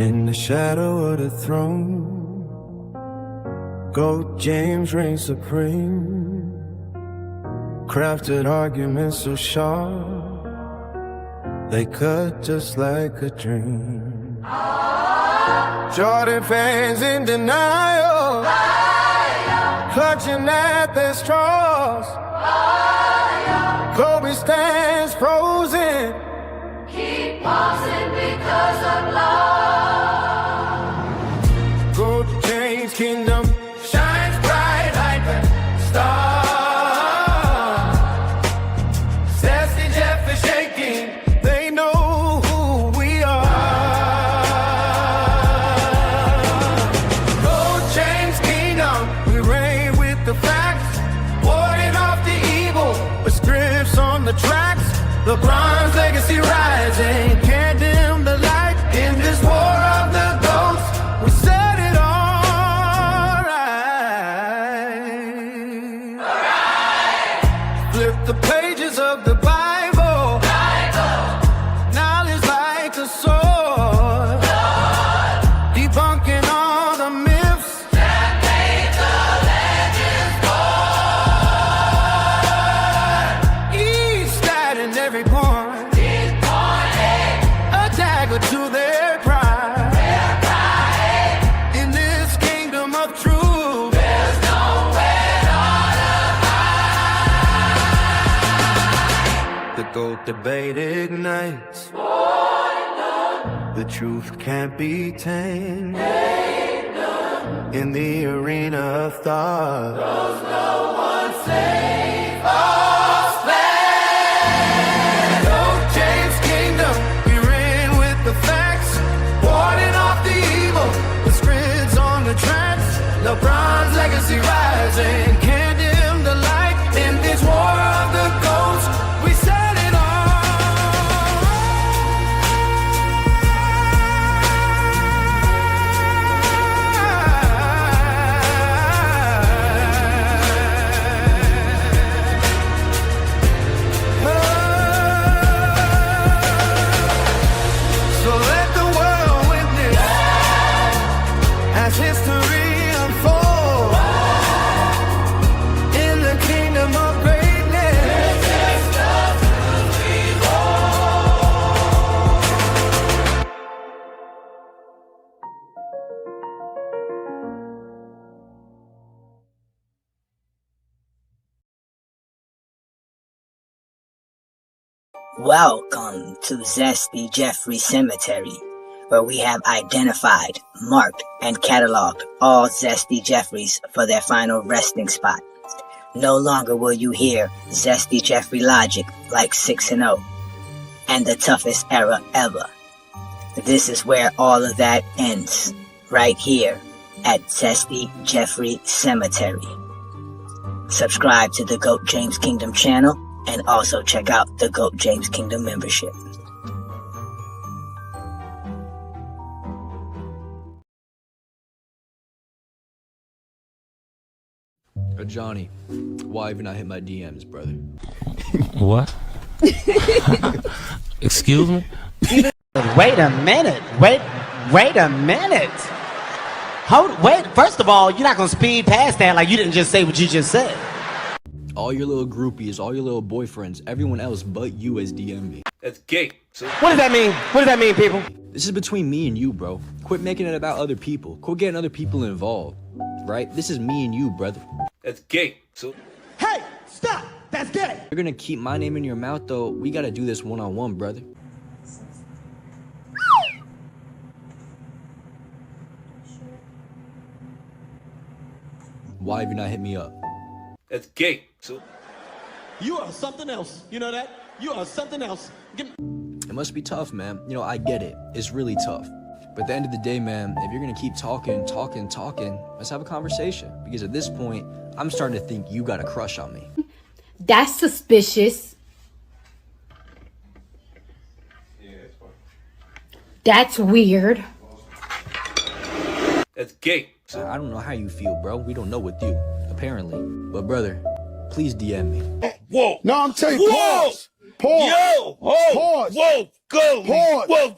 In the shadow of the throne, Goat James reigns supreme. Crafted arguments so sharp, they cut just like a dream. Jordan fans in denial, clutching at their straws. Kobe stands frozen, keep pausing because of love. Goat James Kingdom shines bright like a star. Zesty Jeff is shaking, they know who we are. Goat James Kingdom, we reign with the facts, warding off the evil with scripts on the tracks. LeBron's legacy rising, can't dim the light in this war of the goats. We set it all right. Flip the pages of the Bible. Knowledge like a sword. Debunking all the myths That made the legends born. each side and every point. A dagger to their pride. In this kingdom of truth, There's nowhere to hide. the GOAT debate ignites. The truth can't be tamed. In the arena of thought, There's no one safe or spared. Goat James Kingdom, we reign with the facts, warding off the evil with scripts on the tracks. LeBron's legacy rising, can't dim the light in this war of the goats. We set it So let the world witness as history unfolds in the kingdom of greatness. Welcome to Zesty Jeffrey Cemetery, where we have identified, marked, and cataloged all Zesty Jeffreys for their final resting spot. No longer will you hear Zesty Jeffrey logic like 6-0 and the toughest era ever. This is where all of that ends, right here at Zesty Jeffrey Cemetery. Subscribe to the GOAT James Kingdom channel and also check out the GOAT James Kingdom membership. Ajani, why haven't I hit my DMs, brother? What? Excuse me? Wait a minute. Wait a minute. Wait, first of all, you're not gonna speed past that like you didn't just say what you just said. All your little groupies, all your little boyfriends, everyone else but you has DM'd me. That's gay. So What does that mean? What does that mean, people? This is between me and you, bro. Quit making it about other people. Quit getting other people involved, right? This is me and you, brother. that's gay. So Hey, stop! That's gay! You're gonna keep my name in your mouth, though. We gotta do this one-on-one, brother. Why have you not hit me up? that's gay. So You are something else. You know that? You are something else. It must be tough, man. You know, I get it. It's really tough. But at the end of the day, man, if you're gonna keep talking, let's have a conversation. Because at this point, I'm starting to think you got a crush on me. That's suspicious. That's weird. that's gay. So I don't know how you feel, bro. We don't know with you, apparently. But brother, please DM me. Whoa. No, I'm telling you, Whoa. pause. Pause. Yo. Oh. Pause. Whoa. Go. Pause. Whoa.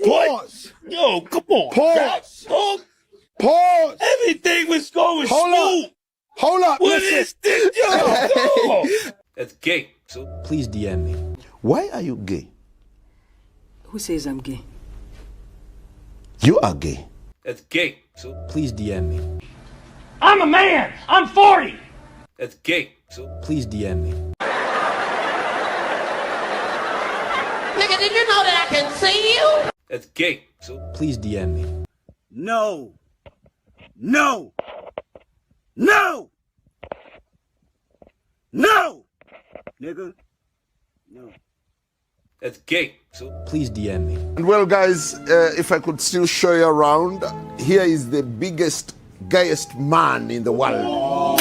Pause. Yo, come on. Pause. Oh, Pause. everything was going Hold smooth. up. Hold up. What Listen. is this? Yo, no. That's gay. So Please DM me. Why are you gay? Who says I'm gay? You are gay. that's gay. So Please DM me. I'm a man. I'm 40. that's gay. So Please DM me. Nigga, did you know that I can see you? that's gay. So Please DM me. No. No. No. No. Nigga. No. that's gay. So Please DM me. Well, guys, if I could still show you around, here is the biggest, gayest man in the world.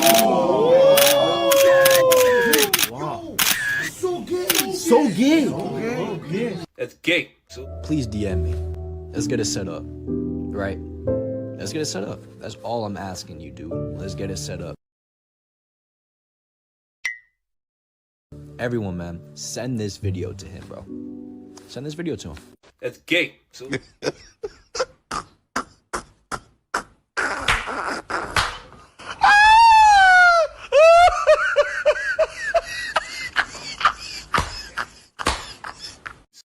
So gay. that's gay. So Please DM me. Let's get it set up. Right? Let's get it set up. That's all I'm asking you, dude. Let's get it set up. Everyone, man, send this video to him, bro. Send this video to him. that's gay. So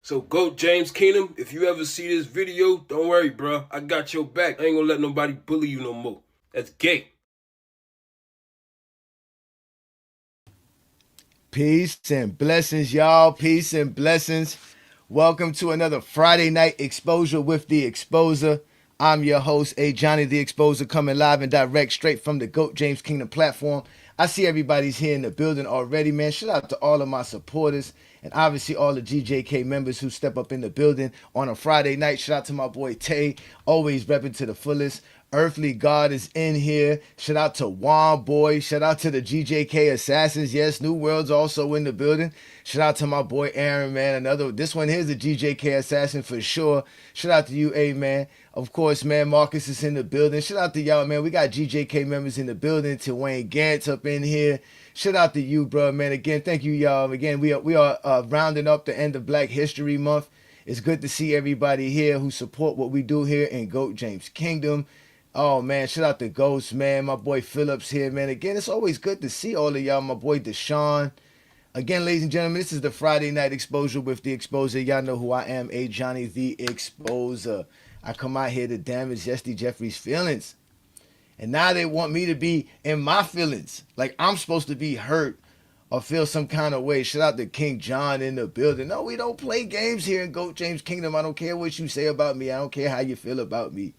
So GOAT James Kingdom, if you ever see this video, don't worry, bro. I got your back. I ain't gonna let nobody bully you no more. That's gay. Peace and blessings, y'all. Peace and blessings. Welcome to another Friday night exposure with the Exposer. I'm your host, Ajani the Exposer, coming live and direct straight from the GOAT James Kingdom platform. I see everybody's here in the building already, man. Shout out to all of my supporters and obviously all the GJK members who step up in the building on a Friday night. Shout out to my boy Tay, always repping to the fullest. Earthly God is in here. Shout out to Juan Boy. Shout out to the GJK Assassins. Yes, New World's also in the building. Shout out to my boy Aaron, man. This one here's a GJK Assassin for sure. Shout out to you, A, man. Of course, man, Marcus is in the building. Shout out to y'all, man. We got GJK members in the building. To Wayne Gantz up in here. Shout out to you, bro, man. Again, thank you, y'all. Again, we are rounding up the end of Black History Month. It's good to see everybody here who support what we do here in GOAT James Kingdom. Oh, man, shout out to Ghost, man. My boy Phillips here, man. Again, it's always good to see all of y'all. My boy Deshaun. Again, ladies and gentlemen, this is the Friday night exposure with the Exposer. Y'all know who I am, Ajani the Exposer. I come out here to damage Zesty Jeffrey's feelings. And now they want me to be in my feelings. Like I'm supposed to be hurt or feel some kind of way. Shout out to King John in the building. No, we don't play games here in GOAT James Kingdom. I don't care what you say about me. I don't care how you feel about me.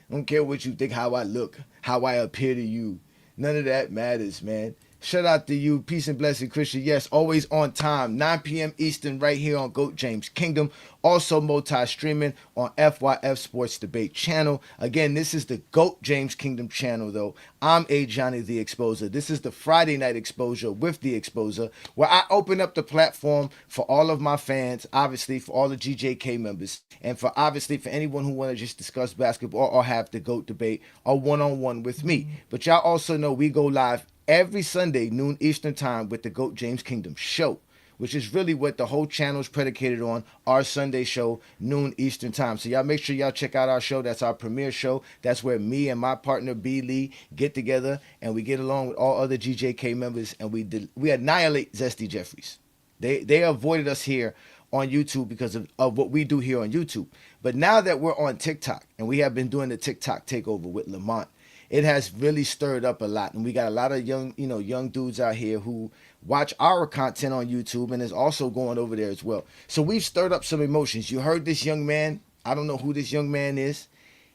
I don't care what you think, how I look, how I appear to you. None of that matters, man. Shout out to you. Peace and blessing, Christian. Yes, always on time. 9 p.m. Eastern right here on GOAT James Kingdom. Also multi-streaming on FYF Sports Debate channel. Again, this is the GOAT James Kingdom channel, though. I'm Ajani the Exposer. This is the Friday night exposure with the Exposer, where I open up the platform for all of my fans, obviously for all the GJK members, and for obviously for anyone who want to just discuss basketball or have the GOAT debate or one-on-one with me. But y'all also know we go live every Sunday, noon Eastern time, with the GOAT James Kingdom show, which is really what the whole channel is predicated on, our Sunday show, noon Eastern time. So y'all make sure y'all check out our show. That's our premiere show. That's where me and my partner, B. Lee, get together, and we get along with all other GJK members, and we annihilate Zesty Jeffries. They avoided us here on YouTube because of what we do here on YouTube. But now that we're on TikTok, and we have been doing the TikTok takeover with Lamont, it has really stirred up a lot, and we got a lot of young dudes out here who watch our content on YouTube and is also going over there as well. So we've stirred up some emotions. You heard this young man. I don't know who this young man is.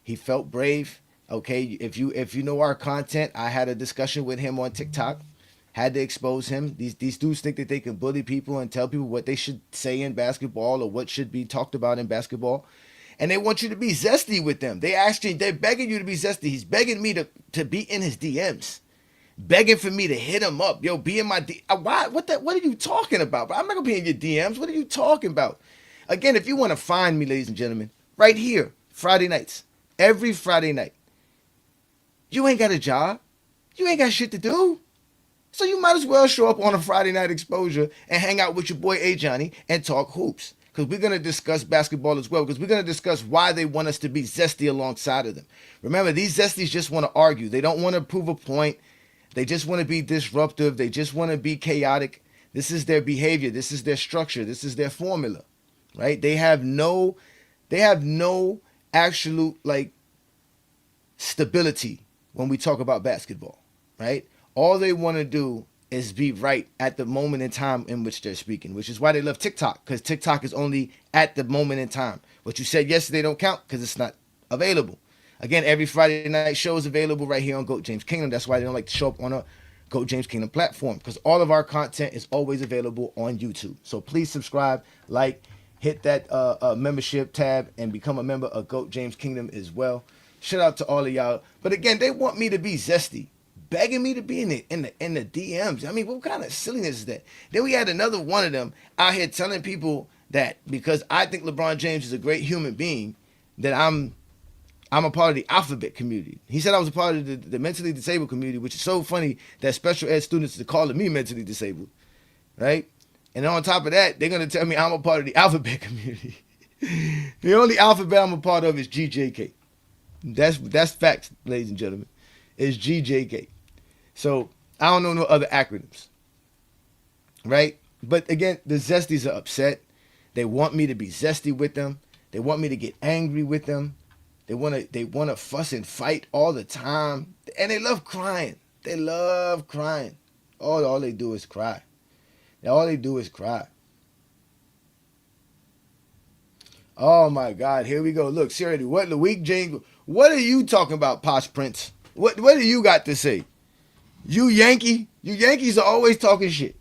He felt brave. Okay, if you know our content, I had a discussion with him on TikTok. Had to expose him. These dudes think that they can bully people and tell people what they should say in basketball or what should be talked about in basketball. And they want you to be zesty with them. They're begging you to be zesty. He's begging me to be in his DMs. Begging for me to hit him up. Yo, be in my why? What are you talking about? I'm not gonna be in your DMs. What are you talking about? Again, if you want to find me, ladies and gentlemen, right here, Friday nights. Every Friday night. You ain't got a job. You ain't got shit to do. So you might as well show up on a Friday night exposure and hang out with your boy Ajani and talk hoops. because we're going to discuss basketball as well, because we're going to discuss why they want us to be zesty alongside of them. Remember, these zesties just want to argue. They don't want to prove a point. They just want to be disruptive. They just want to be chaotic. This is their behavior. This is their structure. This is their formula, right? They have no absolute like stability when we talk about basketball, right? All they want to do is be right at the moment in time in which they're speaking, which is why they love TikTok, because TikTok is only at the moment in time. What you said yesterday don't count because it's not available. Again, every Friday night show is available right here on GOAT James Kingdom. That's why they don't like to show up on a GOAT James Kingdom platform, because all of our content is always available on YouTube. So please subscribe, like, hit that membership tab, and become a member of GOAT James Kingdom as well. Shout out to all of y'all. But again, they want me to be zesty, begging me to be in the DMs. I mean, what kind of silliness is that? Then we had another one of them out here telling people that because I think LeBron James is a great human being, that I'm a part of the alphabet community. He said I was a part of the mentally disabled community, which is so funny that special ed students are calling me mentally disabled, right? And on top of that, they're going to tell me I'm a part of the alphabet community. The only alphabet I'm a part of is GJK. That's facts, ladies and gentlemen. It's GJK. So I don't know no other acronyms, right? But again, the Zesties are upset. They want me to be zesty with them. They want me to get angry with them. They want to fuss and fight all the time. And they love crying. They love crying. All they do is cry. All they do is cry. Oh my God, here we go. Look, seriously, what Loic James, what are you talking about, Posh Prince? What do you got to say? You Yankee? You Yankees are always talking shit.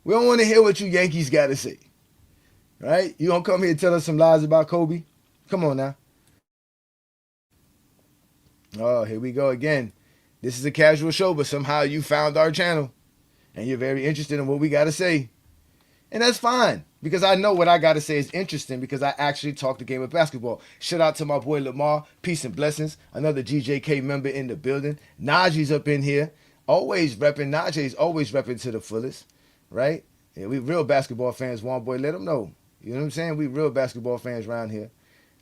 We don't want to hear what you Yankees got to say. Right? You gonna come here and tell us some lies about Kobe? Come on now. Oh, here we go again. This is a casual show, but somehow you found our channel and you're very interested in what we got to say. And that's fine, because I know what I got to say is interesting, because I actually talk the game of basketball. Shout out to my boy Lamar. Peace and blessings. Another GJK member in the building. Najee's up in here. Always repping. Najee's always repping to the fullest, right? Yeah, we real basketball fans. One boy, let them know. You know what I'm saying? We real basketball fans around here.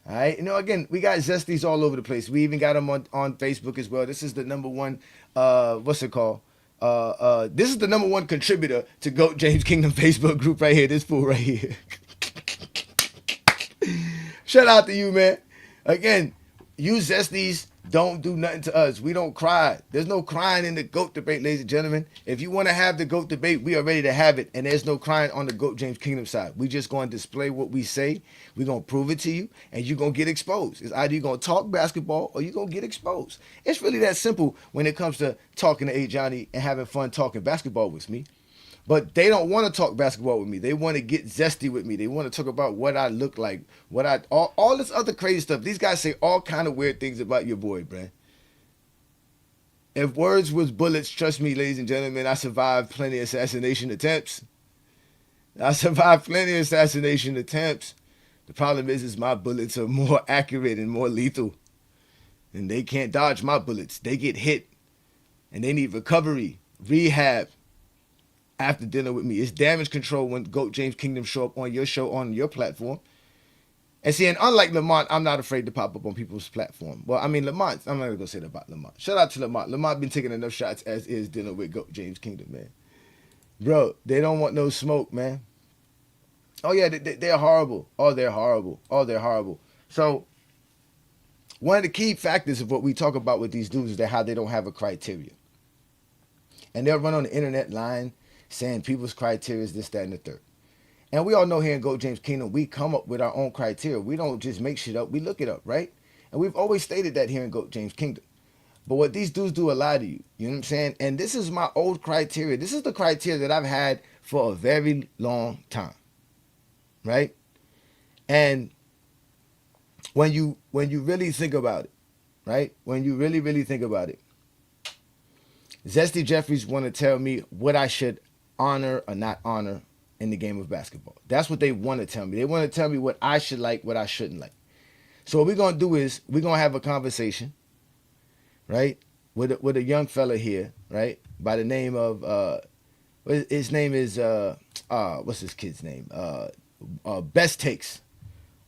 All right. You know, again, we got Zesties all over the place. We even got them on Facebook as well. This is the number one, what's it called? This is the number one contributor to GOAT James Kingdom Facebook group right here. This fool right here. Shout out to you, man. Again, you Zesties don't do nothing to us. We don't cry. There's no crying in the GOAT debate, ladies and gentlemen. If you want to have the GOAT debate, we are ready to have it. And there's no crying on the GOAT James Kingdom side. We just going to display what we say. We're going to prove it to you. And you're going to get exposed. It's either you're going to talk basketball or you're going to get exposed. It's really that simple when it comes to talking to Ajani and having fun talking basketball with me. But they don't want to talk basketball with me. They want to get zesty with me. They want to talk about what I look like, all this other crazy stuff. These guys say all kind of weird things about your boy, man. If words was bullets, trust me, ladies and gentlemen, I survived plenty of assassination attempts. The problem is my bullets are more accurate and more lethal. And they can't dodge my bullets. They get hit. And they need recovery, rehab. After dinner with me. It's damage control when GOAT James Kingdom show up on your show, on your platform. And see, and unlike Lamont, I'm not afraid to pop up on people's platform. Well, I mean, Lamont, I'm not going to say that about Lamont. Shout out to Lamont. Lamont been taking enough shots as is dinner with GOAT James Kingdom, man. Bro, they don't want no smoke, man. Oh, yeah, they're horrible. Oh, they're horrible. Oh, they're horrible. So, one of the key factors of what we talk about with these dudes is that how they don't have a criteria. And they'll run on the internet line saying people's criteria is this, that, and the third. And we all know here in GOAT James Kingdom, we come up with our own criteria. We don't just make shit up. We look it up, right? And we've always stated that here in GOAT James Kingdom. But what these dudes do a lie to you. You know what I'm saying? And this is my old criteria. This is the criteria that I've had for a very long time, right? And when you really think about it, right? When you really, really think about it, Zesty Jeffries want to tell me what I should honor or not honor in the game of basketball. That's what they want to tell me. They want to tell me what I should like, what I shouldn't like. So what we're going to do is we're going to have a conversation, right, with a young fella here, right, by the name of, his name is, what's his kid's name? best takes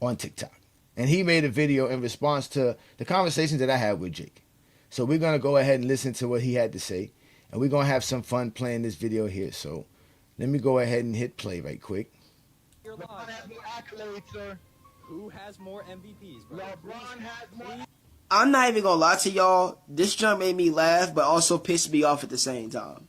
on TikTok. And he made a video in response to the conversations that I had with Jake. So we're going to go ahead and listen to what he had to say. And we're going to have some fun playing this video here. So let me go ahead and hit play right quick. LeBron has more accolades, sir. Who has more MVPs, bro? LeBron has more. I'm not even gonna lie to y'all. This jump made me laugh, but also pissed me off at the same time.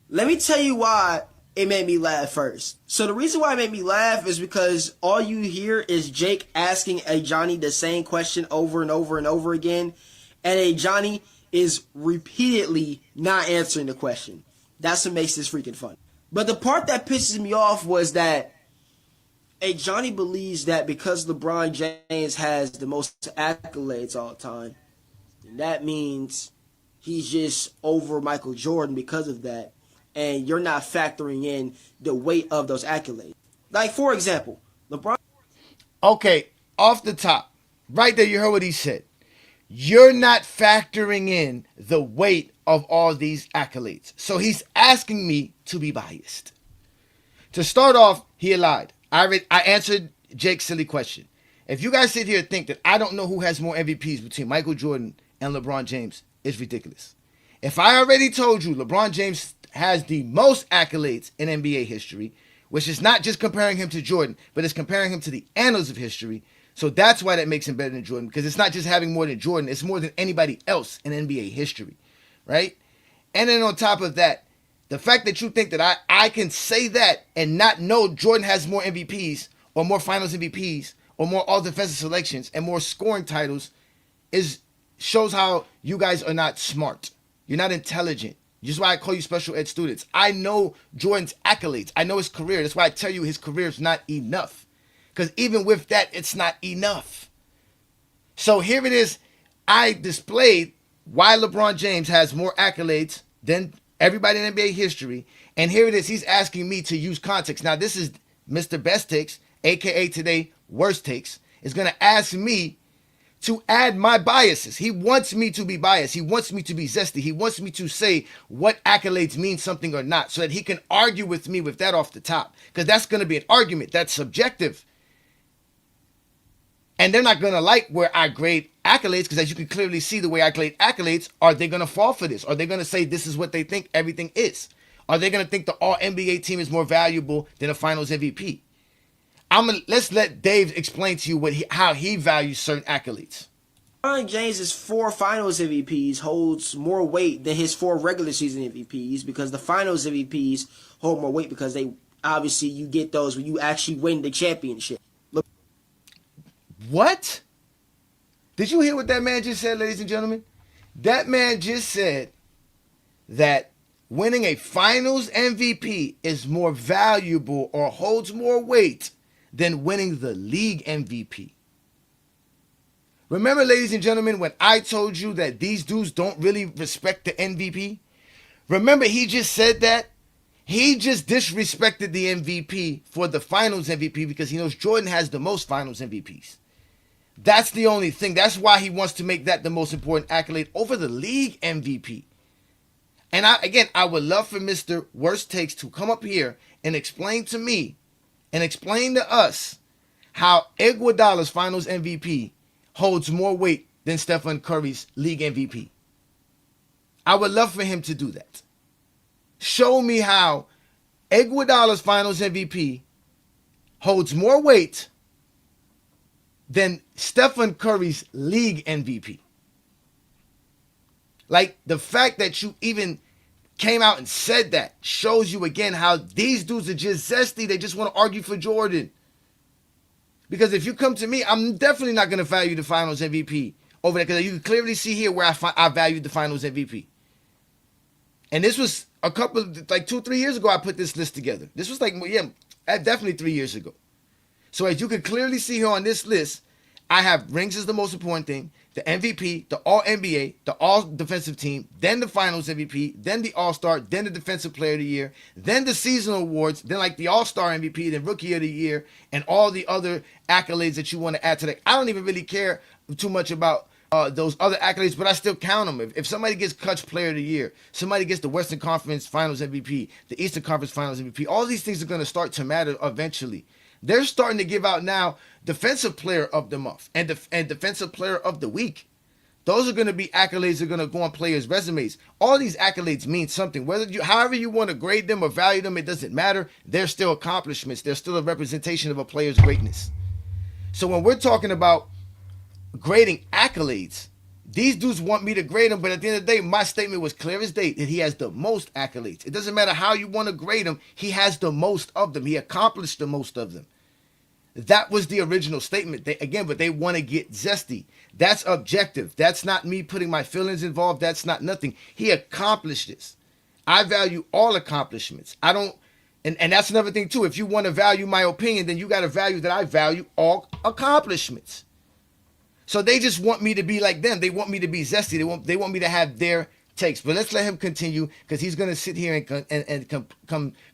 Let me tell you why it made me laugh first. So the reason why it made me laugh is because all you hear is Jake asking Ajani the same question over and over and over again, and Ajani is repeatedly not answering the question. That's what makes this freaking fun. But the part that pisses me off was that Ajani believes that because LeBron James has the most accolades all the time, that means he's just over Michael Jordan because of that, and you're not factoring in the weight of those accolades. Like, for example, LeBron... Okay, off the top, right there, you heard what he said. You're not factoring in the weight of all these accolades. So he's asking me to be biased. To start off, he lied. I answered Jake's silly question. If you guys sit here and think that I don't know who has more MVPs between Michael Jordan and LeBron James, it's ridiculous. If I already told you LeBron James has the most accolades in NBA history, which is not just comparing him to Jordan, but it's comparing him to the annals of history. So that's why that makes him better than Jordan, because it's not just having more than Jordan, it's more than anybody else in NBA history, right? And then on top of that, the fact that you think that I can say that and not know Jordan has more MVPs or more finals MVPs or more all defensive selections and more scoring titles shows how you guys are not smart. You're not intelligent. This is why I call you special ed students. I know Jordan's accolades. I know his career. That's why I tell you his career is not enough. Because even with that, it's not enough. So here it is. I displayed why LeBron James has more accolades than everybody in NBA history. And here it is. He's asking me to use context. Now, this is Mr. Best Takes, a.k.a. today, Worst Takes, is going to ask me to add my biases. He wants me to be biased. He wants me to be zesty. He wants me to say what accolades mean something or not so that he can argue with me with that off the top. Because that's going to be an argument. That's subjective. And they're not going to like where I grade accolades, because as you can clearly see the way I grade accolades, are they going to fall for this? Are they going to say this is what they think everything is? Are they going to think the all-NBA team is more valuable than a finals MVP? Let's let Dave explain to you how he values certain accolades. LeBron James' 4 finals MVPs holds more weight than his 4 regular season MVPs, because the finals MVPs hold more weight because they obviously you get those when you actually win the championship. What? Did you hear what that man just said, ladies and gentlemen? That man just said that winning a finals MVP is more valuable or holds more weight than winning the league MVP. Remember, ladies and gentlemen, when I told you that these dudes don't really respect the MVP? Remember, he just said that? He just disrespected the MVP for the finals MVP because he knows Jordan has the most finals MVPs. That's the only thing. That's why he wants to make that the most important accolade over the league MVP. And I would love for Mr. Worst Takes to come up here and explain to me and explain to us how Iguodala's finals MVP holds more weight than Stephen Curry's league MVP. I would love for him to do that. Show me how Iguodala's finals MVP holds more weight than Stephen Curry's league MVP. Like, the fact that you even came out and said that shows you again how these dudes are just zesty. They just want to argue for Jordan. Because if you come to me, I'm definitely not going to value the finals MVP over there, because you can clearly see here where I valued the finals MVP. And this was like 2-3 years ago I put this list together. This was definitely 3 years ago. So as you can clearly see here on this list, I have rings is the most important thing, the MVP, the All-NBA, the All-Defensive Team, then the Finals MVP, then the All-Star, then the Defensive Player of the Year, then the seasonal awards, then like the All-Star MVP, then Rookie of the Year, and all the other accolades that you want to add to that. I don't even really care too much about those other accolades, but I still count them. If somebody gets Clutch Player of the Year, somebody gets the Western Conference Finals MVP, the Eastern Conference Finals MVP, all these things are going to start to matter eventually. They're starting to give out now Defensive Player of the Month and Defensive Player of the Week. Those are going to be accolades that are going to go on players' resumes. All these accolades mean something. However you want to grade them or value them, it doesn't matter. They're still accomplishments. They're still a representation of a player's greatness. So when we're talking about grading accolades, these dudes want me to grade him, but at the end of the day, my statement was clear as day that he has the most accolades. It doesn't matter how you want to grade him, he has the most of them. He accomplished the most of them. That was the original statement. But they want to get Zesty. That's objective. That's not me putting my feelings involved. That's not nothing. He accomplished this. I value all accomplishments. I don't, and that's another thing too. If you want to value my opinion, then you got to value that I value all accomplishments. So they just want me to be like them. They want me to be Zesty. They want me to have their takes. But let's let him continue, because he's going to sit here and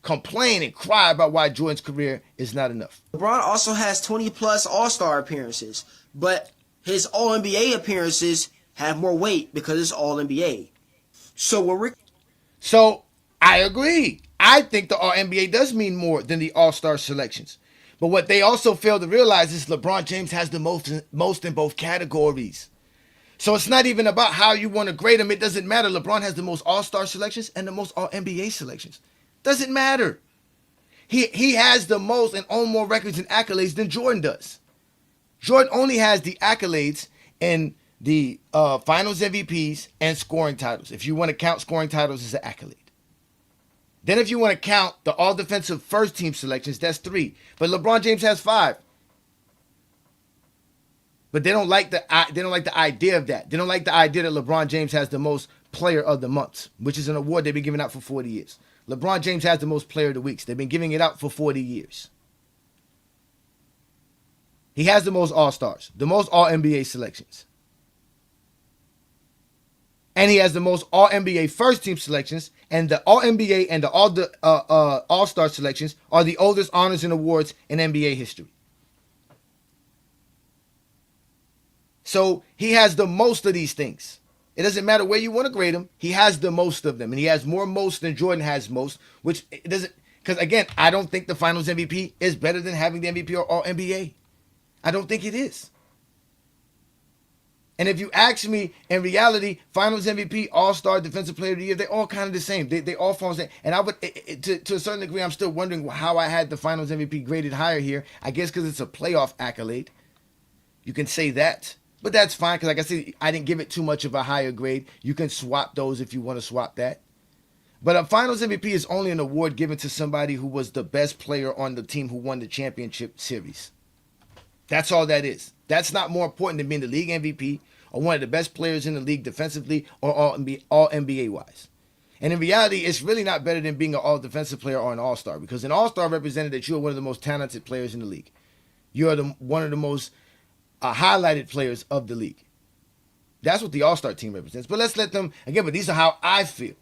complain and cry about why Jordan's career is not enough. LeBron also has 20-plus All-Star appearances, but his All-NBA appearances have more weight because it's All-NBA. So I agree. I think the All-NBA does mean more than the All-Star selections. But what they also fail to realize is LeBron James has the most in both categories. So it's not even about how you want to grade him. It doesn't matter. LeBron has the most All-Star selections and the most All-NBA selections. Doesn't matter. He has the most and own more records and accolades than Jordan does. Jordan only has the accolades in the Finals MVPs and scoring titles. If you want to count scoring titles as an accolade. Then if you want to count the all-defensive first-team selections, that's 3. But LeBron James has 5. But they don't like the idea of that. They don't like the idea that LeBron James has the most player of the months, which is an award they've been giving out for 40 years. LeBron James has the most player of the weeks. They've been giving it out for 40 years. He has the most All-Stars, the most All-NBA selections. And he has the most All-NBA first-team selections, and the All-NBA and the All-Star selections are the oldest honors and awards in NBA history. So he has the most of these things. It doesn't matter where you want to grade him. He has the most of them, and he has more most than Jordan has most, which it doesn't, because again, I don't think the Finals MVP is better than having the MVP or All-NBA. I don't think it is. And if you ask me, in reality, Finals MVP, All-Star, Defensive Player of the Year, they're all kind of the same. They all fall the same. And I would, to a certain degree, I'm still wondering how I had the Finals MVP graded higher here. I guess because it's a playoff accolade. You can say that. But that's fine, because like I said, I didn't give it too much of a higher grade. You can swap those if you want to swap that. But a Finals MVP is only an award given to somebody who was the best player on the team who won the championship series. That's all that is. That's not more important than being the league MVP or one of the best players in the league defensively or all NBA wise. And in reality, it's really not better than being an all-defensive player or an all-star, because an all-star represented that you are one of the most talented players in the league. You are one of the most highlighted players of the league. That's what the all-star team represents. But let's let them, again, but these are how I feel.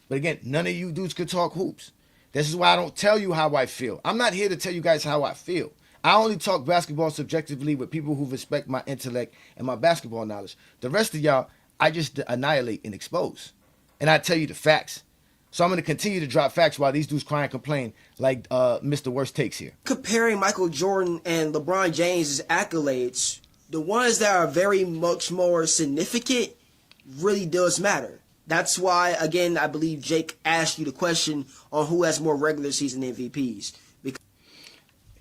But again, none of you dudes could talk hoops. This is why I don't tell you how I feel. I'm not here to tell you guys how I feel. I only talk basketball subjectively with people who respect my intellect and my basketball knowledge. The rest of y'all, I just annihilate and expose. And I tell you the facts. So I'm going to continue to drop facts while these dudes cry and complain like Mr. Worst Takes here. Comparing Michael Jordan and LeBron James' accolades, the ones that are very much more significant really does matter. That's why, again, I believe Jake asked you the question on who has more regular season MVPs.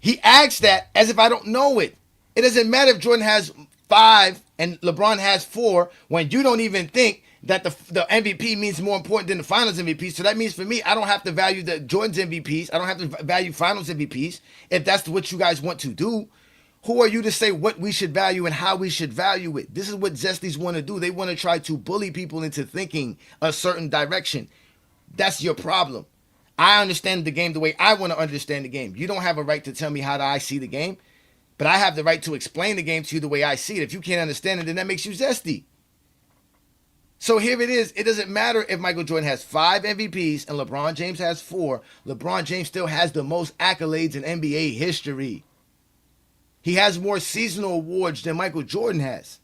He asks that as if I don't know it. It doesn't matter if Jordan has 5 and LeBron has 4 when you don't even think that the MVP means more important than the Finals MVP. So that means for me, I don't have to value the Jordan's MVPs. I don't have to value Finals MVPs if that's what you guys want to do. Who are you to say what we should value and how we should value it? This is what Zesties want to do. They want to try to bully people into thinking a certain direction. That's your problem. I understand the game the way I want to understand the game. You don't have a right to tell me how I see the game, but I have the right to explain the game to you the way I see it. If you can't understand it, then that makes you Zesty. So here it is. It doesn't matter if Michael Jordan has 5 MVPs and LeBron James has 4. LeBron James still has the most accolades in NBA history. He has more seasonal awards than Michael Jordan has.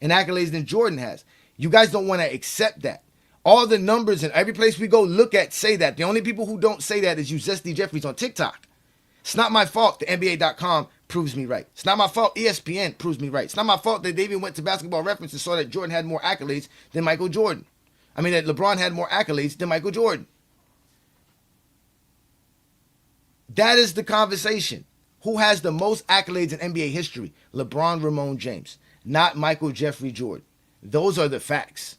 and accolades than Jordan has. You guys don't want to accept that. All the numbers in every place we go look at say that. The only people who don't say that is you Zesty Jeffries on TikTok. It's not my fault the NBA.com proves me right. It's not my fault ESPN proves me right. It's not my fault that they even went to Basketball Reference and saw that Jordan had more accolades than Michael Jordan. I mean, that LeBron had more accolades than Michael Jordan. That is the conversation. Who has the most accolades in NBA history? LeBron Ramon James, not Michael Jeffrey Jordan. Those are the facts.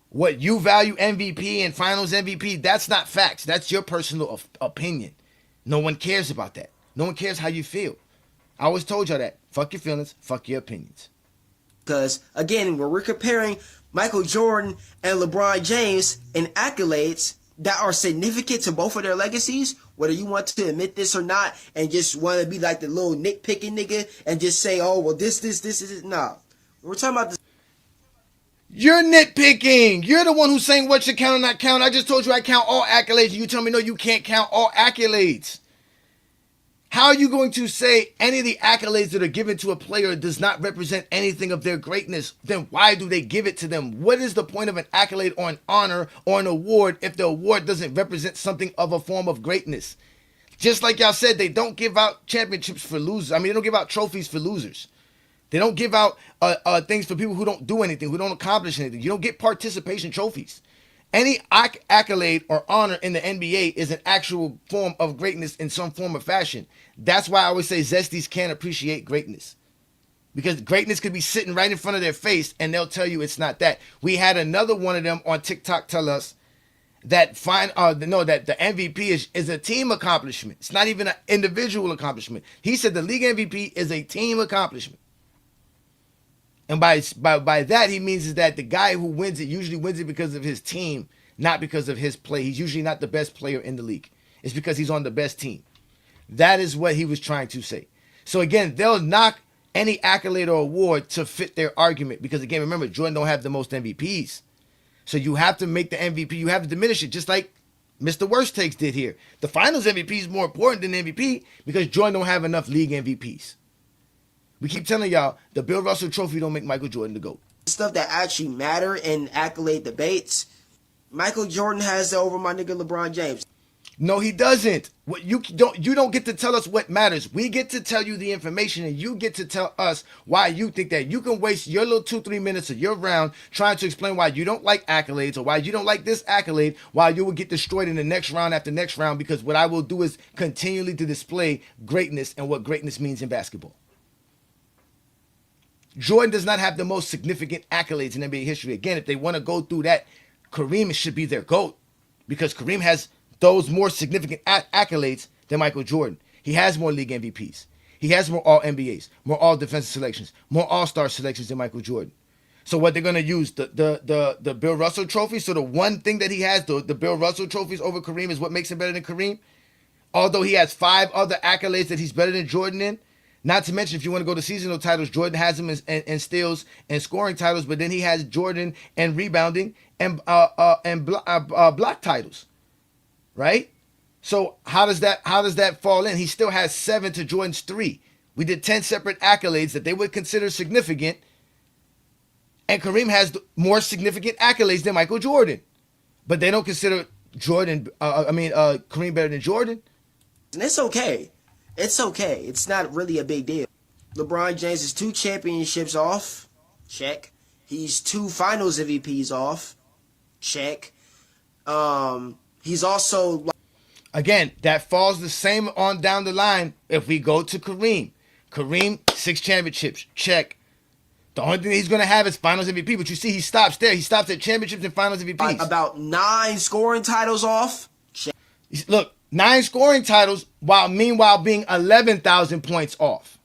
What you value MVP and finals MVP, that's not facts. That's your personal opinion. No one cares about that. No one cares how you feel. I always told y'all that. Fuck your feelings, fuck your opinions. Because, again, when we're comparing Michael Jordan and LeBron James in accolades that are significant to both of their legacies, whether you want to admit this or not, and just want to be like the little nitpicking nigga and just say, oh, well, this is. Nah. We're talking about this. You're nitpicking. You're the one who's saying what should count or not count. I just told you I count all accolades, and you tell me, no, you can't count all accolades. How are you going to say any of the accolades that are given to a player does not represent anything of their greatness? Then why do they give it to them? What is the point of an accolade or an honor or an award if the award doesn't represent something of a form of greatness? Just like y'all said, they don't give out championships for losers. I mean, they don't give out trophies for losers. They don't give out things for people who don't do anything, who don't accomplish anything. You don't get participation trophies. Any accolade or honor in the NBA is an actual form of greatness in some form or fashion. That's why I always say Zesties can't appreciate greatness. Because greatness could be sitting right in front of their face and they'll tell you it's not that. We had another one of them on TikTok tell us that that the MVP is a team accomplishment. It's not even an individual accomplishment. He said the league MVP is a team accomplishment. And by that, he means is that the guy who wins it usually wins it because of his team, not because of his play. He's usually not the best player in the league. It's because he's on the best team. That is what he was trying to say. So again, they'll knock any accolade or award to fit their argument. Because again, remember, Jordan don't have the most MVPs. So you have to make the MVP, you have to diminish it, just like Mr. Worst Takes did here. The finals MVP is more important than MVP because Jordan don't have enough league MVPs. We keep telling y'all the Bill Russell Trophy don't make Michael Jordan the GOAT. Stuff that actually matter in accolade debates, Michael Jordan has it over my nigga LeBron James. No, he doesn't. What you don't get to tell us what matters. We get to tell you the information, and you get to tell us why you think that. You can waste your little 2-3 minutes of your round trying to explain why you don't like accolades or why you don't like this accolade, while you will get destroyed in the next round after next round, because what I will do is continually to display greatness and what greatness means in basketball. Jordan does not have the most significant accolades in NBA history. Again, if they want to go through that, Kareem should be their GOAT because Kareem has those more significant accolades than Michael Jordan. He has more league MVPs. He has more All-NBAs, more All-Defensive selections, more All-Star selections than Michael Jordan. So what they're going to use, the Bill Russell trophy. So the one thing that he has, the Bill Russell trophies over Kareem is what makes him better than Kareem. Although he has 5 other accolades that he's better than Jordan in. Not to mention, if you want to go to seasonal titles, Jordan has him in steals and scoring titles, but then he has Jordan and rebounding and block titles, right? So how does that fall in? He still has 7 to Jordan's 3. We did 10 separate accolades that they would consider significant, and Kareem has more significant accolades than Michael Jordan, but they don't consider Kareem better than Jordan. And it's okay. It's okay. It's not really a big deal. LeBron James is 2 championships off. Check. He's 2 finals MVPs off. Check. He's also... Again, that falls the same on down the line if we go to Kareem. Kareem, 6 championships. Check. The only thing he's going to have is finals MVP. But you see, he stops there. He stops at championships and finals MVPs. About 9 scoring titles off. Check. Look. 9 scoring titles, while meanwhile being 11,000 points off,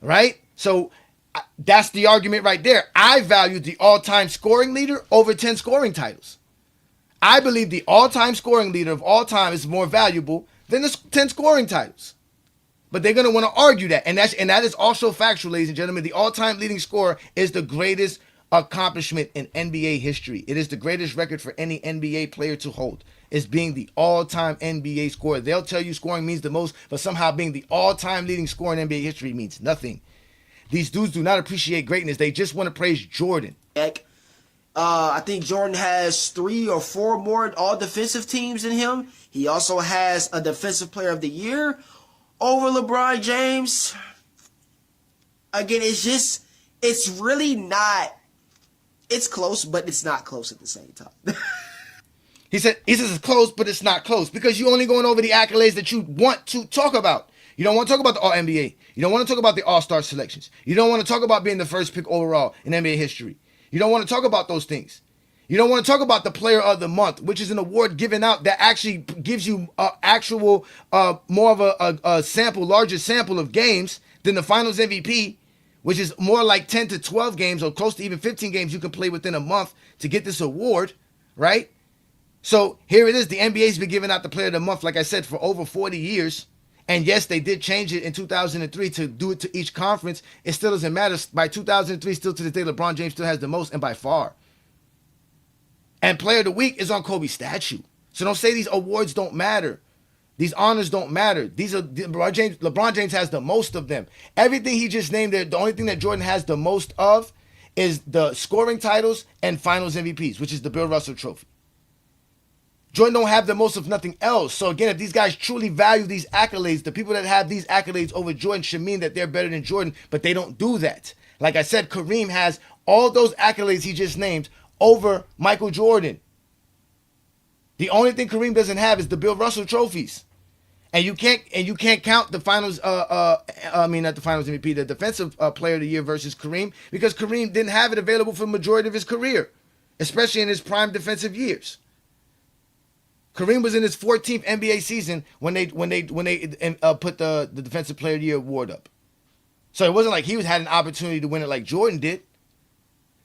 right? So that's the argument right there. I value the all-time scoring leader over 10 scoring titles. I believe the all-time scoring leader of all time is more valuable than the 10 scoring titles. But they're going to want to argue that, and that is also factual, ladies and gentlemen. The all-time leading scorer is the greatest accomplishment in NBA history. It is the greatest record for any NBA player to hold. Is being the all-time NBA scorer. They'll tell you scoring means the most, but somehow being the all-time leading scorer in NBA history means nothing. These dudes do not appreciate greatness. They just want to praise Jordan. I think Jordan has 3 or 4 more all-defensive teams than him. He also has a Defensive Player of the Year over LeBron James. Again, it's really not, it's close, but it's not close at the same time. He says it's close, but it's not close because you're only going over the accolades that you want to talk about. You don't want to talk about the All-NBA. You don't want to talk about the All-Star selections. You don't want to talk about being the first pick overall in NBA history. You don't want to talk about those things. You don't want to talk about the Player of the Month, which is an award given out that actually gives you actual more of a sample, larger sample of games than the Finals MVP, which is more like 10 to 12 games or close to even 15 games you can play within a month to get this award, right? So here it is. The NBA's been giving out the Player of the Month, like I said, for over 40 years. And yes, they did change it in 2003 to do it to each conference. It still doesn't matter. By 2003, still to this day, LeBron James still has the most and by far. And Player of the Week is on Kobe's statue. So don't say these awards don't matter. These honors don't matter. These are LeBron James has the most of them. Everything he just named there, the only thing that Jordan has the most of is the scoring titles and finals MVPs, which is the Bill Russell Trophy. Jordan don't have the most of nothing else. So again, if these guys truly value these accolades, the people that have these accolades over Jordan should mean that they're better than Jordan, but they don't do that. Like I said, Kareem has all those accolades he just named over Michael Jordan. The only thing Kareem doesn't have is the Bill Russell trophies. And you can't count the finals not the finals MVP, the defensive player of the year versus Kareem, because Kareem didn't have it available for the majority of his career, especially in his prime defensive years. Kareem was in his 14th NBA season when they put the defensive player of the year award up. So it wasn't like he had an opportunity to win it like Jordan did.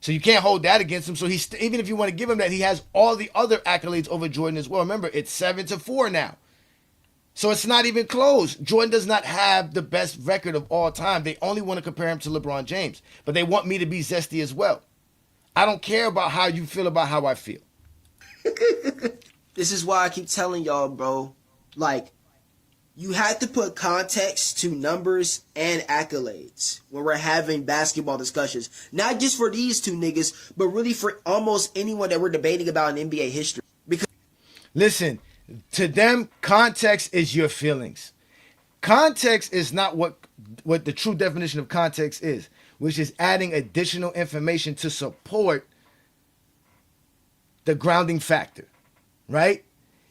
So you can't hold that against him. So even if you want to give him that, he has all the other accolades over Jordan as well. Remember, it's 7-4 now. So it's not even close. Jordan does not have the best record of all time. They only want to compare him to LeBron James. But they want me to be Zesty as well. I don't care about how you feel about how I feel. This is why I keep telling y'all, bro. Like, you have to put context to numbers and accolades when we're having basketball discussions. Not just for these two niggas, but really for almost anyone that we're debating about in NBA history. Because listen, to them, context is your feelings. Context is not what the true definition of context is, which is adding additional information to support the grounding factor, right?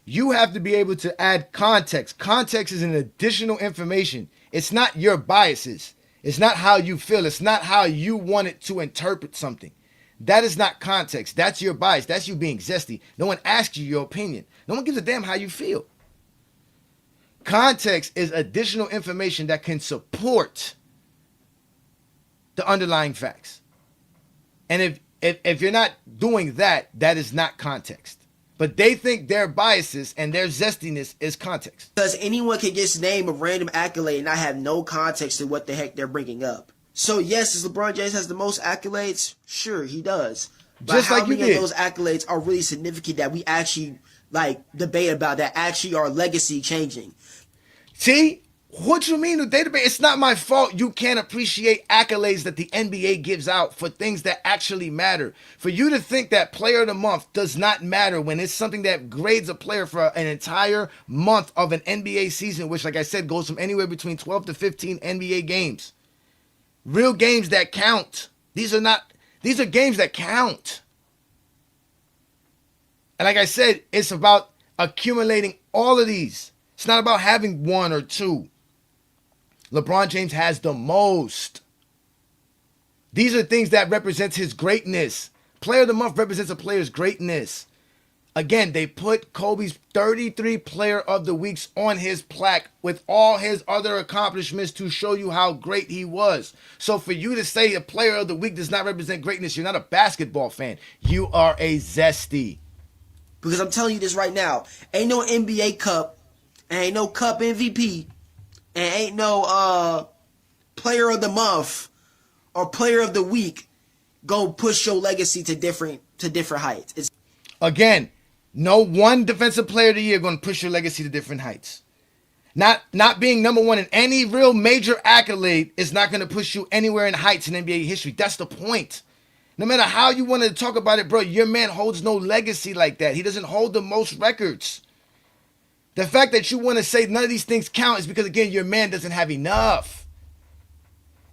You have to be able to add context. Context is an additional information. It's not your biases. It's not how you feel. It's not how you want it to interpret something. That is not context. That's your bias. That's you being zesty. No one asks you your opinion. No one gives a damn how you feel. Context is additional information that can support the underlying facts. And if you're not doing that, that is not context. But they think their biases and their zestiness is context. Because anyone can just name a random accolade and I have no context to what the heck they're bringing up. So yes, does LeBron James has the most accolades? Sure, he does. But just how like you many did. of those accolades are really significant that we actually debate about, that actually are legacy changing? See? What you mean the database? It's not my fault you can't appreciate accolades that the NBA gives out for things that actually matter. For you to think that Player of the Month does not matter when it's something that grades a player for an entire month of an NBA season, which, like I said, goes from anywhere between 12 to 15 NBA games. Real games that count. These are games that count. And like I said, it's about accumulating all of these. It's not about having one or two. LeBron James has the most. These are things that represents his greatness. Player of the Month represents a player's greatness. Again, they put Kobe's 33 Player of the Weeks on his plaque with all his other accomplishments to show you how great he was. So for you to say a Player of the Week does not represent greatness, you're not a basketball fan. You are a zesty. Because I'm telling you this right now. Ain't no NBA Cup, and ain't no Cup MVP, and ain't no Player of the Month or Player of the Week go push your legacy to different heights. Again, no one defensive player of the year going to push your legacy to different heights. Not being number one in any real major accolade is not going to push you anywhere in heights in NBA history. That's the point. No matter how you want to talk about it, bro, your man holds no legacy like that. He doesn't hold the most records. The fact that you want to say none of these things count is because, again, your man doesn't have enough.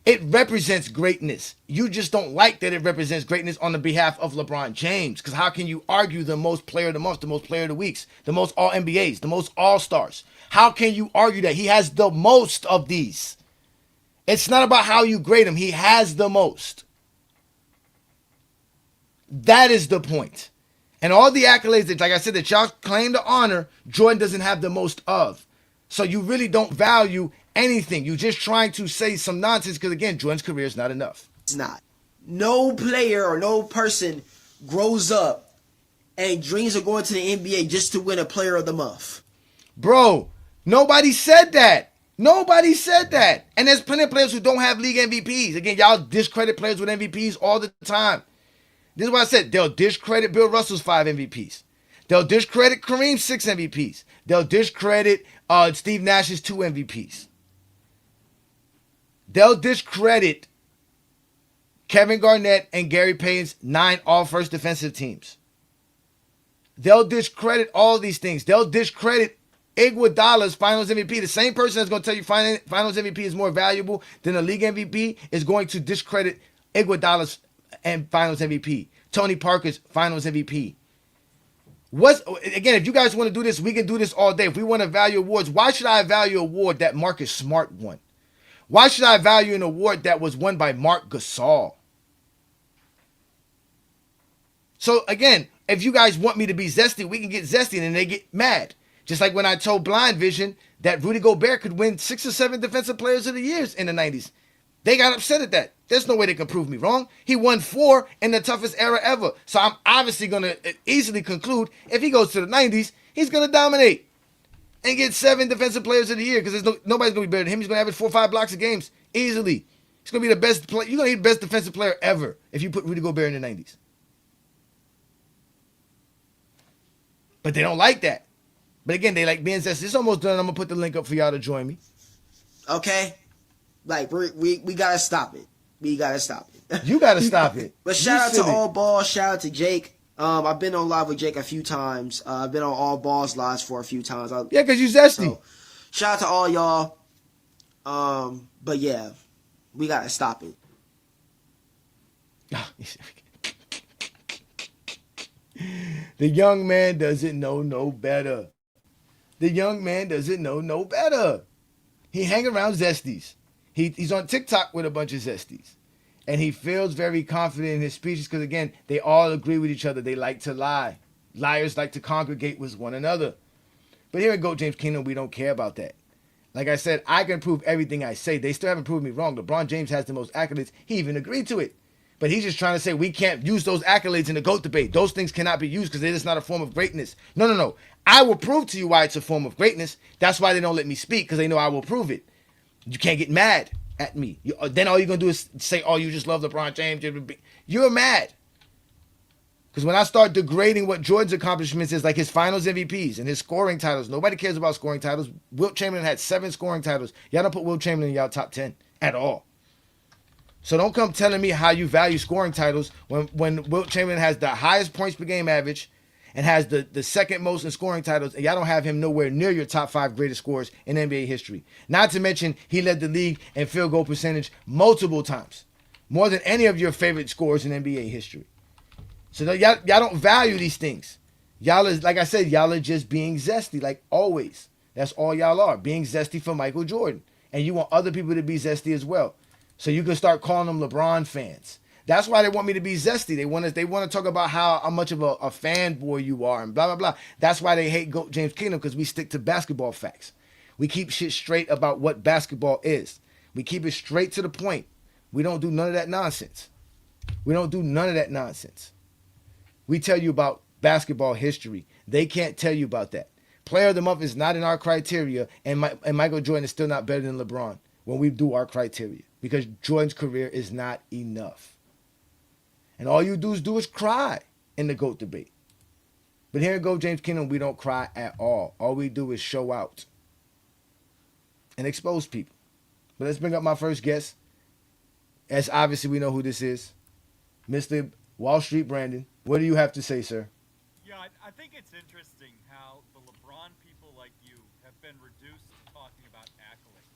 It represents greatness. You just don't like that it represents greatness on the behalf of LeBron James. Because how can you argue the most player of the month, the most player of the weeks, the most All-NBAs, the most All-Stars? How can you argue that he has the most of these? It's not about how you grade him. He has the most. That is the point. And all the accolades that, like I said, that y'all claim to honor, Jordan doesn't have the most of. So you really don't value anything. You're just trying to say some nonsense because, again, Jordan's career is not enough. It's not. No player or no person grows up and dreams of going to the NBA just to win a player of the month. Bro, nobody said that. Nobody said that. And there's plenty of players who don't have league MVPs. Again, y'all discredit players with MVPs all the time. This is why I said they'll discredit Bill Russell's 5 MVPs. They'll discredit Kareem's 6 MVPs. They'll discredit Steve Nash's 2 MVPs. They'll discredit Kevin Garnett and Gary Payton's 9 all-first defensive teams. They'll discredit all these things. They'll discredit Iguodala's Finals MVP. The same person that's going to tell you Finals MVP is more valuable than a league MVP is going to discredit Iguodala's and Finals MVP. Tony Parker's Finals MVP. Again, if you guys want to do this, we can do this all day. If we want to value awards, why should I value an award that Marcus Smart won? Why should I value an award that was won by Marc Gasol? So again, if you guys want me to be zesty, we can get zesty, and then they get mad. Just like when I told Blind Vision that Rudy Gobert could win 6 or 7 Defensive Players of the Years in the 90s. They got upset at that. There's no way they can prove me wrong. He won 4 in the toughest era ever. So I'm obviously going to easily conclude if he goes to the 90s, he's going to dominate and get 7 Defensive Players of the Year because nobody's going to be better than him. He's going to average 4 or 5 blocks a game easily. He's going to be the best player. You're going to be the best defensive player ever if you put Rudy Gobert in the 90s. But they don't like that. But again, they like being zesty. It's almost done. I'm going to put the link up for y'all to join me. Okay? Like, we got to stop it. We got to stop it. You got to stop it. But shout out to All Balls. Shout out to Jake. I've been on live with Jake a few times. I've been on All Balls lives for a few times. Yeah, because you zesty. So, shout out to all y'all. But yeah, we got to stop it. The young man doesn't know no better. The young man doesn't know no better. He hang around zesties. He's on TikTok with a bunch of zesties. And he feels very confident in his speeches because, again, they all agree with each other. They like to lie. Liars like to congregate with one another. But here at GOAT James Kingdom, we don't care about that. Like I said, I can prove everything I say. They still haven't proved me wrong. LeBron James has the most accolades. He even agreed to it. But he's just trying to say we can't use those accolades in the GOAT debate. Those things cannot be used because it is not a form of greatness. No. I will prove to you why it's a form of greatness. That's why they don't let me speak, because they know I will prove it. You can't get mad at me. Then all you're going to do is say, oh, you just love LeBron James. You're mad. Because when I start degrading what Jordan's accomplishments is, like his finals MVPs and his scoring titles, nobody cares about scoring titles. Wilt Chamberlain had 7 scoring titles. Y'all don't put Wilt Chamberlain in y'all top 10 at all. So don't come telling me how you value scoring titles when Wilt Chamberlain has the highest points per game average and has the second most in scoring titles, and y'all don't have him nowhere near your top 5 greatest scorers in NBA history. Not to mention, he led the league in field goal percentage multiple times, more than any of your favorite scorers in NBA history. So y'all don't value these things. Y'all is, like I said, y'all are just being zesty, like always. That's all y'all are, being zesty for Michael Jordan. And you want other people to be zesty as well. So you can start calling them LeBron fans. That's why they want me to be zesty. They want to talk about how much of a fanboy you are and blah, blah, blah. That's why they hate GOAT James Kingdom, because we stick to basketball facts. We keep shit straight about what basketball is. We keep it straight to the point. We don't do none of that nonsense. We tell you about basketball history. They can't tell you about that. Player of the month is not in our criteria, and Michael Jordan is still not better than LeBron when we do our criteria, because Jordan's career is not enough. And all you do is cry in the GOAT debate. But here at GOAT James Kingdom, we don't cry at all. All we do is show out. and expose people. But let's bring up my first guest. As obviously we know who this is, Mr. Wall Street Brandon. What do you have to say, sir? Yeah, I think it's interesting how the LeBron people like you have been reduced to talking about accolades.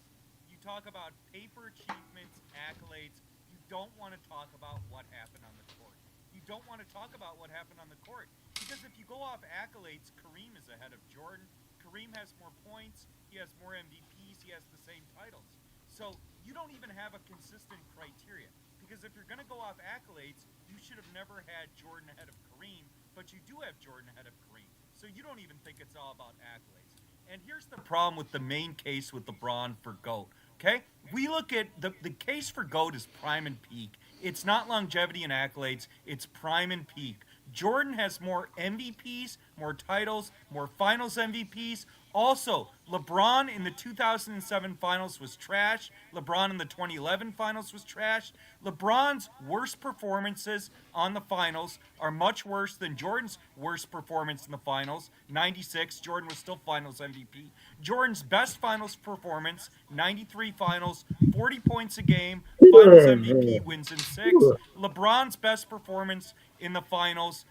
You talk about paper achievements, accolades. You don't want to talk about what happened on the court. You don't want to talk about what happened on the court. Because if you go off accolades, Kareem is ahead of Jordan. Kareem has more points. He has more MVPs. He has the same titles. So you don't even have a consistent criteria. Because if you're going to go off accolades, you should have never had Jordan ahead of Kareem, but you do have Jordan ahead of Kareem. So you don't even think it's all about accolades. And here's the problem with the main case with LeBron for GOAT. Okay? We look at the case for GOAT is prime and peak. It's not longevity and accolades, it's prime and peak. Jordan has more MVPs, more titles, more finals MVPs. Also, LeBron in the 2007 finals was trash. LeBron in the 2011 finals was trash. LeBron's worst performances on the finals are much worse than Jordan's worst performance in the finals. 96, Jordan was still finals MVP. Jordan's best finals performance, 93 finals, 40 points a game, finals MVP, wins in 6. LeBron's best performance in the finals,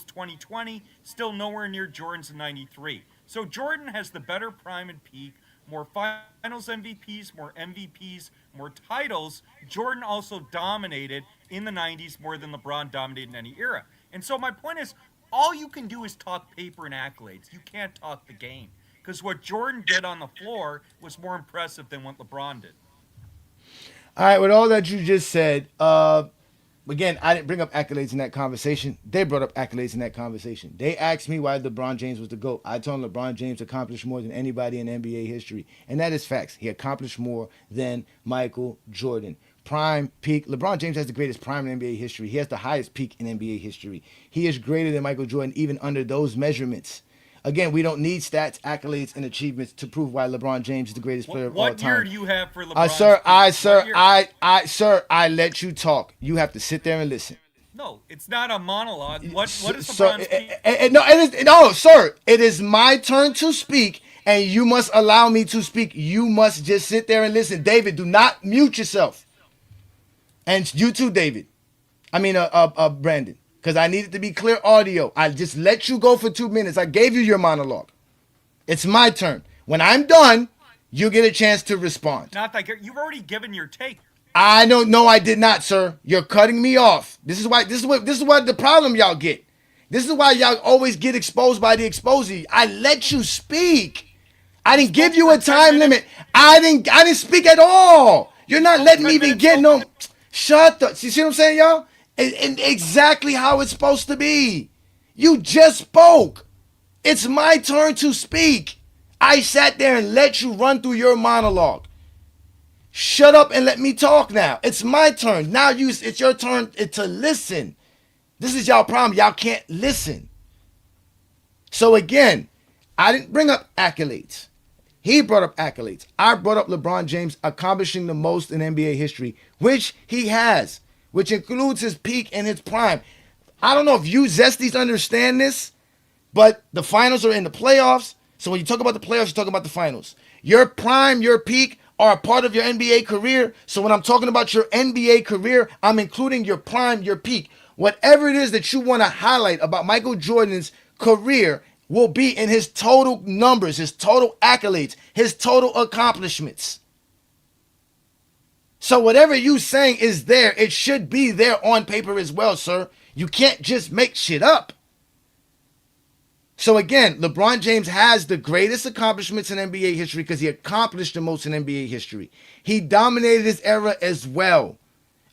2020, still nowhere near Jordan's in 93. So Jordan has the better prime and peak, more finals MVPs, more MVPs, more titles. Jordan also dominated in the 90s more than LeBron dominated in any era. And so my point is, all you can do is talk paper and accolades. You can't talk the game. Because what Jordan did on the floor was more impressive than what LeBron did. All right, with all that you just said, again, I didn't bring up accolades in that conversation. They brought up accolades in that conversation. They asked me why LeBron James was the GOAT. I told them LeBron James accomplished more than anybody in NBA history. And that is facts. He accomplished more than Michael Jordan. Prime, peak. LeBron James has the greatest prime in NBA history. He has the highest peak in NBA history. He is greater than Michael Jordan even under those measurements. Again, we don't need stats, accolades, and achievements to prove why LeBron James is the greatest player of all time. What year do you have for LeBron? I let you talk. You have to sit there and listen. No, it's not a monologue. What is LeBron's Sir, it is my turn to speak, and you must allow me to speak. You must just sit there and listen. David, do not mute yourself. And you too, David. Brandon. Because I need it to be clear audio. I just let you go for 2 minutes. I gave you your monologue. It's my turn. When I'm done, you get a chance to respond. Not that you've already given your take. I don't know. I did not, sir. You're cutting me off. This is what the problem y'all get. This is why y'all always get exposed by the exposee. I let you speak. I didn't give you a time limit. I didn't speak at all. You're not letting me even get no. Shut the. See what I'm saying, y'all? And exactly how it's supposed to be. You just spoke. It's my turn to speak. I sat there and let you run through your monologue. Shut up and let me talk now. It's my turn. Now it's your turn to listen. This is y'all problem. Y'all can't listen. So again, I didn't bring up accolades. He brought up accolades. I brought up LeBron James accomplishing the most in NBA history, which he has, which includes his peak and his prime. I don't know if you Zesties understand this, but the finals are in the playoffs. So when you talk about the playoffs, you talk about the finals. Your prime, your peak are a part of your NBA career. So when I'm talking about your NBA career, I'm including your prime, your peak. Whatever it is that you want to highlight about Michael Jordan's career will be in his total numbers, his total accolades, his total accomplishments. So whatever you saying is there, it should be there on paper as well, sir. You can't just make shit up. So again, LeBron James has the greatest accomplishments in NBA history because he accomplished the most in NBA history. He dominated his era as well,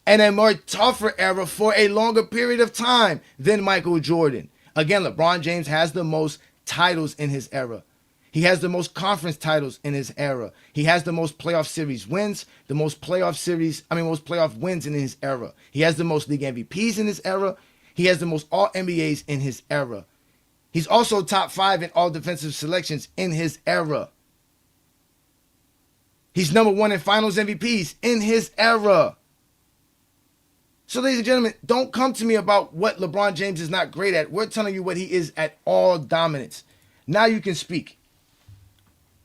and a more tougher era for a longer period of time than Michael Jordan. Again, LeBron James has the most titles in his era. He has the most conference titles in his era. He has the most playoff series wins, most playoff wins in his era. He has the most league MVPs in his era. He has the most all NBAs in his era. He's also top 5 in all defensive selections in his era. He's number 1 in finals MVPs in his era. So, ladies and gentlemen, don't come to me about what LeBron James is not great at. We're telling you what he is at all dominance. Now you can speak.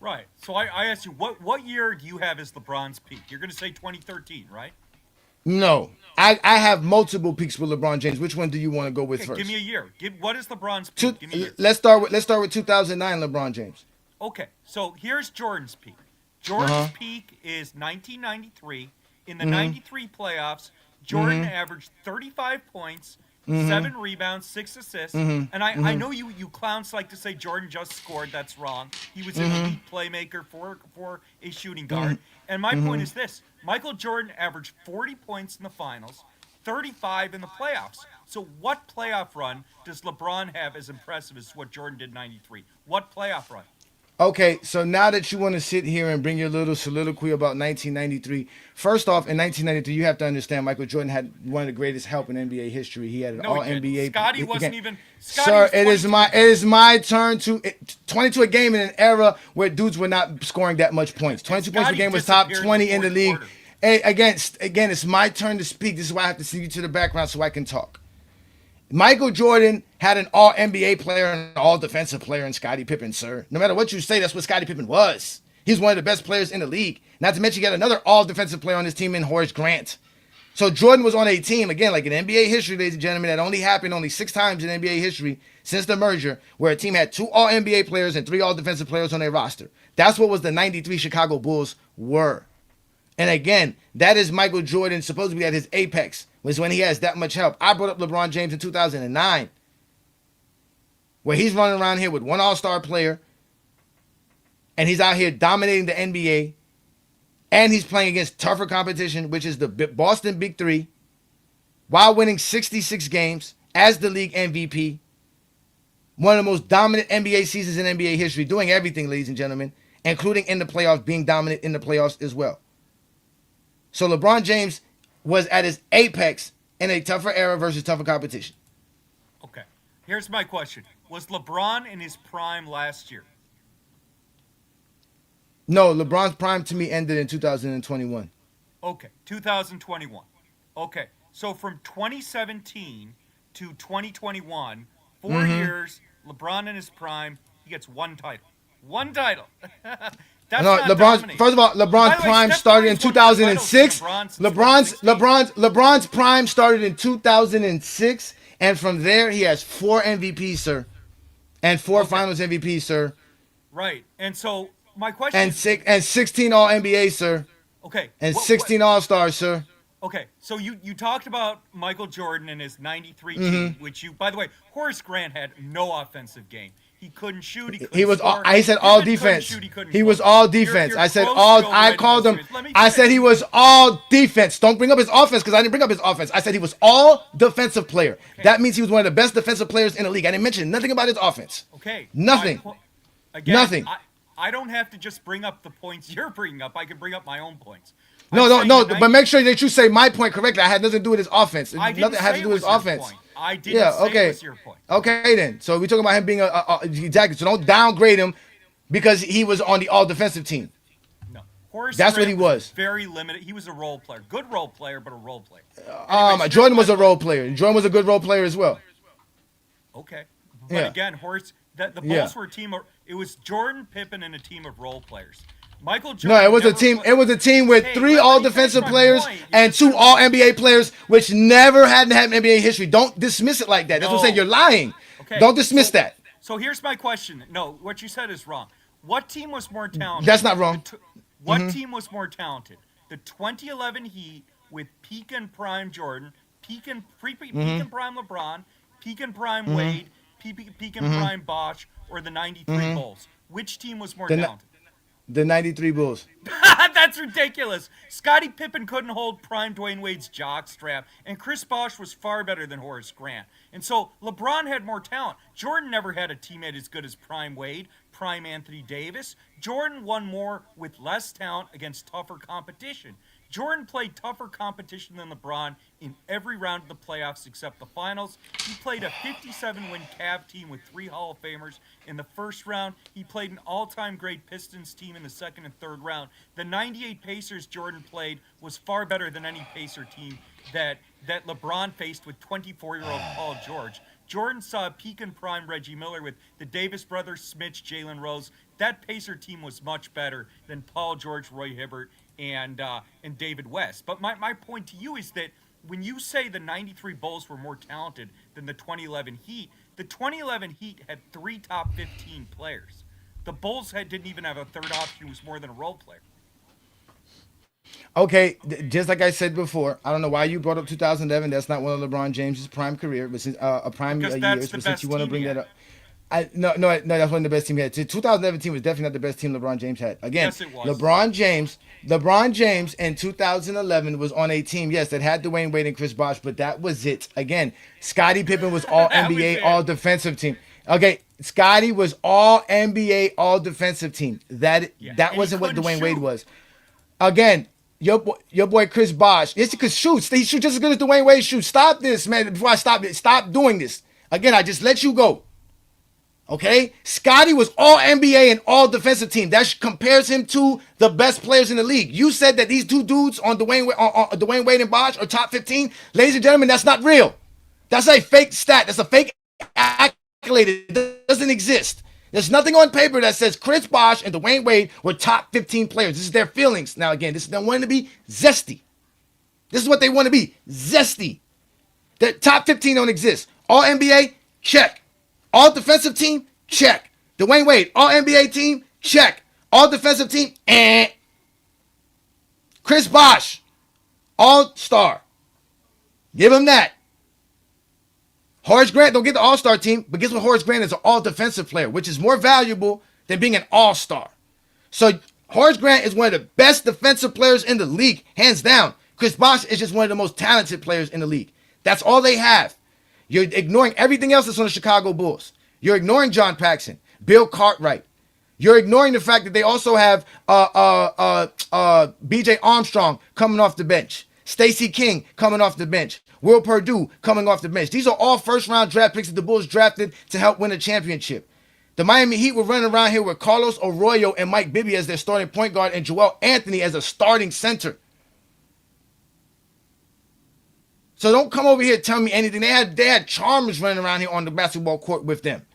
Right. So I asked you, what year do you have as LeBron's peak? You're going to say 2013, right? No. I have multiple peaks with LeBron James. Which one do you want to go with Okay, first? give me a year. What is LeBron's peak? Give me a year. Let's start with 2009 LeBron James. Okay, so here's Jordan's peak. Jordan's peak is 1993. In the 93 playoffs, Jordan averaged 35 points, 7 rebounds, 6 assists. And I know you clowns like to say Jordan just scored. That's wrong. He was an elite playmaker for a shooting guard. And my point is this. Michael Jordan averaged 40 points in the finals, 35 in the playoffs. So what playoff run does LeBron have as impressive as what Jordan did in 93? What playoff run? Okay, so now that you want to sit here and bring your little soliloquy about 1993, first off, in 1993, you have to understand Michael Jordan had one of the greatest help in NBA history. He had an All NBA. Scotty wasn't even. Sir, it is my turn to 22 a game in an era where dudes were not scoring that much points. 22 points per game was top 20 in the league. Hey, again, it's my turn to speak. This is why I have to see you to the background so I can talk. Michael Jordan had an all-NBA player and an all-defensive player in Scottie Pippen, sir. No matter what you say, that's what Scottie Pippen was. He's one of the best players in the league. Not to mention, you got another all-defensive player on his team in Horace Grant. So Jordan was on a team, again, like in NBA history, ladies and gentlemen, that only happened only 6 times in NBA history since the merger, where a team had 2 all-NBA players and 3 all-defensive players on their roster. That's what was the 93 Chicago Bulls were. And again, that is Michael Jordan supposedly at his apex, was when he has that much help. I brought up LeBron James in 2009, where he's running around here with 1 all-star player, and he's out here dominating the NBA, and he's playing against tougher competition, which is the Boston Big Three, while winning 66 games as the league MVP. One of the most dominant NBA seasons in NBA history, doing everything, ladies and gentlemen, including in the playoffs, being dominant in the playoffs as well. So LeBron James was at his apex in a tougher era versus tougher competition. Okay. Here's my question. Was LeBron in his prime last year? No, LeBron's prime to me ended in 2021. Okay, 2021. Okay, so from 2017 to 2021, 4 years, LeBron in his prime, he gets 1 title. 1 title. That's no, not LeBron's dominating. first of all, LeBron's prime started in 2006. LeBron's prime started in 2006, and from there he has 4 MVPs, sir, and 4 Finals MVPs, sir. Right, and so my question and 16 All NBA, sir. Okay, and 16 All Stars, sir. Okay, so you talked about Michael Jordan and his 93 team, which you, by the way, Horace Grant had no offensive game. He couldn't shoot. He was. Score. I said all defense. He was all defense. I said all. I called him. I said he was all defense. Don't bring up his offense because I didn't bring up his offense. I said he was all defensive player. Okay. That means he was one of the best defensive players in the league. I didn't mention nothing about his offense. Okay. Nothing. Again, nothing. I don't have to just bring up the points you're bringing up. I can bring up my own points. No. But make sure that you say my point correctly. I had nothing to do with his offense. Nothing had to do with his offense. Point. I didn't say it was your point. Okay, then. So we're talking about him being exactly. So don't downgrade him because he was on the all-defensive team. No. Horace That's Grant what he was. Very limited. He was a role player. Good role player, but a role player. Anyways, Jordan was a role player. Jordan was a good role player as well. Okay. But again, Horace, the Bulls were a team of, it was Jordan, Pippen, and a team of role players. Michael Jordan. No, it was a team. It was a team with 3 all-defensive players and 2 all-NBA players, which never hadn't had in NBA history. Don't dismiss it like that. That's what I'm saying. You're lying. Okay. Don't dismiss that. So here's my question. No, what you said is wrong. What team was more talented? That's not wrong. What team was more talented? The 2011 Heat with peak and prime Jordan, peak and prime LeBron, peak and prime Wade, peak and prime Bosh, or the 93 Bulls? Which team was more talented? The 93 Bulls. That's ridiculous. Scottie Pippen couldn't hold prime Dwayne Wade's jock strap, and Chris Bosh was far better than Horace Grant. And so LeBron had more talent. Jordan never had a teammate as good as prime Wade, prime Anthony Davis. Jordan won more with less talent against tougher competition. Jordan played tougher competition than LeBron in every round of the playoffs except the finals. He played a 57-win Cavs team with 3 Hall of Famers in the first round. He played an all-time great Pistons team in the second and third round. The 98 Pacers Jordan played was far better than any Pacer team that LeBron faced with 24-year-old Paul George. Jordan saw peak and prime Reggie Miller with the Davis brothers, Smith, Jalen Rose, that Pacer team was much better than Paul George, Roy Hibbert, and David West. But my point to you is that when you say the 93 Bulls were more talented than the 2011 Heat, the 2011 Heat had 3 top 15 players. The Bulls didn't even have a third option who was more than a role player. Okay, just like I said before, I don't know why you brought up 2011. That's not one of LeBron James' prime career, but since a prime years. But since you want to bring that up, no, that's one of the best team he had. 2011 team was definitely not the best team LeBron James had. Again, yes, it was. LeBron James in 2011 was on a team, yes, that had Dwayne Wade and Chris Bosh, but that was it. Again, Scottie Pippen was all NBA, all defensive team. Okay, Scottie was all NBA, all defensive team. That wasn't what Dwayne Wade was. Again, your boy Chris Bosh, yes, he could shoot. He shoot just as good as Dwayne Wade shoots. Stop this, man. Before I stop doing this. Again, I just let you go. Okay? Scottie was all NBA and all defensive team. That compares him to the best players in the league. You said that these two dudes on Dwayne Wade and Bosh are top 15. Ladies and gentlemen, that's not real. That's a fake stat. That's a fake accolade. It doesn't exist. There's nothing on paper that says Chris Bosh and Dwayne Wade were top 15 players. This is their feelings. Now, again, this is them wanting to be zesty. This is what they want to be. Zesty. The top 15 don't exist. All NBA, check. All defensive team, check. Dwayne Wade, all NBA team, check. All defensive team, Chris Bosh, all-star. Give him that. Horace Grant don't get the all-star team, but guess what? Horace Grant is an all-defensive player, which is more valuable than being an all-star. So Horace Grant is one of the best defensive players in the league, hands down. Chris Bosh is just one of the most talented players in the league. That's all they have. You're ignoring everything else that's on the Chicago Bulls. You're ignoring John Paxson, Bill Cartwright. You're ignoring the fact that they also have B.J. Armstrong coming off the bench, Stacey King coming off the bench, Will Perdue coming off the bench. These are all first-round draft picks that the Bulls drafted to help win a championship. The Miami Heat were running around here with Carlos Arroyo and Mike Bibby as their starting point guard and Joel Anthony as a starting center. So don't come over here and tell me anything. They had Chalmers running around here on the basketball court with them.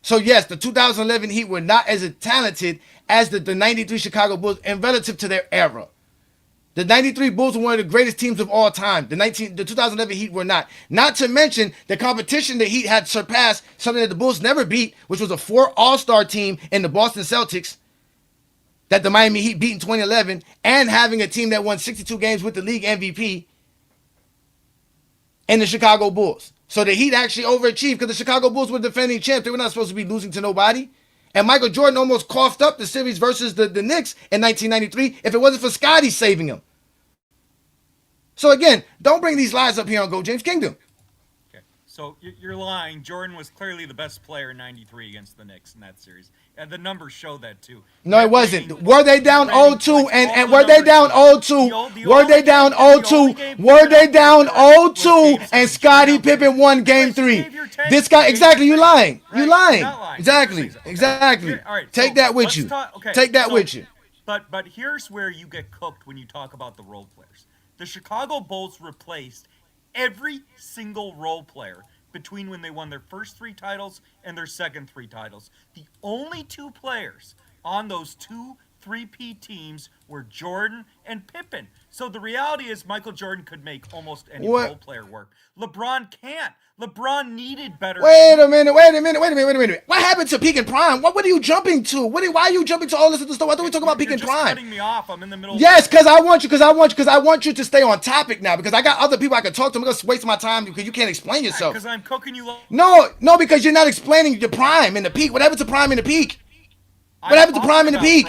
So yes, the 2011 Heat were not as talented as the 93 Chicago Bulls and relative to their era. The 93 Bulls were one of the greatest teams of all time. The 2011 Heat were not. Not to mention the competition the Heat had surpassed something that the Bulls never beat, which was a 4 all-star team in the Boston Celtics that the Miami Heat beat in 2011, and having a team that won 62 games with the league MVP and the Chicago Bulls. So the Heat actually overachieved because the Chicago Bulls were defending champs. They were not supposed to be losing to nobody. And Michael Jordan almost coughed up the series versus the Knicks in 1993 if it wasn't for Scottie saving him. So again, don't bring these lies up here on Go James Kingdom. Okay, so you're lying. Jordan was clearly the best player in 93 against the Knicks in that series. And the numbers show that too. No, it wasn't. Were they down 0-2 and were they down 0-2? Were they down 0-2? Were they down 0-2 and Scottie Pippen won game 3? This guy, exactly, you lying. You lying. Exactly. Take that with you. Take that with you. But here's where you get cooked when you talk about the role players. The Chicago Bulls replaced every single role player between when they won their first 3 titles and their second 3 titles. The only 2 players on those 2 3P teams were Jordan and Pippen. So the reality is Michael Jordan could make almost any role player work. LeBron can't. LeBron needed better. Wait a minute. What happened to peak and prime? What are you jumping to? Why are you jumping to all this other stuff? I thought we were talking about peak and prime. You're just cutting me off. I'm in the middle. Yes, because I want you to stay on topic now because I got other people I can talk to. I'm going to waste my time because you can't explain yourself. Because I'm cooking you. No, because you're not explaining the prime and the peak. What happened to prime and the peak? What happened to prime and the peak?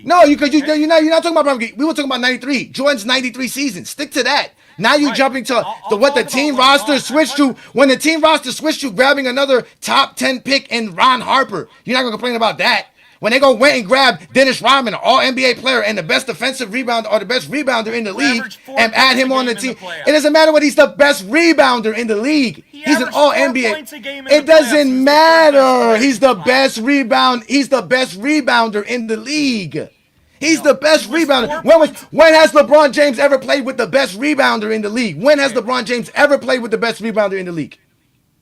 No, because you're not talking about prime and peak. We were talking about 93. Jordan's 93 season. Stick to that. Now you're jumping to what the team roster switched to. When the team roster switched to grabbing another top 10 pick in Ron Harper. You're not going to complain about that. When they went and grabbed Dennis Rodman, an all-NBA player and the best defensive rebounder or the best rebounder in the league, and add him on the team. It doesn't matter what he's the best rebounder in the league. He's an all-NBA. It doesn't matter. He's the best rebound. He's the best rebounder in the league. He's the best rebounder. When has LeBron James ever played with the best rebounder in the league? When has LeBron James ever played with the best rebounder in the league?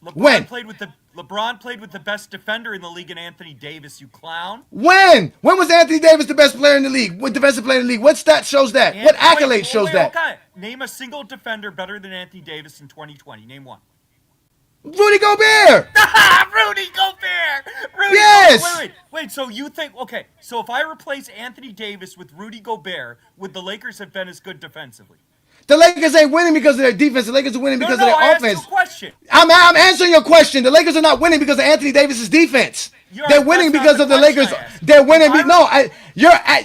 LeBron played with the LeBron played with the best defender in the league in Anthony Davis, you clown. When? When was Anthony Davis the best player in the league? What defensive player in the league? What stat shows that? What accolade shows that? Okay. Name a single defender better than Anthony Davis in 2020. Name one. Rudy Gobert! Rudy Gobert! Yes! Wait, so you think, okay, so if I replace Anthony Davis with Rudy Gobert, would the Lakers have been as good defensively? The Lakers ain't winning because of their defense. The Lakers are winning because of their I offense. asked you a question. I'm answering your question. The Lakers are not winning because of Anthony Davis's defense. They're winning because of the Lakers. They're winning.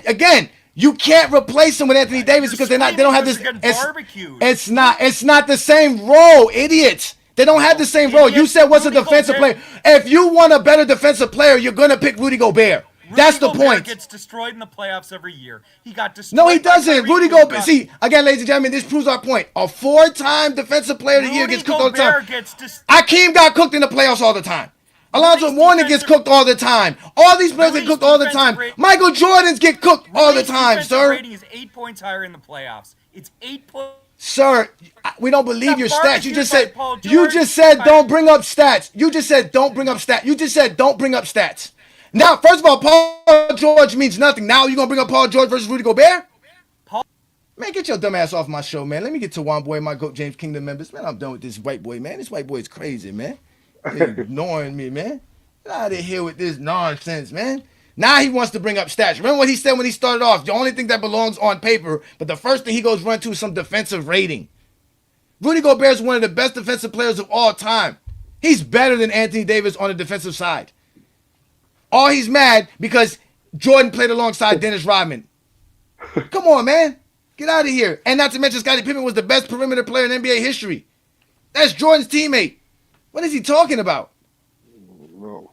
Again, you can't replace them with Anthony Davis because they don't have this. It's not the same role, idiots. They don't have the same role. You said what's a defensive player? If you want a better defensive player, you're gonna pick Rudy Gobert. That's the point. Rudy gets destroyed in the playoffs every year. He got destroyed. No, he doesn't. Rudy Gobert. See, again, ladies and gentlemen, this proves our point. A 4-time defensive player of the year gets cooked all the time. Akeem got cooked in the playoffs all the time. Alonzo Mourning gets cooked all the time. All these players get cooked all the time. Michael Jordans get cooked all the time, sir. Rating is 8 points higher in the playoffs. It's 8 points. Sir, we don't believe your stats. You just said don't bring up stats. You just said don't bring up stats. Now, first of all, Paul George means nothing. Now you're going to bring up Paul George versus Rudy Gobert? Man, get your dumb ass off my show, man. Let me get to one boy, my GOAT James Kingdom members. Man, I'm done with this white boy, man. This white boy is crazy, man. He's ignoring me, man. Get out of here with this nonsense, man. Now he wants to bring up stats. Remember what he said when he started off? The only thing that belongs on paper, but the first thing he goes run to is some defensive rating. Rudy Gobert is one of the best defensive players of all time. He's better than Anthony Davis on the defensive side. Or he's mad because Jordan played alongside Dennis Rodman. Come on, man. Get out of here. And not to mention Scottie Pippen was the best perimeter player in NBA history. That's Jordan's teammate. What is he talking about? No.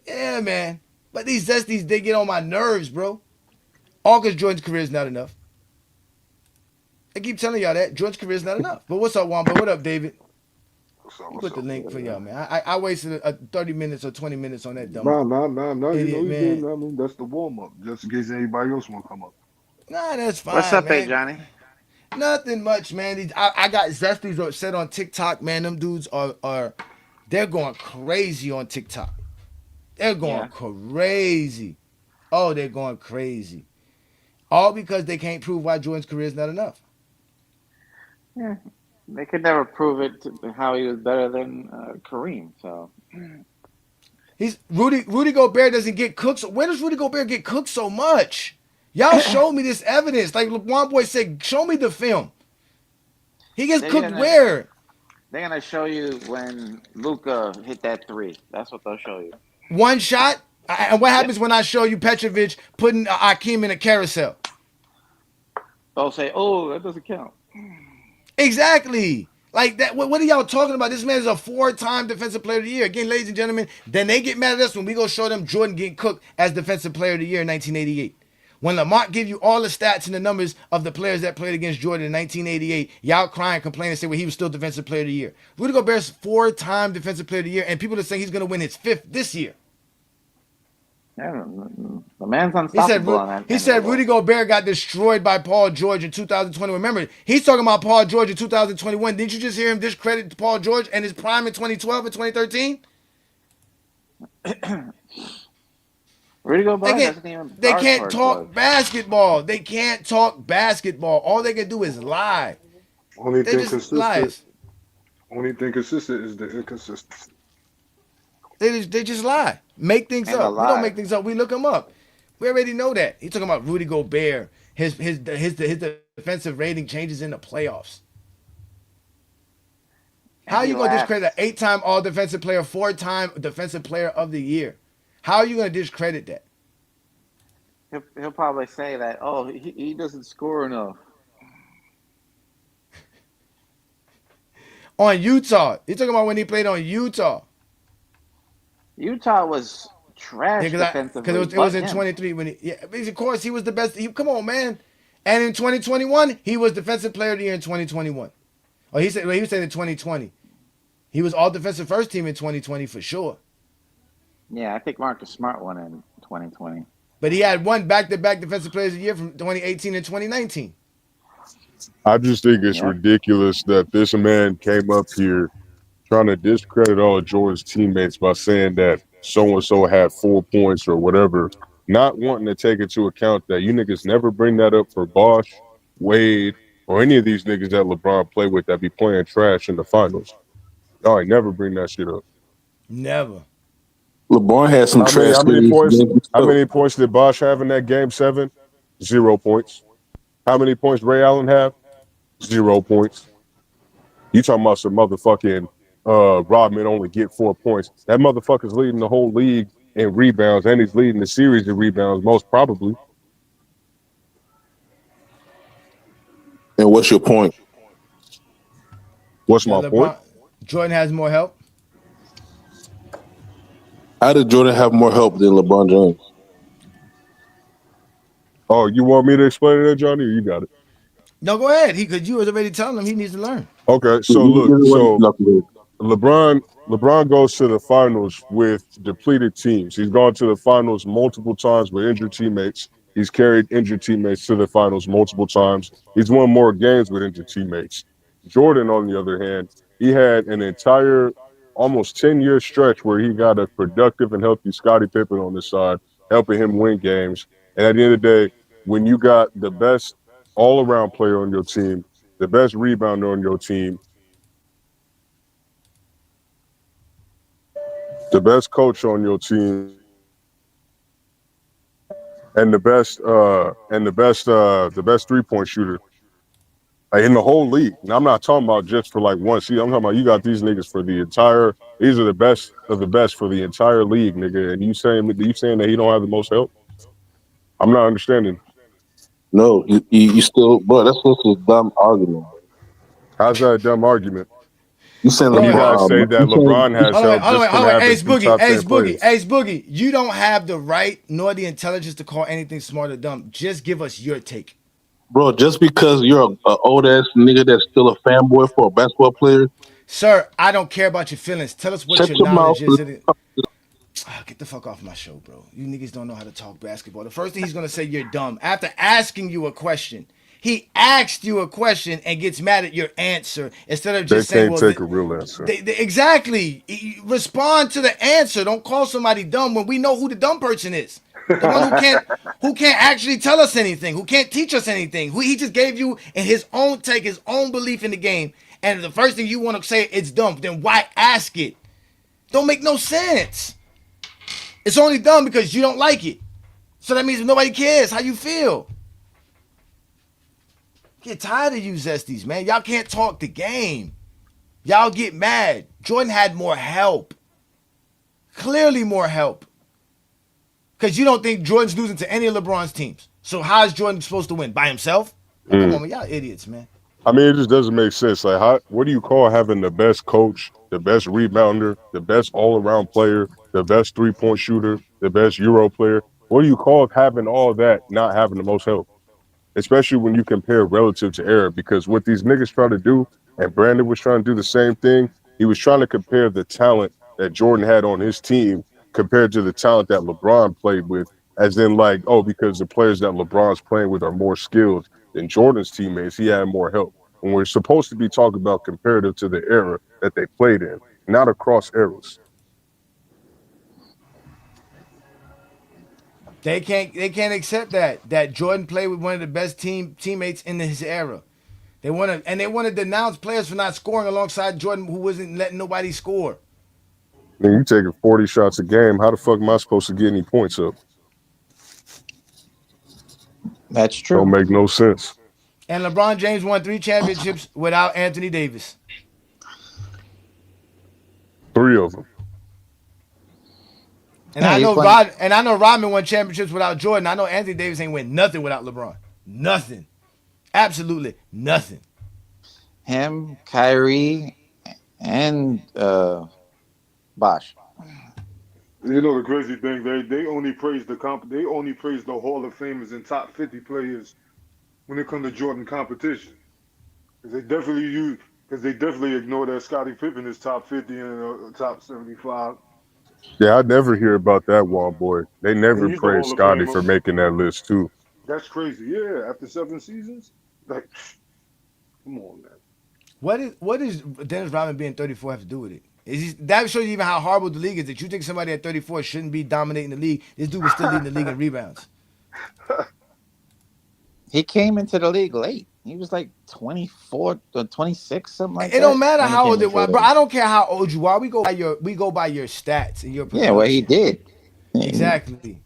Yeah, man. But these Zesties, they get on my nerves, bro. All because Jordan's career is not enough. I keep telling y'all that. Jordan's career is not enough. But what's up, Wamba? What up, David? Put the link for y'all, man. I wasted 30 minutes or 20 minutes on that dumb No. idiot, You man. know, I mean, that's the warm-up, just in case anybody else want to come up. Nah, that's fine, What's up, man. Ajani? Nothing much, man. I got Zesties set on TikTok, man. Them dudes they're going crazy on TikTok. They're going crazy. Oh, they're going crazy. All because they can't prove why Jordan's career is not enough. Yeah, they could never prove it how he was better than Kareem. So Rudy Gobert doesn't get cooked. So when does Rudy Gobert get cooked so much? Y'all show me this evidence. Like LeBron boy said, show me the film. He gets cooked where? They're gonna show you when Luka hit that 3. That's what they'll show you. One shot. And what happens when I show you Petrovic putting Akeem in a carousel? They'll say, "Oh, that doesn't count." Exactly. Like that. What are y'all talking about? This man is a 4-time defensive player of the year. Again, ladies and gentlemen, then they get mad at us when we go show them Jordan getting cooked as defensive player of the year in 1988. When Lamont give you all the stats and the numbers of the players that played against Jordan in 1988, y'all crying, complaining, say, well, he was still defensive player of the year. Rudy Gobert's 4-time defensive player of the year, and people are saying he's going to win his 5th this year. Yeah, the man's unstoppable. He said Rudy Gobert got destroyed by Paul George in 2020. Remember, he's talking about Paul George in 2021. Didn't you just hear him discredit Paul George and his prime in 2012 and 2013? Rudy Gobert they can't talk basketball. They can't talk basketball. All they can do is lie. Only thing consistent is the inconsistency. They just lie. Make things up. We don't make things up. We look them up. We already know that. He's talking about Rudy Gobert. His defensive rating changes in the playoffs. How are you going to discredit an 8-time all-defensive player, 4-time defensive player of the year? How are you going to discredit that? He'll probably say that, oh, he doesn't score enough. On Utah. You're talking about when he played on Utah. Utah was trash defensively. Because it was in 23 when of course he was the best. Come on, man. And in 2021, he was defensive player of the year in 2021. Oh, he was saying in 2020. He was all defensive first team in 2020 for sure. Yeah, I think Marcus Smart won in 2020. But he had one back-to-back defensive players of the year from 2018 and 2019. I just think it's ridiculous that this man came up here trying to discredit all of Jordan's teammates by saying that so and so had 4 points or whatever, not wanting to take into account that you niggas never bring that up for Bosh, Wade, or any of these niggas that LeBron play with that be playing trash in the finals. Y'all ain't never bring that shit up. Never. LeBron had some trash How many series points? games How too. many points did Bosh have in that game 7? 0 points. How many points Ray Allen have? 0 points. You talking about some motherfucking Rodman only get 4 points. That motherfucker's leading the whole league in rebounds, and he's leading the series in rebounds, most probably. And what's your point? What's That my point? Jordan has more help. How did Jordan have more help than LeBron James? Oh, you want me to explain it, Johnny, or you got it? No, go ahead. Because you was already telling him he needs to learn. Okay, so look, LeBron goes to the finals with depleted teams. He's gone to the finals multiple times with injured teammates. He's carried injured teammates to the finals multiple times. He's won more games with injured teammates. Jordan, on the other hand, he had an entire almost 10-year stretch where he got a productive and healthy Scottie Pippen on his side, helping him win games. And at the end of the day, when you got the best all-around player on your team, the best rebounder on your team, the best coach on your team, and the best 3-point shooter in the whole league. And I'm not talking about just for like one season. I'm talking about you got these niggas for the entire. These are the best of the best for the entire league, nigga. And you saying that he don't have the most help? I'm not understanding. No, you still, bro. That's such a dumb argument. How's that a dumb argument? You saying When you guys say that LeBron has help Hold just on, from wait. having Ace two Boogie, top 10 Ace Boogie, players. Ace Boogie. You don't have the right nor the intelligence to call anything smart or dumb. Just give us your take. Bro, just because you're a old ass nigga that's still a fanboy for a basketball player, Sir, I don't care about your feelings. Tell us what shut your your mouth. knowledge is. Get the fuck off my show, bro. You niggas don't know how to talk basketball. The first thing he's gonna say, you're dumb. After asking you a question, he asked you a question and gets mad at your answer instead of just They saying, can't well, take a real answer. exactly. Respond to the answer. Don't call somebody dumb when we know who the dumb person is. The one who can't actually tell us anything, who can't teach us anything. Who he just gave you in his own take, his own belief in the game. And the first thing you want to say, it's dumb. Then why ask it? Don't make no sense. It's only dumb because you don't like it. So that means nobody cares how you feel. Get tired of you Zesties, man. Y'all can't talk the game. Y'all get mad. Jordan had more help. Clearly more help. Because you don't think Jordan's losing to any of LeBron's teams. So how is Jordan supposed to win? By himself? Like, come on, man. Y'all idiots, man. I mean, it just doesn't make sense. Like, what do you call having the best coach, the best rebounder, the best all-around player, the best 3-point shooter, the best Euro player? What do you call having all that, not having the most help? Especially when you compare relative to era, because what these niggas try to do, and Brandon was trying to do the same thing, he was trying to compare the talent that Jordan had on his team compared to the talent that LeBron played with, as in like, oh, because the players that LeBron's playing with are more skilled than Jordan's teammates, he had more help. When we're supposed to be talking about comparative to the era that they played in, not across eras. They can't accept that Jordan played with one of the best teammates in his era. They want to denounce players for not scoring alongside Jordan, who wasn't letting nobody score. I mean, you taking 40 shots a game. How the fuck am I supposed to get any points up? That's true. Don't make no sense. And LeBron James won 3 championships without Anthony Davis. 3 of them. And I know Rodman won championships without Jordan. I know Anthony Davis ain't win nothing without LeBron. Nothing. Absolutely nothing. Him, Kyrie, and Bosh. You know the crazy thing, they only praise the Hall of Famers and top 50 players when it comes to Jordan competition. Because they definitely ignore that Scottie Pippen is top 50 and top 75. Yeah, I never hear about that one, boy. They never He's the praise Hall of Scotty Famer. for making that list too. That's crazy. Yeah, after 7 seasons, like, come on, man. What is Dennis Rodman being 34 have to do with it? That shows you even how horrible the league is. That you think somebody at 34 shouldn't be dominating the league. This dude was still leading the league in rebounds. He came into the league late. He was like 24 or 26, something like that. It don't matter when he how came old it into was, the bro. league. I don't care how old you are. We go by your stats and your production. Yeah, what he did. Exactly.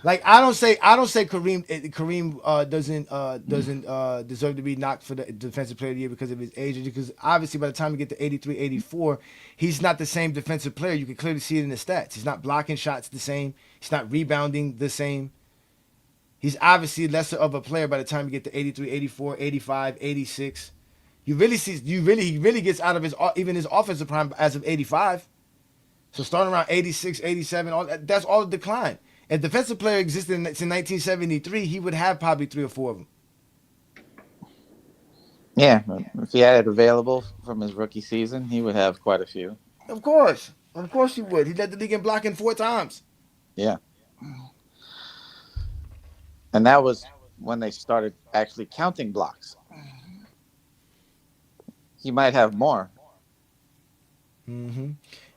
Like I don't say Kareem doesn't deserve to be knocked for the defensive player of the year because of his age, because obviously by the time you get to 83, 84, he's not the same defensive player. You can clearly see it in the stats. He's not blocking shots the same. He's not rebounding the same. He's obviously lesser of a player by the time you get to 83, 84, 85, 86. He really gets out of his offensive prime as of 85. So starting around 86, 87, that's all the decline. If defensive player existed since 1973, he would have probably 3 or 4 of them. Yeah, if he had it available from his rookie season, he would have quite a few. Of course he would. He led the league in blocking 4 times. Yeah. And that was when they started actually counting blocks. He might have more. Mm-hmm.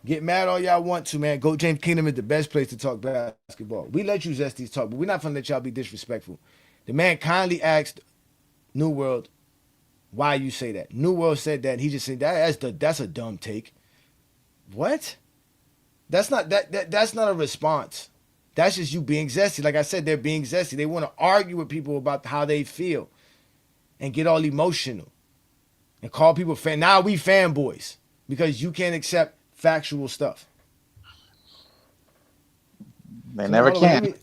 Get mad all y'all want to, man. Go James Kingdom is the best place to talk basketball. We let you Zesties talk, but we're not gonna let y'all be disrespectful. The man kindly asked New World why you say that. New World said that, and he just said that's a dumb take. What? That's not a response. That's just you being zesty. Like I said, they're being zesty. They want to argue with people about how they feel and get all emotional and call people fan. Now we fanboys because you can't accept factual stuff. They never can.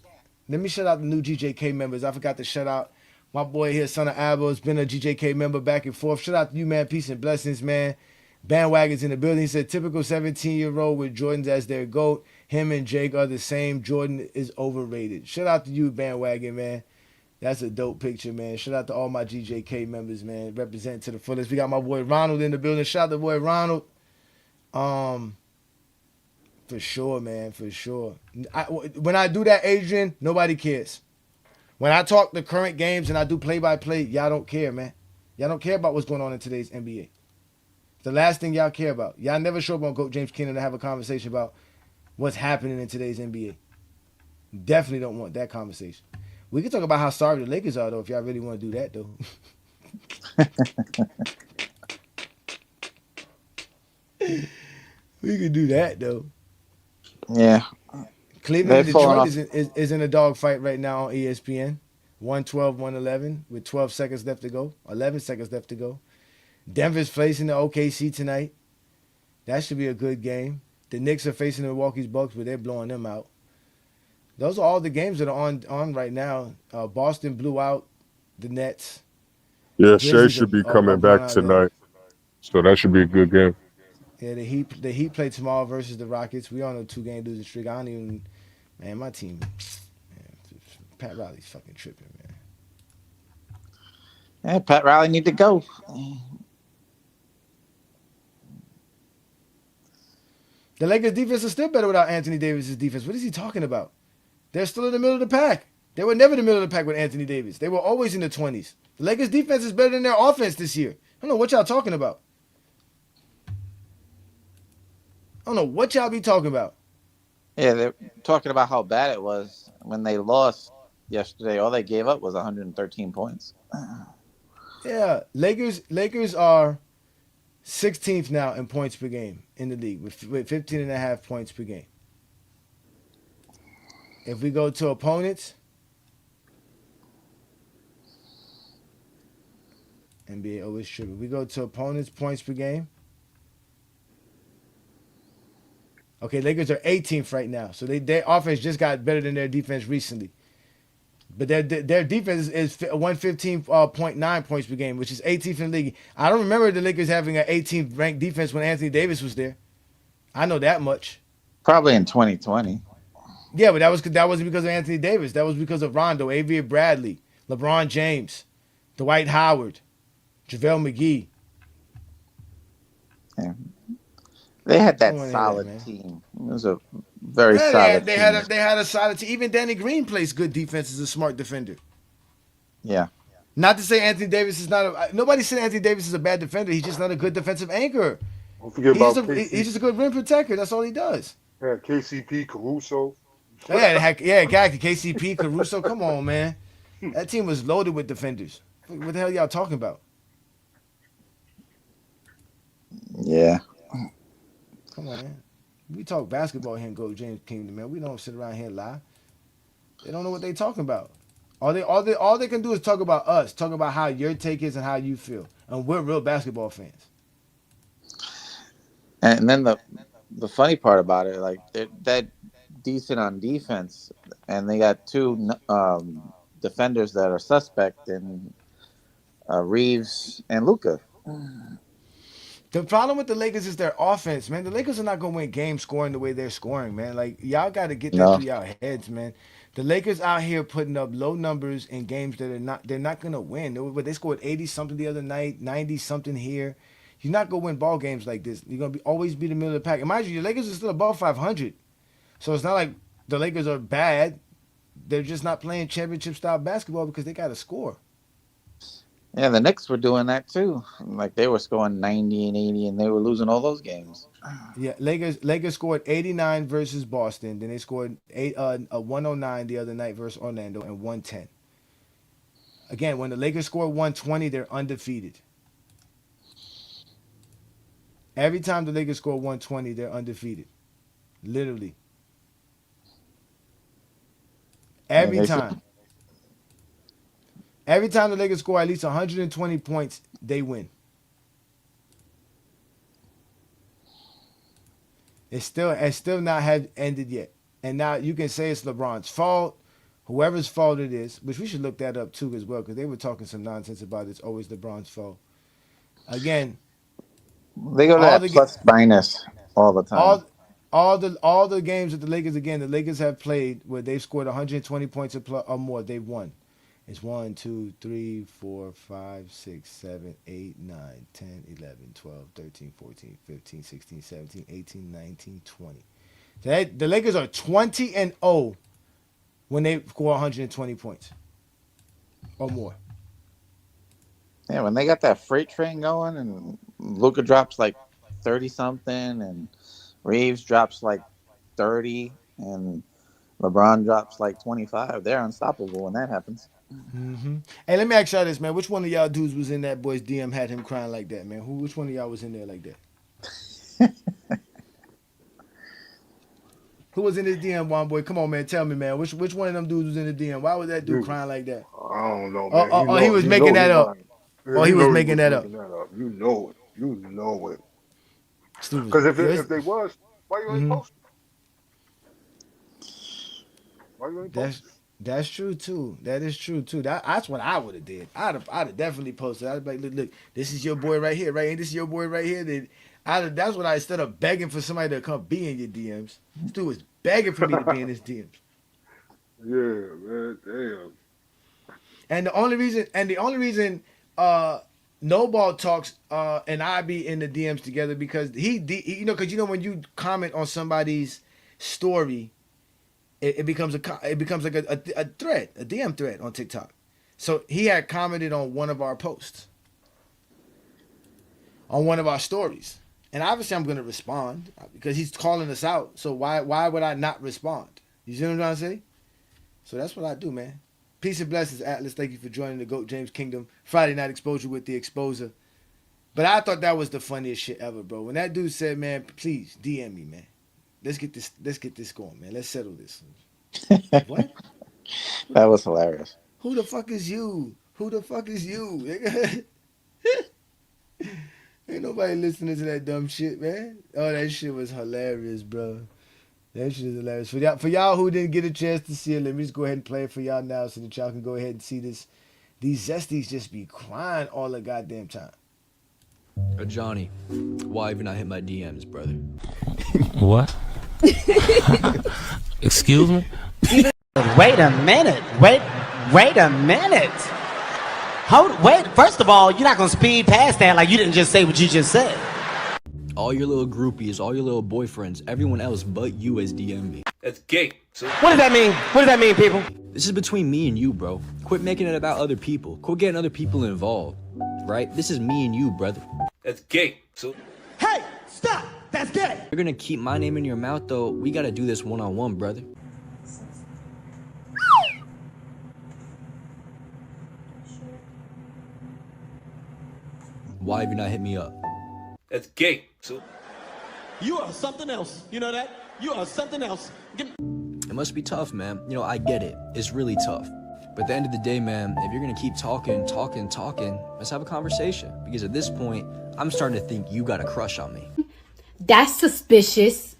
Let me shout out the new GJK members. I forgot to shout out my boy here, Son of Abel, has been a GJK member back and forth. Shout out to you, man. Peace and blessings, man. Bandwagon's in the building. He said, typical 17-year-old with Jordans as their GOAT. Him and Jake are the same. Jordan is overrated. Shout out to you, Bandwagon, man. That's a dope picture, man. Shout out to all my GJK members, man. Represent to the fullest. We got my boy Ronald in the building. Shout out to boy Ronald. For sure, man. For sure. When I do that, Adrian, nobody cares. When I talk the current games and I do play-by-play, y'all don't care, man. Y'all don't care about what's going on in today's NBA. It's the last thing y'all care about. Y'all never show up on Goat James Keenan to have a conversation about what's happening in today's NBA. Definitely don't want that conversation. We can talk about how sorry the Lakers are, though, if y'all really want to do that, though. We could do that, though. Yeah. Cleveland and Detroit is in a dogfight right now on ESPN. 112, 111 with 12 seconds left to go. 11 seconds left to go. Denver's facing the OKC tonight. That should be a good game. The Knicks are facing the Milwaukee's Bucks, but they're blowing them out. Those are all the games that are on right now. Boston blew out the Nets. Yeah, Shea should be coming back tonight. So that should be a good game. Yeah, the Heat play tomorrow versus the Rockets. We on a 2-game losing streak. I don't even, man, my team, man, Pat Riley's fucking tripping, man. Yeah, Pat Riley need to go. The Lakers defense is still better without Anthony Davis' defense. What is he talking about? They're still in the middle of the pack. They were never in the middle of the pack with Anthony Davis. They were always in the 20s. The Lakers defense is better than their offense this year. I don't know what y'all talking about. I don't know what y'all be talking about. Yeah, they're talking about how bad it was when they lost yesterday. All they gave up was 113 points. Yeah, Lakers are 16th now in points per game in the league with 15.5 points per game. If we go to opponents, NBA always tripping. We go to opponents' points per game. Okay, Lakers are 18th right now. So their offense just got better than their defense recently. But their defense is 115.9 points per game, which is 18th in the league. I don't remember the Lakers having an 18th ranked defense when Anthony Davis was there. I know that much. Probably in 2020. Yeah, but that wasn't because of Anthony Davis. That was because of Rondo, Avery Bradley, LeBron James, Dwight Howard, JaVale McGee. Yeah. They had that solid team. It was a very solid team. They had a solid team. Even Danny Green plays good defense as a smart defender. Yeah. Not to say Anthony Davis is not nobody said Anthony Davis is a bad defender. He's just not a good defensive anchor. Don't forget He's about he's just a good rim protector. That's all he does. Yeah, KCP, Caruso. Exactly. KCP, Caruso. Come on, man. That team was loaded with defenders. What the hell y'all talking about? Yeah. Come on, man. We talk basketball here in Go James Kingdom, man. We don't sit around here and lie. They don't know what they talking about. All they can do is talk about us, talk about how your take is and how you feel. And we're real basketball fans. And then the funny part about it, like they're that decent on defense, and they got two defenders that are suspect in Reeves and Luka. The problem with the Lakers is their offense, man. The Lakers are not gonna win games scoring the way they're scoring, man. Like y'all got to get that through y'all heads, man. The Lakers out here putting up low numbers in games that they're not gonna win. They scored 80 something the other night, 90 something here. You're not gonna win ball games like this. You're gonna always be the middle of the pack. And mind you, the Lakers are still above 500, so it's not like the Lakers are bad. They're just not playing championship style basketball because they got to score. Yeah, the Knicks were doing that too. Like they were scoring 90 and 80, and they were losing all those games. Yeah, Lakers scored 89 versus Boston. Then they scored a 109 the other night versus Orlando and 110. Again, when the Lakers score 120, they're undefeated. Every time the Lakers score 120, they're undefeated. Literally. Every time. Every time the Lakers score at least 120 points, they win. It's still not have ended yet. And now you can say it's LeBron's fault, whoever's fault it is, which we should look that up too as well, because they were talking some nonsense about it's always LeBron's fault. Again, they go to that plus minus all the time. All the games that the Lakers have played where they've scored 120 points or more, they've won. It's 1, 2, 3, 4, 5, 6, 7, 8, 9, 10, 11, 12, 13, 14, 15, 16, 17, 18, 19, 20. The Lakers are 20-0 when they score 120 points or more. Yeah, when they got that freight train going and Luka drops like 30-something and Reeves drops like 30 and LeBron drops like 25, they're unstoppable when that happens. Mm-hmm. Hey, let me ask y'all this, man. Which one of y'all dudes was in that boy's DM had him crying like that, man? Which one of y'all was in there like that? Who was in his DM, one boy? Come on, man. Tell me, man. Which one of them dudes was in the DM? Why was that dude crying like that? I don't know, man. He was making that up. Yeah, he was making that up. You know it. You know it. Stupid. Because if they was, why you ain't posting? Why you ain't posting? That's true too. That is true too. That's what I would have did. I'd have definitely posted. I'd be like, look, this is your boy right here, right? And this is your boy right here. Then that's what instead of begging for somebody to come be in your DMs, this dude was begging for me to be in his DMs. Yeah, man, damn. And the only reason No Ball talks and I be in the DMs together because because when you comment on somebody's story, it becomes like a thread, a DM thread on TikTok. So he had commented on one of our posts, on one of our stories, and obviously I'm going to respond because he's calling us out. So why would I not respond? You see what I'm trying to say? So that's what I do, man. Peace and blessings, Atlas. Thank you for joining the GOAT James Kingdom Friday Night Exposure with the Exposer. But I thought that was the funniest shit ever, bro. When that dude said, "Man, please DM me, man. Let's get this going, man. Let's settle this." What? That was hilarious. Who the fuck is you? Who the fuck is you? Ain't nobody listening to that dumb shit, man. Oh, that shit was hilarious, bro. That shit is hilarious. For y'all who didn't get a chance to see it, let me just go ahead and play it for y'all now so that y'all can go ahead and see this. These Zesties just be crying all the goddamn time. Ajani, why even I hit my DMs, brother? What? Excuse me? Wait a minute. Wait a minute. First of all, you're not going to speed past that like you didn't just say what you just said. All your little groupies, all your little boyfriends, everyone else but you has DM'd me. That's gay. So What does that mean? What does that mean, people? This is between me and you, bro. Quit making it about other people. Quit getting other people involved, right? This is me and you, brother. that's gay. So Hey, stop! That's gay! You're gonna keep my name in your mouth, though. We gotta do this one-on-one, brother. Why have you not hit me up? that's gay. So You are something else. You know that? You are something else. It must be tough, man. You know, I get it. It's really tough. But at the end of the day, man, if you're gonna keep talking, let's have a conversation. Because at this point, I'm starting to think you got a crush on me. That's suspicious.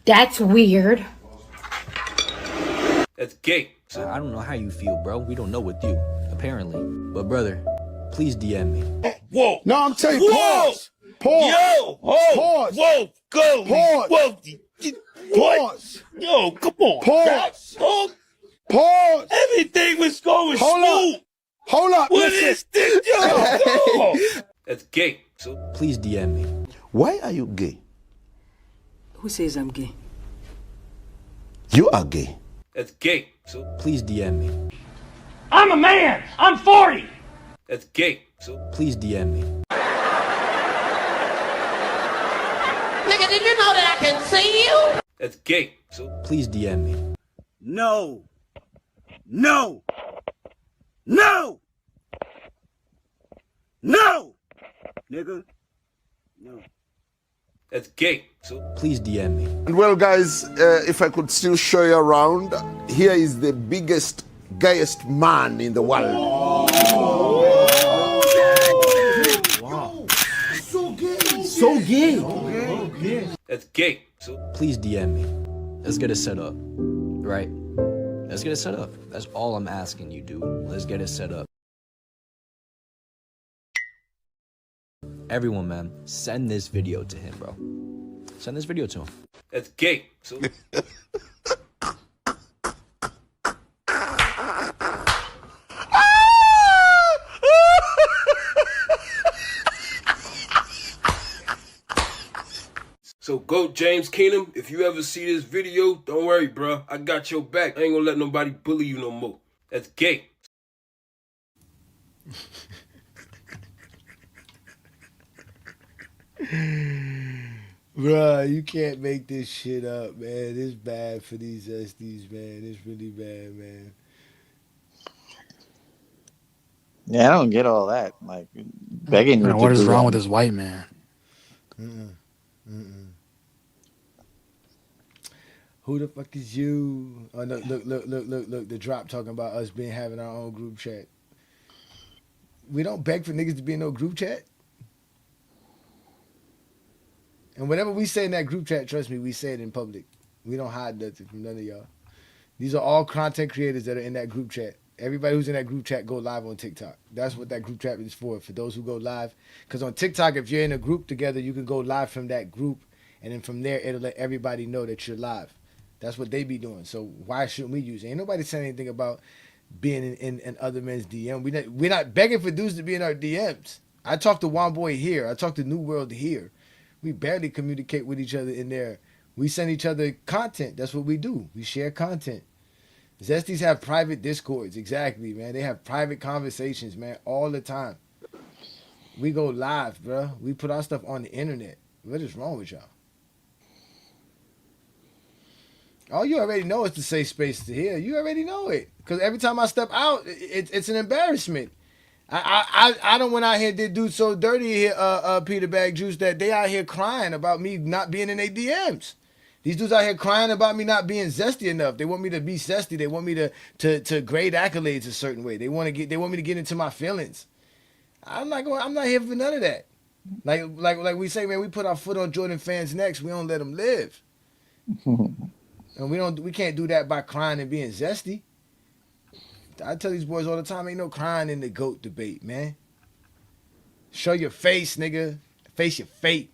That's weird. that's gay. So I don't know how you feel, bro. We don't know with you, apparently. But brother, please DM me. Whoa. No, I'm telling you, pause. Pause. Yo, oh, Pause. whoa, go, Pause. whoa, Pause. yo, come on, Pause. Oh, Pause. everything was going smooth. Hold up. What Listen. is this, yo? Go. that's gay. So Please DM me. Why are you gay? Who says I'm gay? You are gay. that's gay. So Please DM me. I'm a man! I'm 40! that's gay. So Please DM me. Nigga, did you know that I can see you? that's gay. So Please DM me. No. No. No. No. Nigga. No. that's gay. So Please DM me. And well, guys, if I could still show you around, here is the biggest, gayest man in the world. So gay. that's gay. So Please DM me. Let's get it set up. Right? Let's get it set up. That's all I'm asking you, dude. Let's get it set up. Everyone, man, send this video to him, bro. Send this video to him. that's gay. So So go James Keenum, if you ever see this video, don't worry, bro. I got your back. I ain't gonna let nobody bully you no more. That's gay. Bruh, you can't make this shit up, man. It's bad for these Zesties, man. It's really bad, man. Yeah, I don't get all that. Like begging you. Man, to what is do wrong that. with this white man? Who the fuck is you? Oh, no, look, the drop talking about us having our own group chat. We don't beg for niggas to be in no group chat. And whatever we say in that group chat, trust me, we say it in public. We don't hide nothing from none of y'all. These are all content creators that are in that group chat. Everybody who's in that group chat go live on TikTok. That's what that group chat is for those who go live. Because on TikTok, if you're in a group together, you can go live from that group. And then from there, it'll let everybody know that you're live. That's what they be doing. So why shouldn't we use it? Ain't nobody saying anything about being in other men's DM. We're not begging for dudes to be in our DMs. I talk to One Boy here. I talk to New World here. We barely communicate with each other in there. We send each other content. That's what we do. We share content. Zesties have private discords. Exactly, man. They have private conversations, man, all the time. We go live, bro. We put our stuff on the internet. What is wrong with y'all? Oh, you already know it's the safe space to hear. You already know it. Because every time I step out, it's an embarrassment. I don't went out here and did dudes so dirty here, Peter Bag Juice, that they out here crying about me not being in their DMs. These dudes out here crying about me not being zesty enough. They want me to be zesty. They want me to grade accolades a certain way. They want me to get into my feelings. I'm not here for none of that. Like we say, man, we put our foot on Jordan fans' necks. We don't let them live. And we can't do that by crying and being zesty. I tell these boys all the time, ain't no crying in the GOAT debate, man. Show your face, nigga. Face your fate.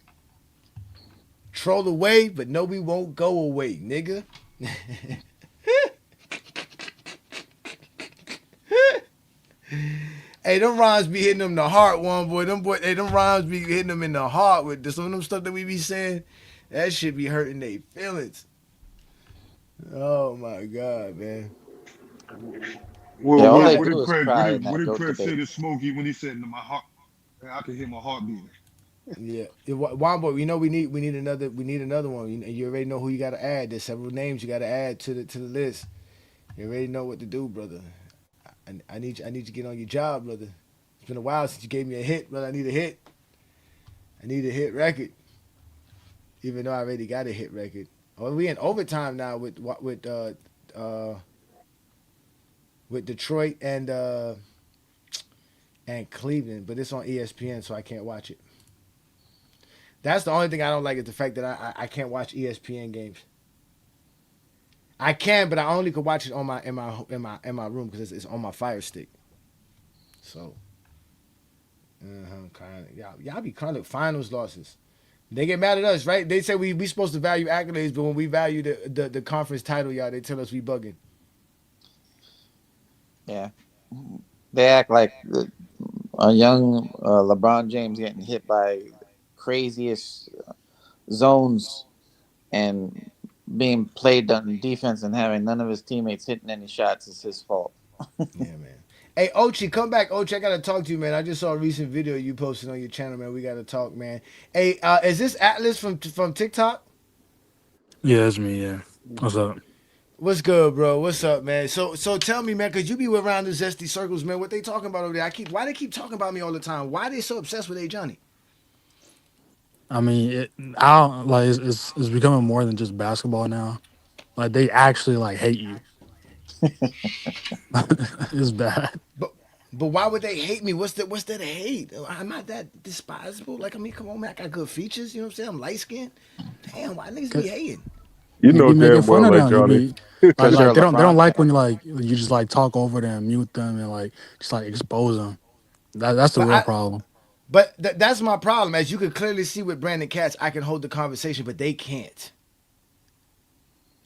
Troll away, but no, we won't go away, nigga. Hey, them rhymes be hitting them the heart, one boy. Them rhymes be hitting them in the heart with some of them stuff that we be saying. That shit be hurting their feelings. Oh my god, man. Well, Yeah, all they what did do is Craig? cry in What that did GOAT Craig say debate. to Smokey when he said, "In my heart, I can hear my heart beating"? Yeah, Wombo, we know we need another one. You already know who you got to add. There's several names you got to add to the list. You already know what to do, brother. I need you to get on your job, brother. It's been a while since you gave me a hit, brother. I need a hit. I need a hit record, even though I already got a hit record. Oh, we in overtime now with Detroit and Cleveland, but it's on ESPN, so I can't watch it. That's the only thing I don't like is the fact that I can't watch ESPN games. I can, but I only could watch it on my in my room because it's on my Fire Stick. So, y'all be kind of finals losses. They get mad at us, right? They say we supposed to value accolades, but when we value the conference title, y'all, they tell us we bugging. Yeah, they act like a young LeBron James getting hit by craziest zones and being played on defense and having none of his teammates hitting any shots is his fault. Yeah, man. Hey, Ochi, come back. Ochi, I gotta talk to you, man. I just saw a recent video you posted on your channel, man. We gotta talk, man. Hey, is this Atlas from TikTok? Yeah, it's me. Yeah. What's up? What's good, bro? What's up, man? So tell me, man, cause you be around the Zesty circles, man. What they talking about over there? Why they keep talking about me all the time? Why they so obsessed with Ajani? I mean, I don't, like it's becoming more than just basketball now. Like they actually like hate you. It's bad. But why would they hate me? What's there to hate? I'm not that despisable. Like, I mean, come on, man. I got good features. You know what I'm saying? I'm light skinned. Damn, why niggas be hating? You You know be making damn fun well, of like them. You Johnny. be Because you're a they don't LeBron like when fan. you just like talk over them, mute them, and like just like expose them. That's the But real problem. that's my problem. As you can clearly see with Brandon Katz, I can hold the conversation, but they can't.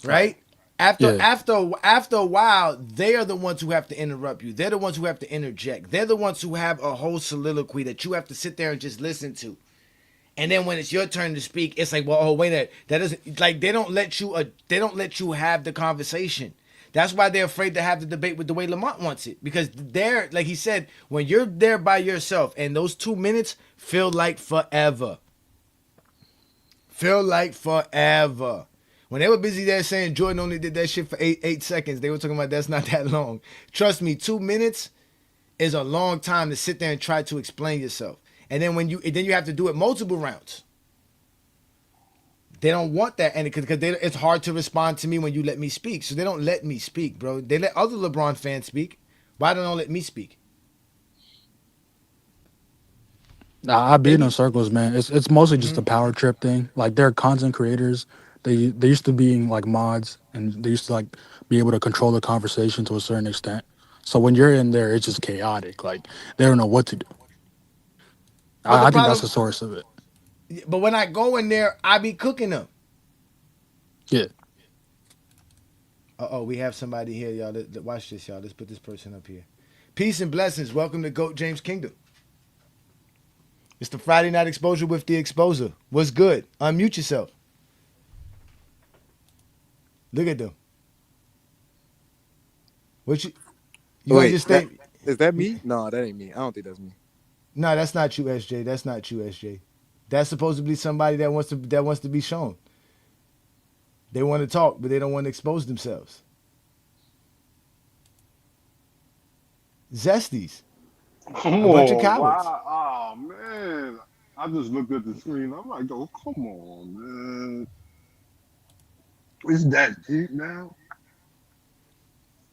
Right? After Yeah. after a while, they are the ones who have to interrupt you. They're the ones who have to interject. They're the ones who have a whole soliloquy that you have to sit there and just listen to. And then when it's your turn to speak, it's like, well, oh wait, that doesn't like they don't let you have the conversation. That's why they're afraid to have the debate with the way Lamont wants it, because they're like he said, when you're there by yourself, and those 2 minutes feel like forever. Feel like forever. When they were busy there saying Jordan only did that shit for eight seconds, they were talking about that's not that long. Trust me, 2 minutes is a long time to sit there and try to explain yourself. And then you have to do it multiple rounds. They don't want that, and because it's hard to respond to me when you let me speak, so they don't let me speak, bro. They let other LeBron fans speak. Why don't they let me speak? I be They in those be circles, man. It's mostly just a power trip thing. Like they're content creators. They used to being like mods, and they used to like be able to control the conversation to a certain extent. So when you're in there, it's just chaotic. Like they don't know what to do. but the I think that's problem. the source of it. But when I go in there, I be cooking them. Yeah. Oh, we have somebody here, y'all. Watch this, y'all. Let's put this person up here. Peace and blessings. Welcome to GOAT James Kingdom. It's the Friday Night Exposure with the Exposer. What's good? Unmute yourself. Look at them. What you gonna Wait, just stay? is that me? No, that ain't me. I don't think that's me. No, that's not you, SJ. That's not you, SJ. That's supposed to be somebody that wants to be shown. They want to talk, but they don't want to expose themselves. Zesties. Come A bunch of on, cowards. wow, oh man! I just looked at the screen. I'm like, oh, come on, man! Is that deep now?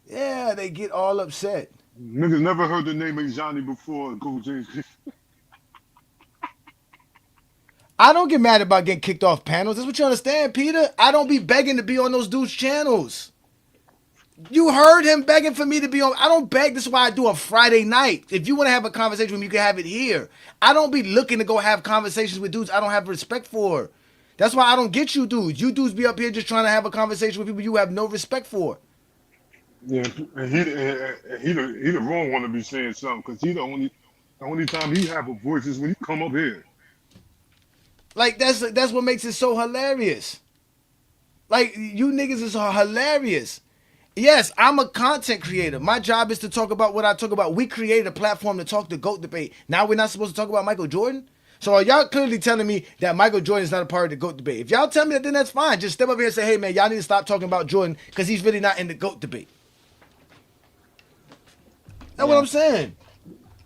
Yeah, they get all upset. Niggas never heard the name Ajani before. Go James. I don't get mad about getting kicked off panels. That's what you understand, Peter. I don't be begging to be on those dudes' channels. You heard him begging for me to be on. I don't beg. This is why I do a Friday night. If you want to have a conversation with me, you can have it here. I don't be looking to go have conversations with dudes I don't have respect for. That's why I don't get you dudes. You dudes be up here just trying to have a conversation with people you have no respect for. Yeah, and he the wrong one to be saying something because the only time he have a voice is when he come up here. Like that's what makes it so hilarious. Like you niggas is hilarious. Yes, I'm a content creator. My job is to talk about what I talk about. We created a platform to talk the GOAT debate. Now we're not supposed to talk about Michael Jordan? So are y'all clearly telling me that Michael Jordan is not a part of the GOAT debate? If y'all tell me that, then that's fine. Just step up here and say, hey, man, y'all need to stop talking about Jordan because he's really not in the GOAT debate. That's what I'm saying.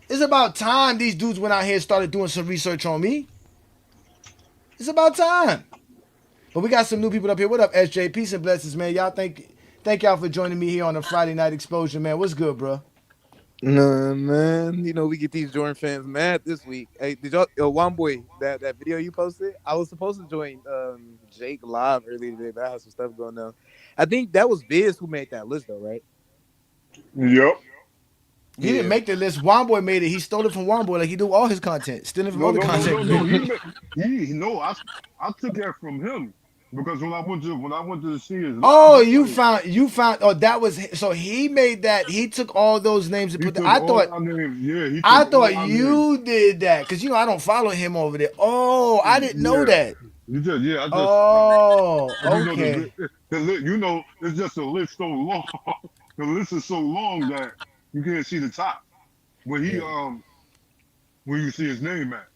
It's about time these dudes went out here and started doing some research on me. It's about time. But we got some new people up here. What up, SJ? Peace and blessings, man. Y'all thank y'all for joining me here on the Friday Night Exposure, man. What's good, bro? No, man. You know, we get these Jordan fans mad this week. Hey, did y'all, one boy, that video you posted? I was supposed to join Jake live earlier today, but I had some stuff going on. I think that was Biz who made that list, though, right? Yep. He didn't make the list. Womboy made it. He stole it from Womboy like he do all his content. Stealing from No, other no, no, content no, no. creators. I took that from him because when I went to see his live, Oh, you found. Oh, that was so he made that. He took all those names and he put that. took all our names. Yeah, he I took all thought our you names. did that because I don't follow him over there. Oh, I didn't know Yeah, that. you just I just Oh, I just know okay. it's just a list so long. The list is so long that you can't see the top where he Yeah. where you see his name at.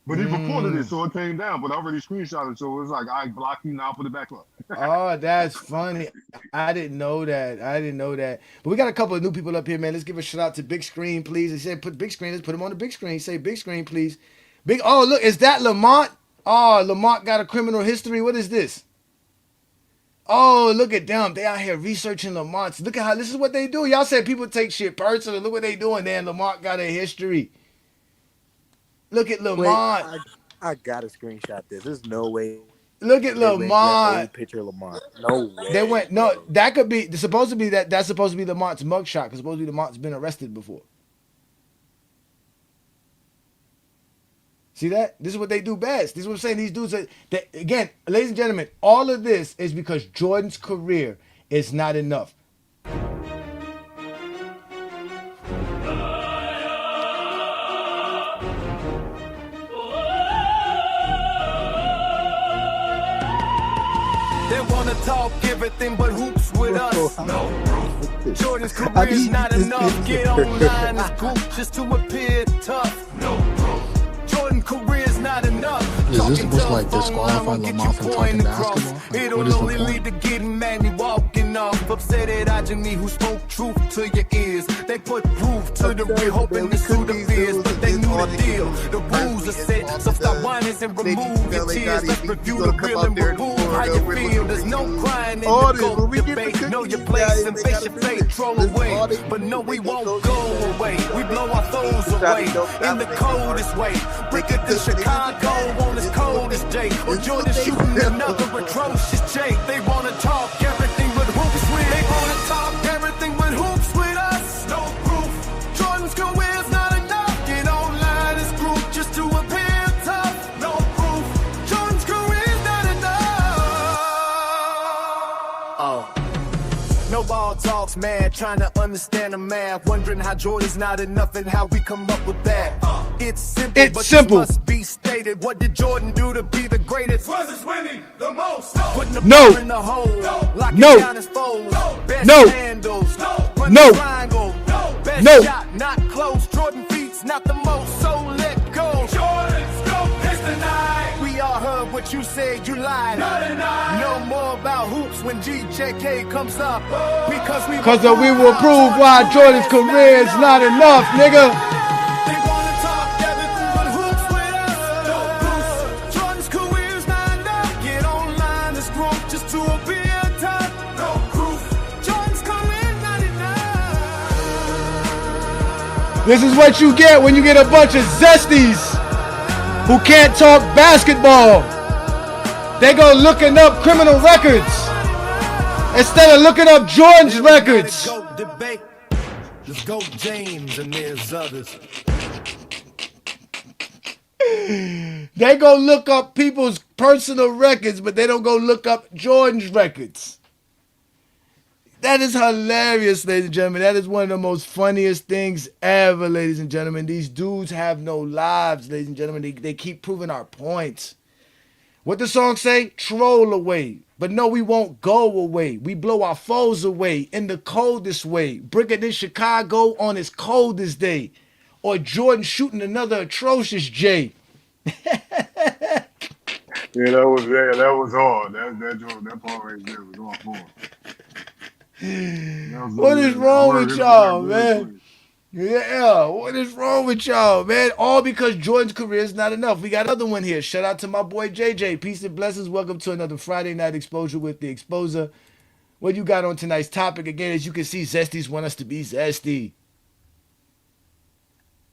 But he reported it, so it came down. But I already screenshotted, so it was like I block you now, put it back up. Oh, that's funny. I didn't know that. I didn't know that. But we got a couple of new people up here, man. Let's give a shout out to Big Screen, please. They said put big screen. Let's put him on the big screen. Say big screen, please. Big. Oh, look, is that Lamont? Oh, Lamont got a criminal history. What is this? Oh, look at them. They out here researching Lamont. Look at how this is what they do. Y'all said people take shit personal. Look what they doing there. Lamont got a history. Look at Wait, Lamont. I gotta screenshot this. There's no way. Look at They went that Lamont. old picture of Lamont. No way. They went no. That could be supposed to be that. That's supposed to be Lamont's mugshot because supposedly Lamont's been arrested before. See that? This is what they do best. This is what I'm saying. These dudes are. Again, ladies and gentlemen, all of this is because Jordan's career is not enough. They wanna talk everything but hoops with us. No. Jordan's career is not enough. Get online as group just to appear tough. No. Jordan's career is not enough. Is this supposed to like disqualify Lamont from talking basketball? Like, It'll what is the only point? lead to getting mad and walking off. Upset at Ajani who spoke truth to your ears. They put proof to the real, hoping to sue the fears, but they knew the deal. The rules are set, so stop whining and remove your tears. Let's review the real and remove how you feel. There's no crying in the GOAT debate. Know your place and face your fate, troll away. But no, we won't go away. We blow our foes away in the coldest way. Bring it to Chicago on this coldest day. Or Jordan shooting another atrocious Jake. They wanna talk everything but hoops with. They wanna talk everything but hoops with us. No proof. Jordan's career's not enough. Get online as group just to appear tough. No proof. Jordan's career's not enough. Oh. No ball talks, man. Trying to understand the math. Wondering how Jordan's not enough and how we come up with that. It's simple, It's but simple. this must be stated. What did Jordan do to be the greatest? Was winning the most. Putting the No. ball in the hole. Locking No. down his foes. Best No. handles. No. Triangle. Best No. shot, not close. Jordan beats, not the most. So let go. Jordan's go pitch tonight. We all heard what you said. You lied. No more about hoops when GJK comes up. Because we will prove why Jordan's career is not enough, nigga. This is what you get when you get a bunch of Zesties who can't talk basketball. They go looking up criminal records instead of looking up Jordan's records. Let's go James and there's others. They go look up people's personal records, but they don't go look up Jordan's records. That is hilarious, ladies and gentlemen. That is one of the most funniest things ever, ladies and gentlemen. These dudes have no lives, ladies and gentlemen. They keep proving our points. What the song say? Troll away. But no, we won't go away. We blow our foes away in the coldest way. Bring it in Chicago on its coldest day. Or Jordan shooting another atrocious J. That was hard. That part right there was all for him. What is That wrong word with hit him back y'all, real man? quick. Yeah, what is wrong with y'all, man? All because Jordan's career is not enough. We got another one here. Shout out to my boy JJ. Peace and blessings. Welcome to another Friday night exposure with the exposer. What you got on tonight's topic? Again, as you can see, Zesty's want us to be zesty.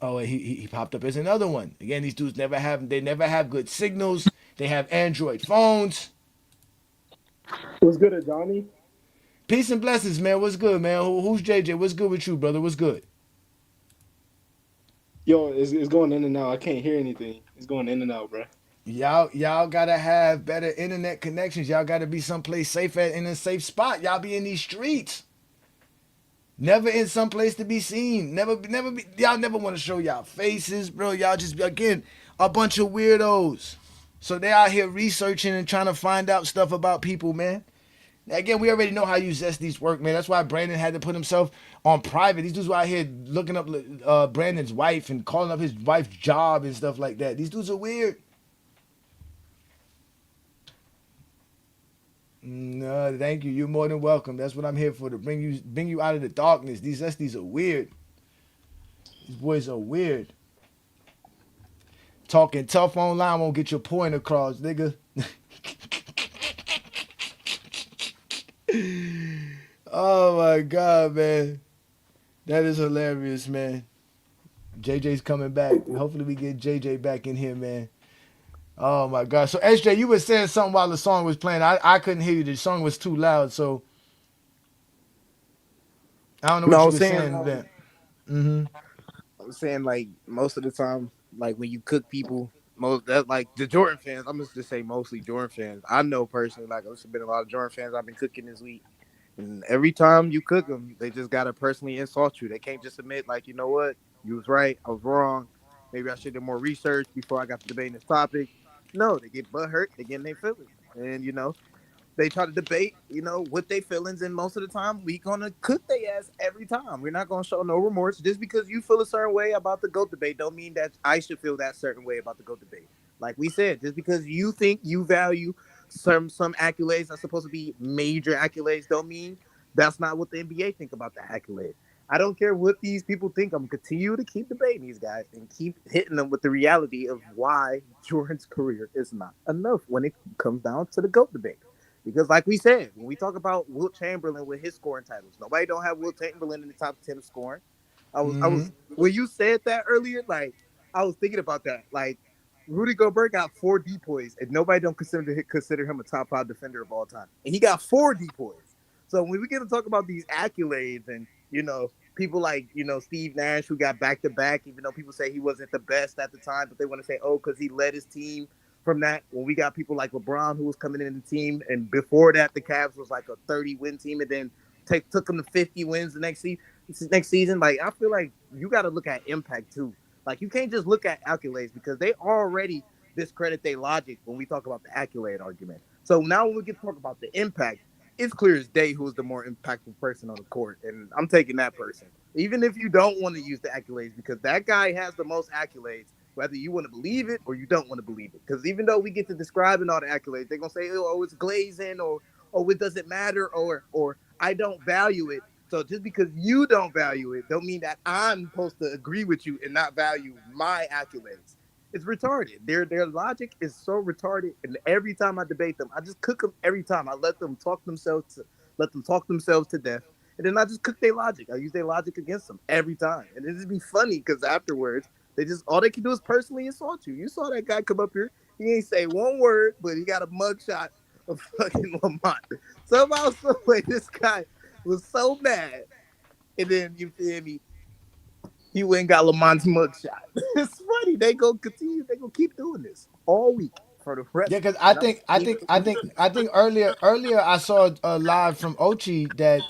Oh, he popped up as another one. Again, these dudes never have good signals. They have Android phones. What's good, Ajani? Peace and blessings, man. What's good, man? Who's JJ? What's good with you, brother? What's good? Yo, it's going in and out. I can't hear anything. It's going in and out, bro. Y'all gotta have better internet connections. Y'all gotta be someplace safe in a safe spot. Y'all be in these streets. Never in some place to be seen. Never be. Y'all never want to show y'all faces, bro. Y'all just be again a bunch of weirdos. So they out here researching and trying to find out stuff about people, man. Again, we already know how you Zesty's work, man. That's why Brandon had to put himself on private. These dudes were out here looking up Brandon's wife and calling up his wife's job and stuff like that. These dudes are weird. No, thank you. You're more than welcome. That's what I'm here for, to bring you out of the darkness. These Zesties are weird. These boys are weird. Talking tough online won't get your point across, nigga. Oh my god, man. That is hilarious, man. JJ's coming back. Hopefully we get JJ back in here, man. Oh my god. So SJ, you were saying something while the song was playing. I couldn't hear you. The song was too loud, so I don't know No, what I you was were saying, saying then. Mm-hmm. I was saying, like, most of the time, like when you cook people, most that like the Jordan fans. I'm just to say mostly Jordan fans. I know personally, like there's been a lot of Jordan fans I've been cooking this week, and every time you cook them, they just gotta personally insult you. They can't just admit, like, you know what, you was right, I was wrong. Maybe I should do more research before I got to debating this topic. No, they get butt hurt. They get in their feelings, and they try to debate, what they feelings, and most of the time we gonna cook their ass every time. We're not gonna show no remorse. Just because you feel a certain way about the GOAT debate don't mean that I should feel that certain way about the GOAT debate. Like we said, just because you think you value some accolades that's supposed to be major accolades don't mean that's not what the NBA think about the accolade. I don't care what these people think. I'm gonna continue to keep debating these guys and keep hitting them with the reality of why Jordan's career is not enough when it comes down to the GOAT debate. Because, like we said, when we talk about Wilt Chamberlain with his scoring titles, nobody don't have Wilt Chamberlain in the top 10 of scoring. I was when you said that earlier, like I was thinking about that. Like Rudy Gobert got 4 depoys, and nobody don't consider him a top 5 defender of all time, and he got 4 depoys. So when we get to talk about these accolades, and people like Steve Nash, who got back to back, even though people say he wasn't the best at the time, but they want to say, oh, because he led his team from that. When we got people like LeBron, who was coming in the team, and before that the Cavs was like a 30-win team, and then took them to 50 wins the next season. Like, I feel like you got to look at impact too. Like, you can't just look at accolades, because they already discredit their logic when we talk about the accolade argument. So now when we get to talk about the impact, it's clear as day who's the more impactful person on the court, and I'm taking that person. Even if you don't want to use the accolades, because that guy has the most accolades, whether you want to believe it or you don't want to believe it. Because even though we get to describing all the accolades, they're gonna say, "Oh, it's glazing," or "Oh, it doesn't matter," or "I don't value it." So just because you don't value it, don't mean that I'm supposed to agree with you and not value my accolades. It's retarded. Their logic is so retarded, and every time I debate them, I just cook them every time. I let them talk themselves to death, and then I just cook their logic. I use their logic against them every time, and it just be funny because afterwards they just all they can do is personally insult you. You saw that guy come up here. He ain't say one word, but he got a mugshot of fucking Lamont. Somehow, some way, this guy was so mad, and then you feel me? He went and got Lamont's mugshot. It's funny. They go continue. They gonna keep doing this all week. for the rest. Yeah, because And I'm even I think earlier I saw a live from Ochi that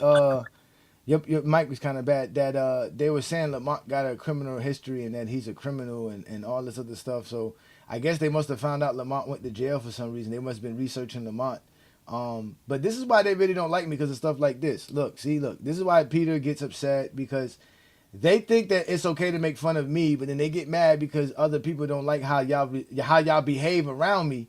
your mic was kind of bad. That they were saying Lamont got a criminal history and that he's a criminal and all this other stuff. So I guess they must have found out Lamont went to jail for some reason. They must have been researching Lamont. But this is why they really don't like me because of stuff like this. Look, this is why Peter gets upset because they think that it's okay to make fun of me, but then they get mad because other people don't like how y'all behave around me,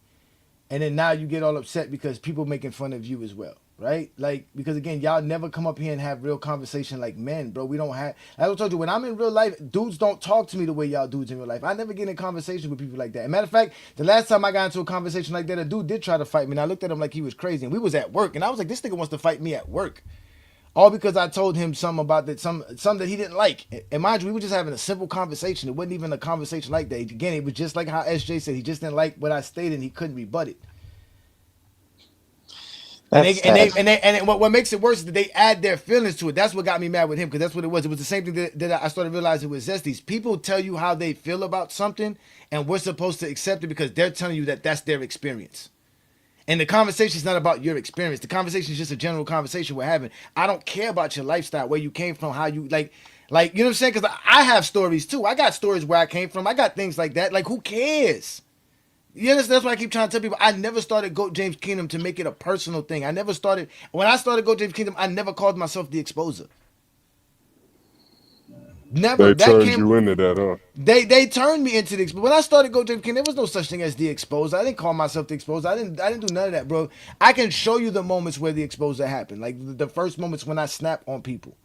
and then now you get all upset because people making fun of you as well, right? Like because again, y'all never come up here and have real conversation like men, bro. We don't have. Like I told you, when I'm in real life, dudes don't talk to me the way y'all dudes in real life. I never get in conversation with people like that. As a matter of fact, the last time I got into a conversation like that, a dude did try to fight me, and I looked at him like he was crazy, and we was at work, and I was like, this nigga wants to fight me at work. All because I told him something about that, some that he didn't like. And mind you, we were just having a simple conversation. It wasn't even a conversation like that. Again, it was just like how SJ said. He just didn't like what I stated and he couldn't rebut it. And what makes it worse is that they add their feelings to it. That's what got me mad with him because that's what it was. It was the same thing that I started realizing with Zesty's. People tell you how they feel about something and we're supposed to accept it because they're telling you that that's their experience. And the conversation is not about your experience. The conversation is just a general conversation we're having. I don't care about your lifestyle, where you came from, how you like you know what I'm saying? Because I have stories too. I got stories where I came from. I got things like that. Like who cares? You understand? That's why I keep trying to tell people I never started Goat James Kingdom to make it a personal thing. I never started when I started Goat James Kingdom. I never called myself the Exposer. Never. They turned you into that, huh? They turned me into the Exposer. When I started Go James King, there was no such thing as the Exposer. I didn't call myself the Exposer. I didn't do none of that, bro. I can show you the moments where the Exposer happened, like the first moments when I snap on people,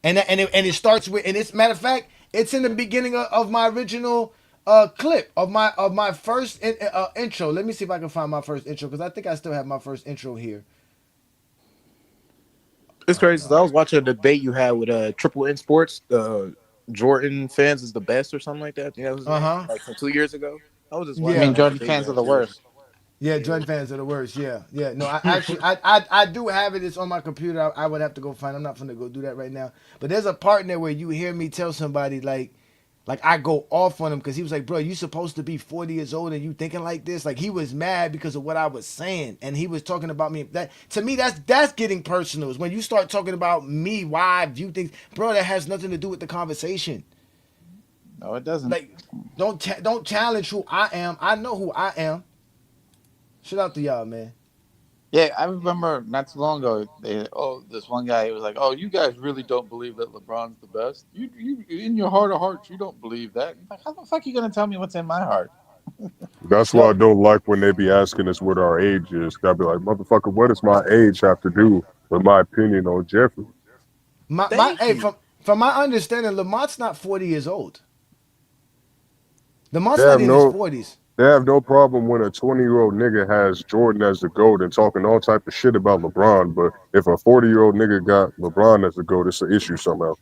and it starts with, and it's matter of fact, it's in the beginning of my original clip of my first intro. Let me see if I can find my first intro because I think I still have my first intro here. It's crazy. I was watching a debate you had with Triple N Sports. Jordan fans is the best or something like that. Yeah, like from 2 years ago. I was just watching. I mean, Jordan fans are the worst. Yeah, Jordan fans are the worst. Yeah. No, I actually, I do have it. It's on my computer. I would have to go find. I'm not gonna go do that right now. But there's a part in there where you hear me tell somebody like I go off on him because he was like, bro, you supposed to be 40 years old and you thinking like this? Like he was mad because of what I was saying, and he was talking about me. That to me, that's getting personal. Is when you start talking about me, why I view things, bro. That has nothing to do with the conversation. No, it doesn't. Like, don't challenge who I am. I know who I am. Shout out to y'all, man. Yeah, I remember not too long ago. This one guy was like, "Oh, you guys really don't believe that LeBron's the best? You in your heart of hearts, you don't believe that. Like, how the fuck are you gonna tell me what's in my heart?" That's why I don't like when they be asking us what our age is. Gotta be like, motherfucker, what does my age have to do with my opinion on Jeffrey? From my understanding, Lamont's not 40 years old. Lamont's not in his 40s. They have no problem when a 20-year-old nigga has Jordan as the GOAT and talking all type of shit about LeBron, but if a 40-year-old nigga got LeBron as the GOAT, it's an issue somehow.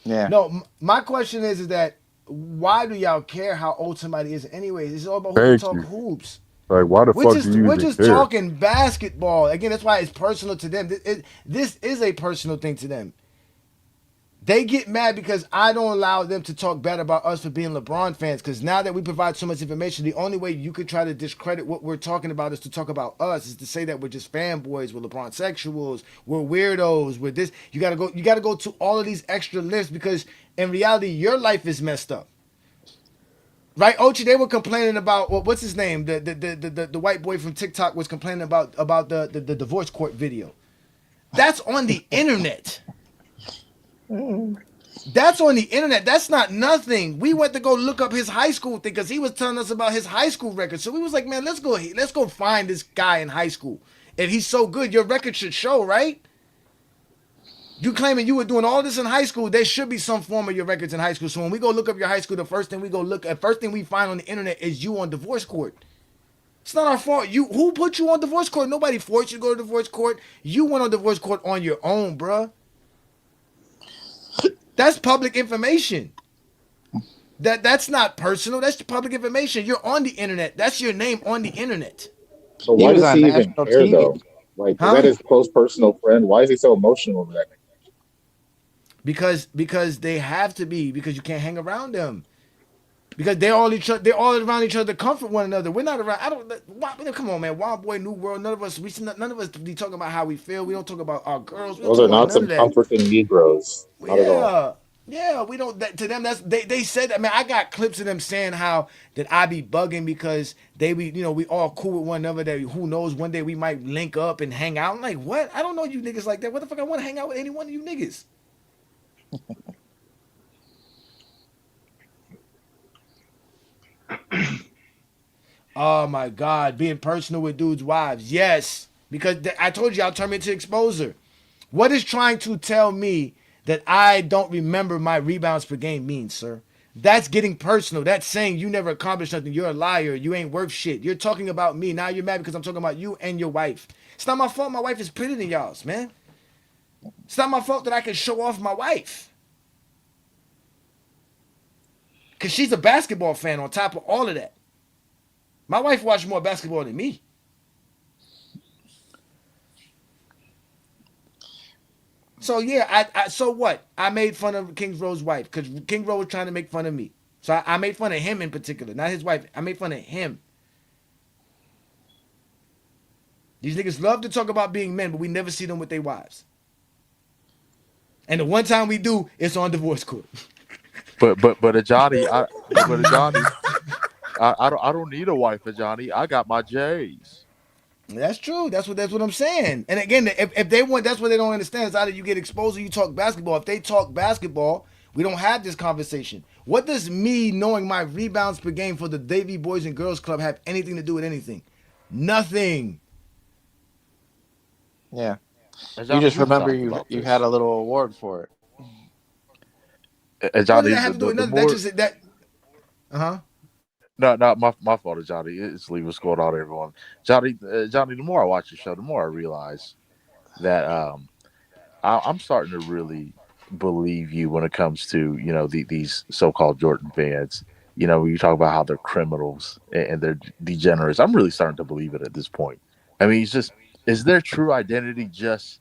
Yeah. No, my question is that why do y'all care how old somebody is anyways? It's all about who can talk hoops. Like, why the fuck do you We're even just care? talking basketball. Again, that's why it's personal to them. This is a personal thing to them. They get mad because I don't allow them to talk bad about us for being LeBron fans. Because now that we provide so much information, the only way you could try to discredit what we're talking about is to talk about us, is to say that we're just fanboys, we're LeBron sexuals, we're weirdos, we're this. You gotta go to all of these extra lists because in reality, your life is messed up. Right, Ochi, they were complaining about what's his name? The white boy from TikTok was complaining about the divorce court video. That's on the internet. That's on the internet. That's not nothing. We went to go look up his high school thing because he was telling us about his high school record. So we was like, man, let's go find this guy in high school. If he's so good, your record should show, right? You claiming you were doing all this in high school, there should be some form of your records in high school. So when we go look up your high school, the first thing we find on the internet is you on divorce court. It's not our fault. Who put you on divorce court? Nobody forced you to go to divorce court. You went on divorce court on your own, bruh. That's public information. That's not personal. That's public information. You're on the internet. That's your name on the internet. So why does he even care though? Like, is that his close personal friend? Why is he so emotional about it? Because they have to be, because you can't hang around them. Because they're all around each other to comfort one another. We're not around. Come on, man. Wild Boy, New World. None of us be talking about how we feel. We don't talk about our girls. We don't Those talk are about not none some of that. comforting Negroes. Not at all. Yeah, we don't. To them, they said that. Man, I got clips of them saying how that I be bugging because we all cool with one another. That who knows, one day we might link up and hang out. I'm like, what? I don't know you niggas like that. What the fuck? I want to hang out with any one of you niggas. Oh my God, being personal with dudes' wives. Yes, because I told you I'll turn me into exposer. What is trying to tell me that I don't remember my rebounds per game means, sir? That's getting personal. That's saying you never accomplished nothing. You're a liar. You ain't worth shit. You're talking about me. Now you're mad because I'm talking about you and your wife. It's not my fault my wife is prettier than y'all's, man. It's not my fault that I can show off my wife. Because she's a basketball fan on top of all of that. My wife watched more basketball than me. So yeah, so what? I made fun of King Ro's wife because King Ro was trying to make fun of me. So I made fun of him in particular, not his wife. I made fun of him. These niggas love to talk about being men, but we never see them with their wives. And the one time we do, it's on divorce court. But Ajani, I don't need a wife, Ajani. I got my J's. That's true. That's what I'm saying. And again, if they want, that's what they don't understand. Is either you get exposed or you talk basketball. If they talk basketball, we don't have this conversation. What does me knowing my rebounds per game for the Davy Boys and Girls Club have anything to do with anything? Nothing. Yeah. Ajani, You just remember you had a little award for it. Ajani, what does that have to do with nothing? That's just that. No, my fault, Johnny. It's Lee. What's going on, everyone? Johnny, the more I watch the show, the more I realize that I'm starting to really believe you when it comes to these so-called Jordan fans. When you talk about how they're criminals and they're degenerates, I'm really starting to believe it at this point. I mean, is their true identity just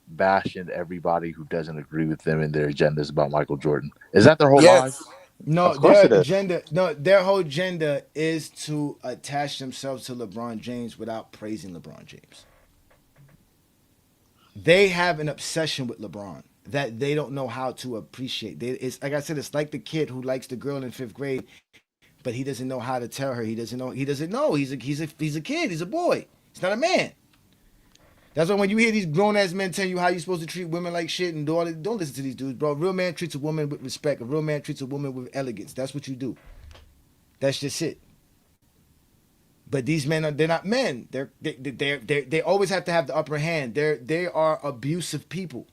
bashing everybody who doesn't agree with them and their agendas about Michael Jordan? Is that their whole life? No, their whole agenda is to attach themselves to LeBron James without praising LeBron James. They have an obsession with LeBron that they don't know how to appreciate. It's like I said, it's like the kid who likes the girl in 5th grade, but he doesn't know how to tell her. He doesn't know. He's a kid. He's a boy. He's not a man. That's why when you hear these grown-ass men tell you how you're supposed to treat women like shit and do all that, don't listen to these dudes, bro. A real man treats a woman with respect. A real man treats a woman with elegance. That's what you do. That's just it. But these men they're not men. They always have to have the upper hand. They are abusive people.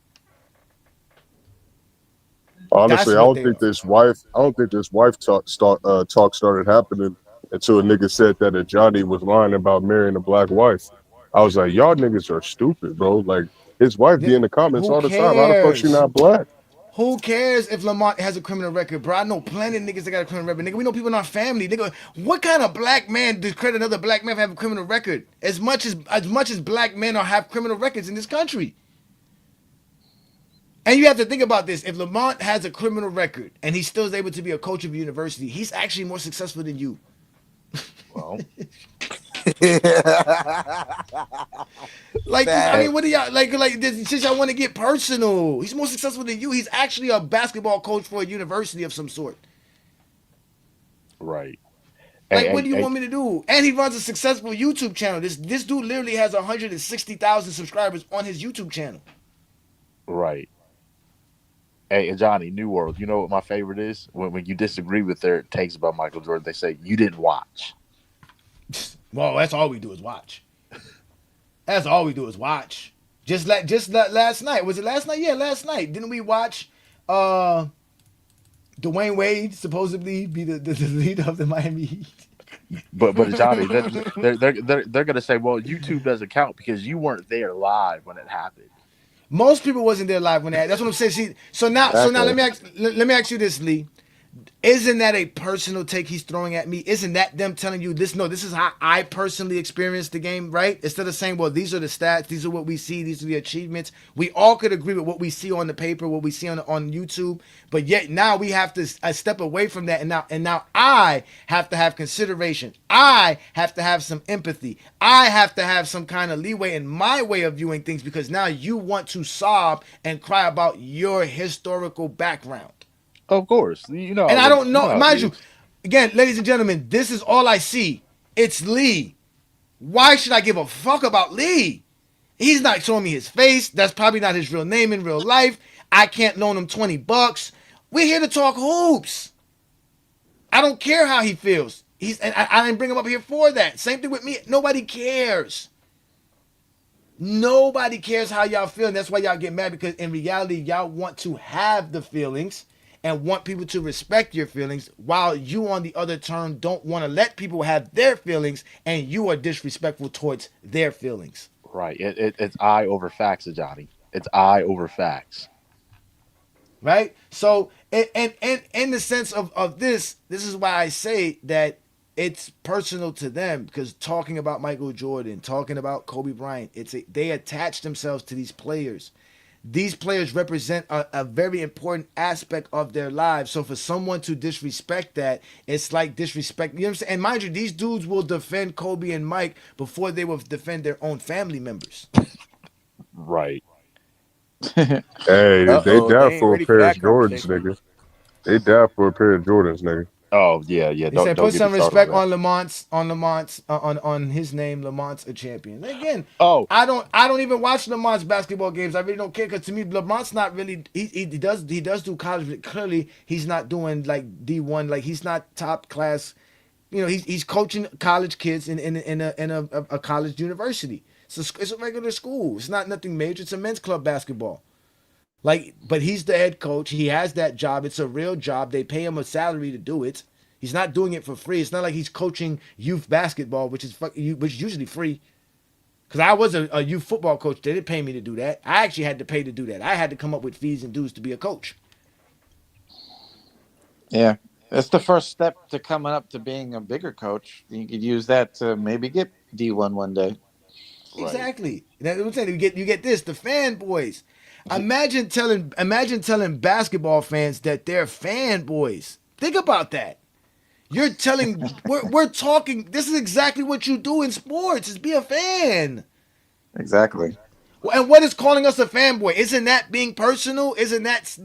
Honestly, I don't think this wife talk started happening until a nigga said that Ajani was lying about marrying a black wife. I was like, y'all niggas are stupid, bro. Like, his wife be in the comments all the time. How the fuck she not black? Who cares if Lamont has a criminal record, bro? I know plenty of niggas that got a criminal record. Nigga, we know people in our family. Nigga, what kind of black man discredit another black man for having a criminal record? As much as black men have criminal records in this country. And you have to think about this. If Lamont has a criminal record and he still is able to be a coach of a university, he's actually more successful than you. Well, like, I mean, what do y'all like? Since y'all want to get personal, he's more successful than you. He's actually a basketball coach for a university of some sort. Right. Like, what do you want me to do? And he runs a successful YouTube channel. This dude literally has 160,000 subscribers on his YouTube channel. Right. Hey, Johnny, New World. You know what my favorite is? When you disagree with their takes about Michael Jordan, they say you didn't watch. Well, that's all we do is watch. That's all we do is watch. Just last night. Was it last night? Yeah, last night. Didn't we watch Dwayne Wade supposedly be the leader of the Miami Heat? But Johnny, they're gonna say, well, YouTube doesn't count because you weren't there live when it happened. Most people wasn't there live when that. That's what I'm saying. See, so now let me ask you this, Lee. Isn't that a personal take he's throwing at me? Isn't that them telling you this? No, this is how I personally experienced the game, right? Instead of saying, well, these are the stats, these are what we see, these are the achievements. We all could agree with what we see on the paper, what we see on YouTube, but yet now we have to step away from that, and now I have to have consideration. I have to have some empathy. I have to have some kind of leeway in my way of viewing things because now you want to sob and cry about your historical background. Of course, you know. And I don't know, mind you, Is. again, ladies and gentlemen, this is all I see. It's Lee. Why should I give a fuck about Lee? He's not showing me his face. That's probably not his real name in real life. I can't loan him $20. We're here to talk hoops. I don't care how he feels. I didn't bring him up here for that. Same thing with me. Nobody cares. Nobody cares how y'all feel. And that's why y'all get mad, because in reality, y'all want to have the feelings and want people to respect your feelings, while you on the other turn don't want to let people have their feelings, and you are disrespectful towards their feelings. Right. It's I over facts, Ajani. It's I over facts. Right? So, and in the sense of this is why I say that it's personal to them, because talking about Michael Jordan, talking about Kobe Bryant, they attach themselves to these players. These players represent a very important aspect of their lives. So for someone to disrespect that, it's like disrespect. You know what I'm saying? And mind you, these dudes will defend Kobe and Mike before they will defend their own family members. Right. Hey, they die for a pair of Jordans, nigga. They die for a pair of Jordans, nigga. Oh yeah. He Don't, said, don't put get some me started respect on on his name. Lamont's a champion. Again, Oh, I don't even watch Lamont's basketball games. I really don't care, because to me, Lamont's not really. He does do college, but clearly he's not doing like D1. Like, he's not top class. You know, he's coaching college kids in a college university. So it's a regular school. It's not nothing major. It's a men's club basketball. Like, but he's the head coach. He has that job. It's a real job. They pay him a salary to do it. He's not doing it for free. It's not like he's coaching youth basketball, which is usually free. Because I was a youth football coach. They didn't pay me to do that. I actually had to pay to do that. I had to come up with fees and dues to be a coach. Yeah. That's the first step to coming up to being a bigger coach. You could use that to maybe get D1 one day. Right. Exactly. That's what I'm saying. You get this, the fanboys. Imagine telling basketball fans that they're fanboys. Think about that. You're telling we're talking. This is exactly what you do in sports. Is be a fan. Exactly. And what is calling us a fanboy? Isn't that being personal? Isn't that's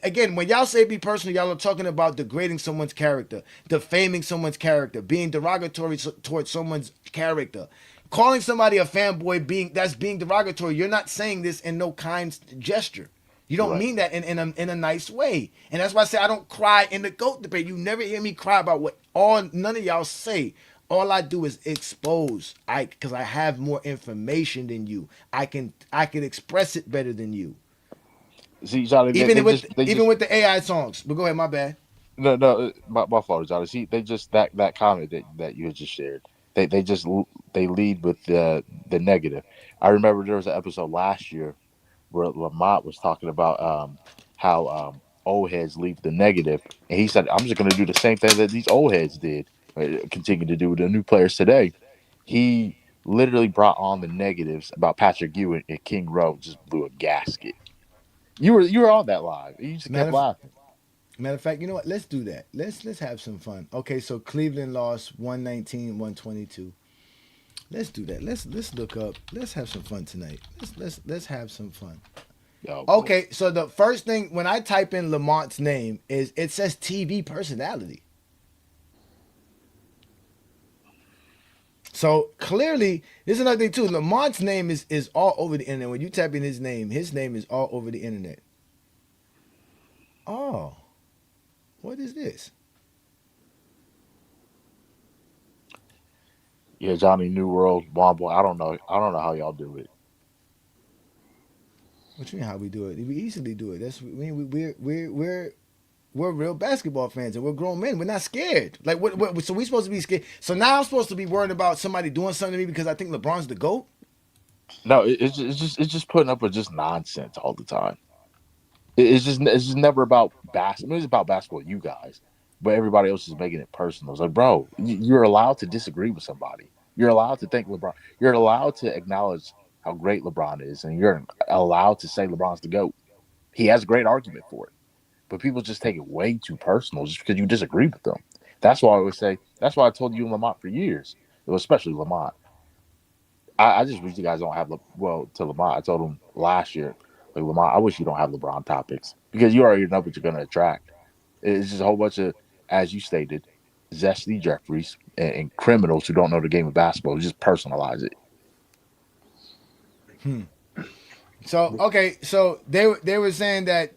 again, when y'all say be personal, y'all are talking about degrading someone's character, defaming someone's character, being derogatory towards someone's character. Calling somebody a fanboy being derogatory. You're not saying this in no kind gesture. You don't mean that in a nice way. And that's why I say I don't cry in the GOAT debate. You never hear me cry about none of y'all say. All I do is expose. Because I have more information than you. I can express it better than you. See, Johnny, even with the AI songs. But go ahead, my bad. No, my fault, Johnny. See, they just that comment that you had just shared. They lead with the negative. I remember there was an episode last year where Lamont was talking about how old heads lead the negative, and he said, "I'm just going to do the same thing that these old heads did, continue to do with the new players today." He literally brought on the negatives about Patrick Ewing and King Rowe, just blew a gasket. You were on that live. You just kept laughing. Matter of fact, you know what? Let's do that. Let's have some fun. Okay, so Cleveland lost 119-122. Let's do that. Let's look up. Let's have some fun tonight. Let's have some fun. Okay, so the first thing when I type in Lamont's name is it says TV personality. So clearly, this is another thing too. Lamont's name is all over the internet. When you type in his name is all over the internet. Oh, what is this? Yeah, Johnny New World, Wombo. I don't know how y'all do it. What you mean how we do it? We easily do it. That's we're real basketball fans and we're grown men. We're not scared. Like what so we supposed to be scared. So now I'm supposed to be worried about somebody doing something to me because I think LeBron's the GOAT? No, it's just putting up with just nonsense all the time. It's just never about basketball. It's about basketball, you guys, but everybody else is making it personal. It's like, bro, you're allowed to disagree with somebody. You're allowed to think LeBron. You're allowed to acknowledge how great LeBron is, and you're allowed to say LeBron's the GOAT. He has a great argument for it, but people just take it way too personal just because you disagree with them. That's why I always say. That's why I told you and Lamont for years, especially Lamont. I just wish you guys don't have to Lamont. I told him last year, like Lamont, I wish you don't have LeBron topics because you already know what you're going to attract. It's just a whole bunch of, as you stated, zesty Jeffries and criminals who don't know the game of basketball. Just personalize it. So okay, so they were saying that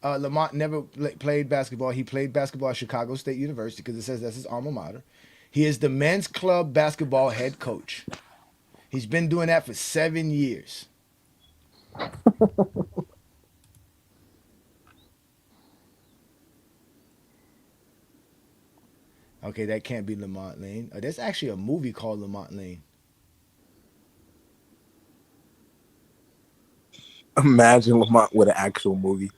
Lamont never played basketball. He played basketball at Chicago State University because it says that's his alma mater. He is the men's club basketball head coach. He's been doing that for 7 years. Okay, that can't be Lamont Lane. There's actually a movie called Lamont Lane. Imagine Lamont with an actual movie.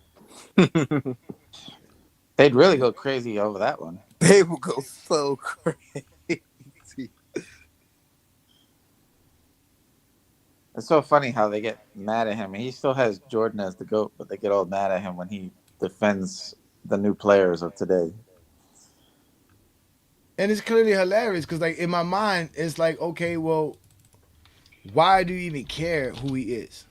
They'd really go crazy over that one. They will go so crazy. It's so funny how they get mad at him. He still has Jordan as the GOAT, but they get all mad at him when he defends the new players of today. And it's clearly hilarious because, like, in my mind, it's like, okay, well, why do you even care who he is?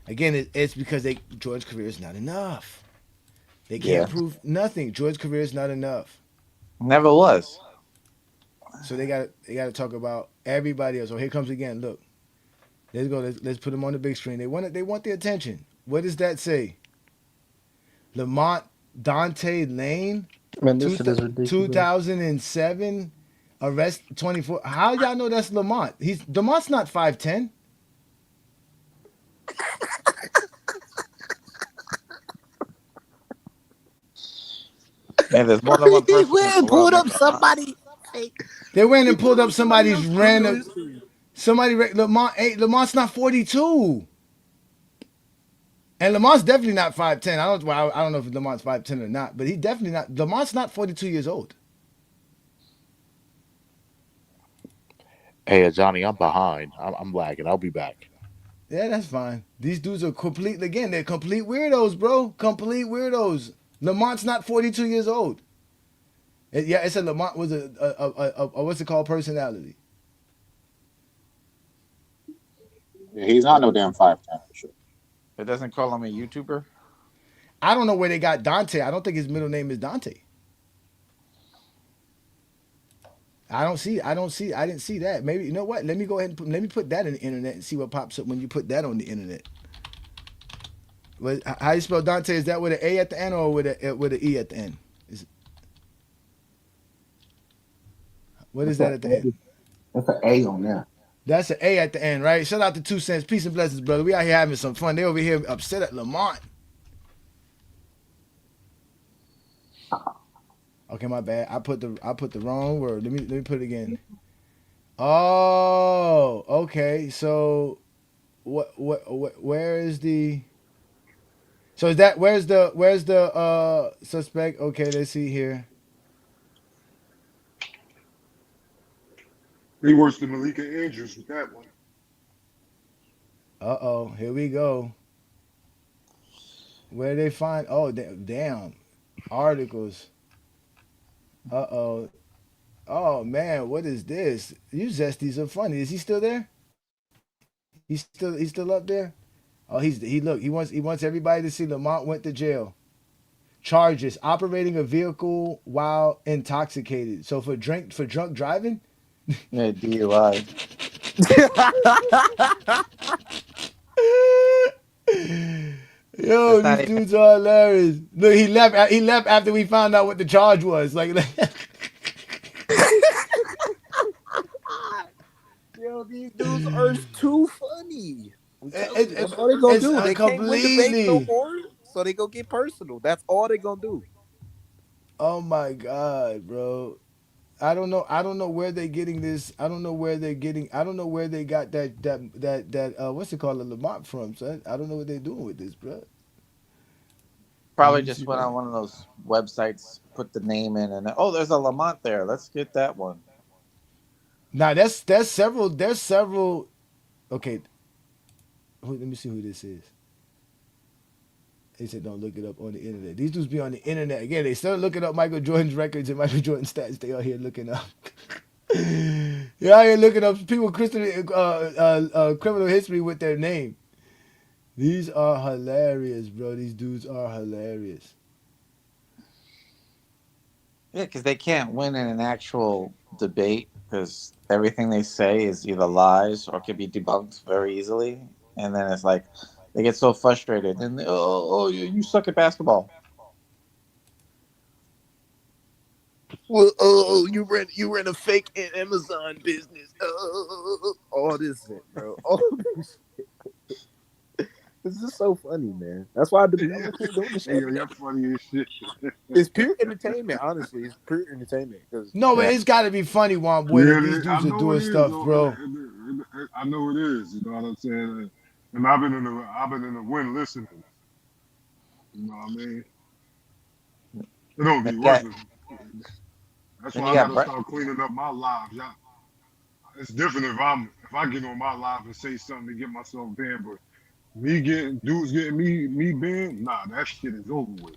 Again, it's because Jordan's career is not enough. They can't prove nothing. Jordan's career is not enough. Never was. So they got to talk about everybody else. So here comes again. Look, let's go. Let's put them on the big screen. They want the attention. What does that say? Lamont Dante Lane. Man, this shit is ridiculous. 2007, arrest 24. How y'all know that's Lamont? Lamont's not 5'10". Man, there's more than one person. He went and pulled up somebody. They went and pulled up somebody's random. Lamont's not 42. And Lamont's definitely not 5'10". I don't know if Lamont's 5'10" or not, but he definitely not. Lamont's not 42 years old. Hey, Ajani, I'm behind. I'm lagging. I'll be back. Yeah, that's fine. These dudes are they're complete weirdos, bro. Complete weirdos. Lamont's not 42 years old. It said Lamont was a what's it called, personality. Yeah, he's not no damn 5'10" for sure. It doesn't call him a YouTuber? I don't know where they got Dante. I don't think his middle name is Dante. I didn't see that. Maybe, you know what? Let me go ahead and let me put that in the internet and see what pops up when you put that on the internet. How you spell Dante? Is that with an A at the end or with an E at the end? What is that at the end? That's an A on there. That's an A at the end, right? Shout out to 2 Cents. Peace and blessings, brother. We out here having some fun. They over here upset at Lamont. Okay, my bad. I put the wrong word. Let me put it again. Oh, okay. So, where is the? So is that where's the suspect? Okay, let's see here. They worse than Malika Andrews with that one. Here we go. Where they find? Oh, damn. Articles. Oh man, what is this? You Zesties are funny. Is he still there? He's still up there? Oh, he wants everybody to see Lamont went to jail. Charges: operating a vehicle while intoxicated. So for drunk driving? Yeah, DUI. Yo, these dudes are hilarious. Look, he left after we found out what the charge was. Like Yo, these dudes are too funny. That's all they gonna do. They can't win debates no more, so they go get personal. That's all they gonna do. Oh my god, bro. I don't know where they're getting this. I don't know where they got that what's it called, a Lamont from, son. I don't know what they're doing with this, bro. Probably me see just if went on one of those websites, put the name in, and oh, there's a Lamont there. Let's get that one. Now there's several. Okay, let me see who this is. They said don't look it up on the internet. These dudes be on the internet again. They started looking up Michael Jordan's records and Michael Jordan stats. They out here looking up. You're out here looking up people criminal history with their name. These are hilarious, bro. These dudes are hilarious. Yeah, because they can't win in an actual debate because everything they say is either lies or can be debunked very easily. And then it's like they get so frustrated and you suck at basketball. Well, you ran a fake Amazon business. All this shit, bro. All this shit. This is so funny, man. That's why I'm gonna keep doing this shit. Hey, yo, you're funny as shit. It's pure entertainment, honestly. It's pure entertainment. Cause No, but it's got to be funny, Juan Boy, that these I dudes are know it doing is, stuff, though. bro. I know it is. You know what I'm saying? And I've been in the win listening. You know what I mean? It don't be working. That's why I gotta start cleaning up my lives. It's different if I get on my live and say something to get myself banned, but dudes getting me banned, nah, that shit is over with.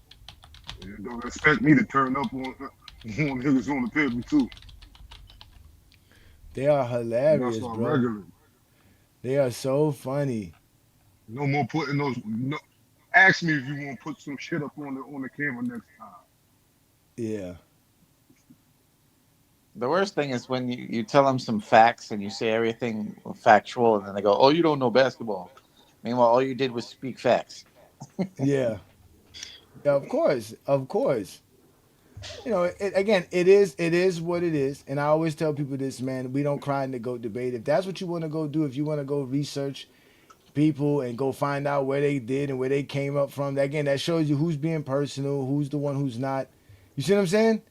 And don't expect me to turn up on niggas on the table too. They are That's hilarious, not bro. regular. They are so funny. No more putting those. No, ask me if you want to put some shit up on the camera next time. Yeah. The worst thing is when you tell them some facts and you say everything factual, and then they go, "Oh, you don't know basketball." Meanwhile, all you did was speak facts. Yeah. Yeah, of course. Of course. You know, it is what it is. And I always tell people this, man, we don't cry in the GOAT debate. If that's what you want to go do, if you want to go research people and go find out where they did and where they came up from, again, that shows you who's being personal, who's the one who's not. You see what I'm saying?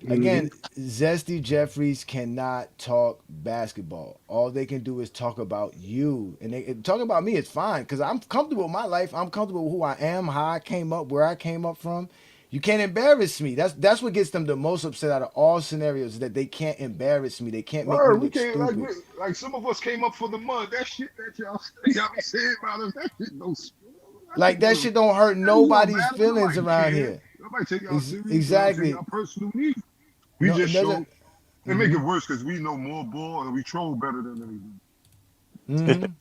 Again, Zesty Jeffries cannot talk basketball. All they can do is talk about you. And they talk about me is fine because I'm comfortable with my life. I'm comfortable with who I am, how I came up, where I came up from. You can't embarrass me. That's what gets them the most upset out of all scenarios, is that they can't embarrass me. They can't make me We look can't stupid. like some of us came up for the mud. That shit that y'all be saying about us, that shit don't. Like that shit don't hurt nobody's feelings around here. Nobody take y'all serious. Exactly. Y'all personal needs. We No, just it doesn't. show. They make it worse because we know more ball and we troll better than anything.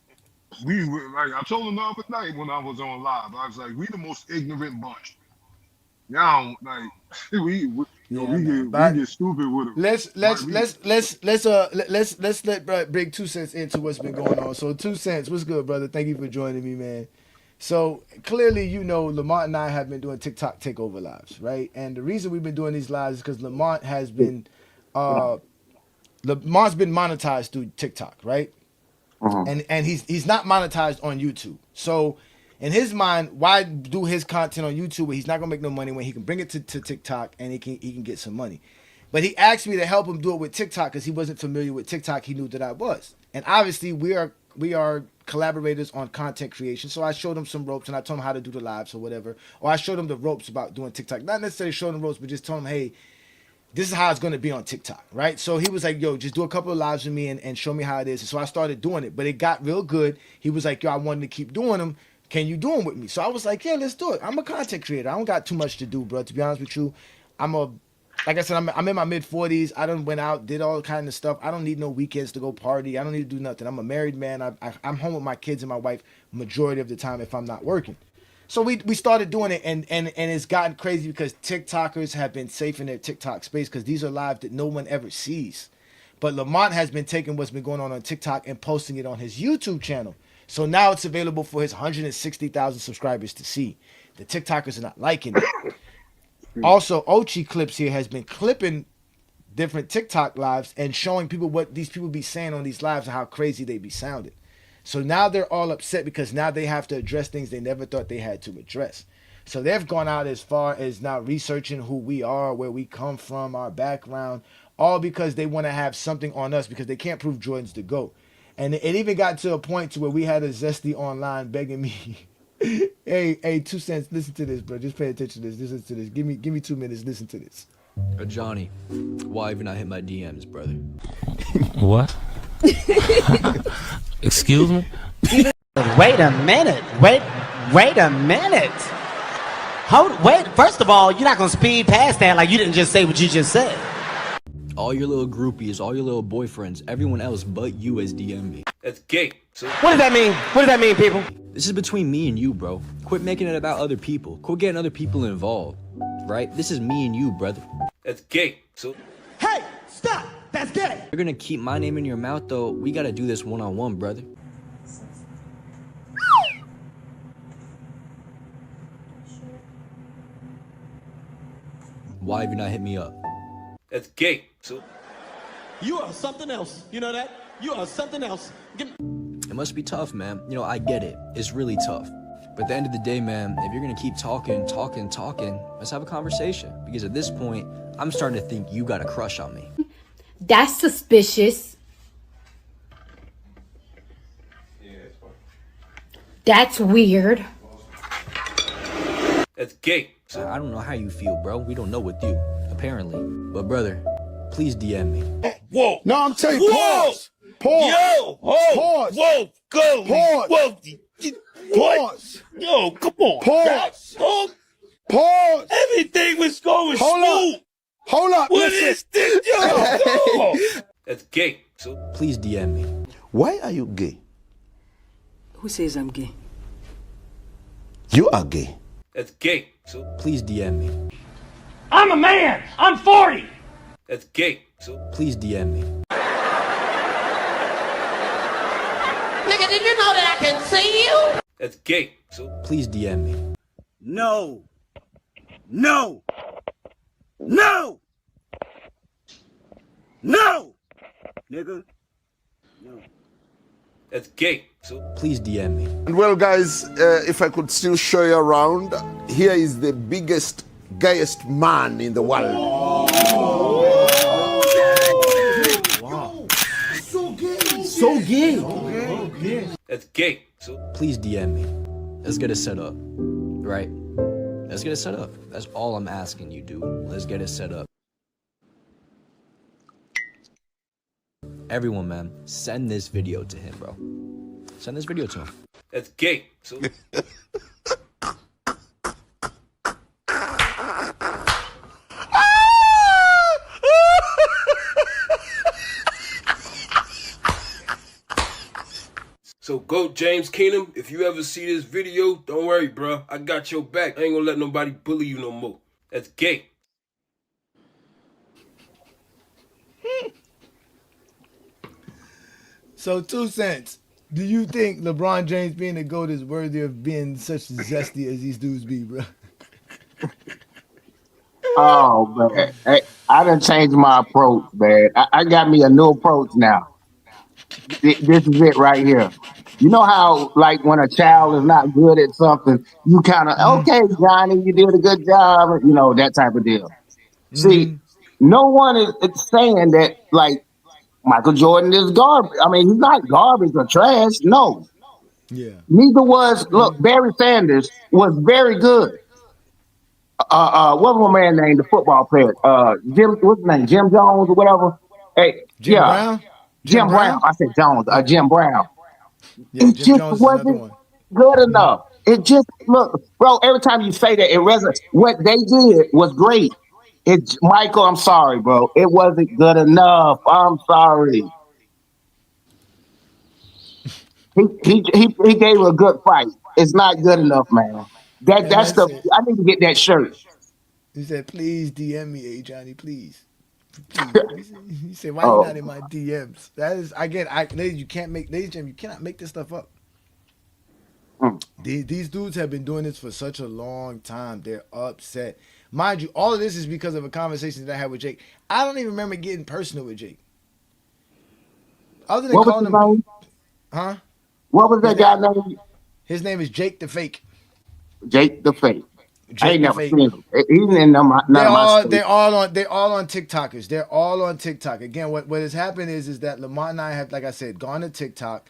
We like I told them the other night when I was on live. I was like, we the most ignorant bunch. Y'all like we get stupid with them. Let's let bring 2 cents into what's been going on. So 2 cents, what's good, brother? Thank you for joining me, man. So clearly, you know, Lamont and I have been doing TikTok takeover lives, right? And the reason we've been doing these lives is because Lamont's been monetized through TikTok, right? And he's not monetized on YouTube. So in his mind, why do his content on YouTube where he's not gonna make no money when he can bring it to TikTok and he can get some money? But he asked me to help him do it with TikTok because he wasn't familiar with TikTok. He knew that I was, and obviously we are collaborators on content creation. So I showed him some ropes and I told him how to do the lives or whatever, or I showed him the ropes about doing TikTok. Not necessarily showing him ropes, but just told him, hey, this is how it's going to be on TikTok, right? So he was like, yo, just do a couple of lives with me and show me how it is. And so I started doing it, but it got real good. He was like, yo, I wanted to keep doing them. Can you do them with me? So I was like, yeah, let's do it. I'm a content creator. I don't got too much to do, bro. To be honest with you, like I said, I'm in my mid 40s. I done went out, did all kind of stuff. I don't need no weekends to go party. I don't need to do nothing. I'm a married man. I'm home with my kids and my wife majority of the time if I'm not working. So we started doing it, and it's gotten crazy because TikTokers have been safe in their TikTok space because these are lives that no one ever sees. But Lamont has been taking what's been going on TikTok and posting it on his YouTube channel. So now it's available for his 160,000 subscribers to see. The TikTokers are not liking it. Also, Ochi Clips here has been clipping different TikTok lives and showing people what these people be saying on these lives and how crazy they be sounding. So now they're all upset because now they have to address things they never thought they had to address. So they've gone out as far as now researching who we are, where we come from, our background, all because they want to have something on us because they can't prove Jordan's the GOAT. And it even got to a point to where we had a Zesty online begging me Hey, 2 cents. Listen to this, bro. Just pay attention to this. Listen to this. Give me 2 minutes. Listen to this. Ajani, why haven't I hit my DMs, brother? What? Excuse me? Wait a minute. Wait a minute. Wait. First of all, you're not gonna speed past that like you didn't just say what you just said. All your little groupies, all your little boyfriends, everyone else but you has DM'd me. That's gay. So What does that mean? What does that mean, people? This is between me and you, bro. Quit making it about other people. Quit getting other people involved, right? This is me and you, brother. that's gay. So Hey, stop! That's gay. If you're gonna keep my name in your mouth, though, we gotta do this one-on-one, brother. Why have you not hit me up? that's gay. So You are something else. You know that? You are something else. It must be tough, man. You know, I get it. It's really tough. But at the end of the day, man, if you're gonna keep talking, let's have a conversation. Because at this point, I'm starting to think you got a crush on me. That's suspicious. That's weird. that's gay. So I don't know how you feel, bro. We don't know with you, apparently. But brother, please DM me. Whoa. No, I'm telling you, pause. Pause. Yo! Oh! Pause. Whoa! Go! Pause. Whoa! Pause. Yo, come on. Pause. Oh, Pause. everything was going Hold smooth. up. Hold up. What Listen. is this? Yo, go. that's gay. So Please DM me. Why are you gay? Who says I'm gay? You are gay. that's gay. So Please DM me. I'm a man. I'm 40. that's gay. So Please DM me. Nigga, did you know that I can see you? that's gay. So Please DM me. No. No. No. No. Nigga. that's gay. So Please DM me. And well, guys, if I could still show you around, here is the biggest, gayest man in the world. Wow. So gay. that's gay. So Please DM me. Let's get it set up. Right? Let's get it set up. That's all I'm asking you, dude. Let's get it set up. Everyone, man, send this video to him, bro. Send this video to him. that's gay. So So go James Keenum, if you ever see this video, don't worry, bro. I got your back. I ain't gonna let nobody bully you no more. That's gay. So 2 cents. Do you think LeBron James being the GOAT is worthy of being such zesty as these dudes be, bro? Oh man, I done changed my approach, man. I got me a new approach now. This is it right here. You know how, like, when a child is not good at something, you kind of, okay, Johnny, you did a good job, you know, that type of deal. See, no one is saying that, like, Michael Jordan is garbage. I mean, he's not garbage or trash. No. Yeah. Neither was, look, Barry Sanders was very good. What was my man named, the football player? Jim, what's his name? Jim Jones or whatever? Hey, Jim Brown? Jim Brown. I said Jones. Jim Brown. Yeah, It Jim just Jones is another wasn't one. good enough. It just, look, bro, every time you say that, it resonates. What they did was great. Michael, I'm sorry, bro. It wasn't good enough. I'm sorry. He gave a good fight. It's not good enough, man. That's the. I need to get that shirt. He said, "Please DM me, Ajani, please." Please. He said, "Why you not in my DMs?" That is, again, ladies, you can't make, ladies and gentlemen, you cannot make this stuff up. These dudes have been doing this for such a long time. They're upset. Mind you, all of this is because of a conversation that I had with Jake. I don't even remember getting personal with Jake. Other than calling him, name? Huh? What was that guy's name? His name is Jake the Fake. Jake the Fake. Jake I ain't the never Fake. seen him. He's in none of my states. They're all on TikTokers. They're all on TikTok. Again, what has happened is that Lamont and I have, like I said, gone to TikTok.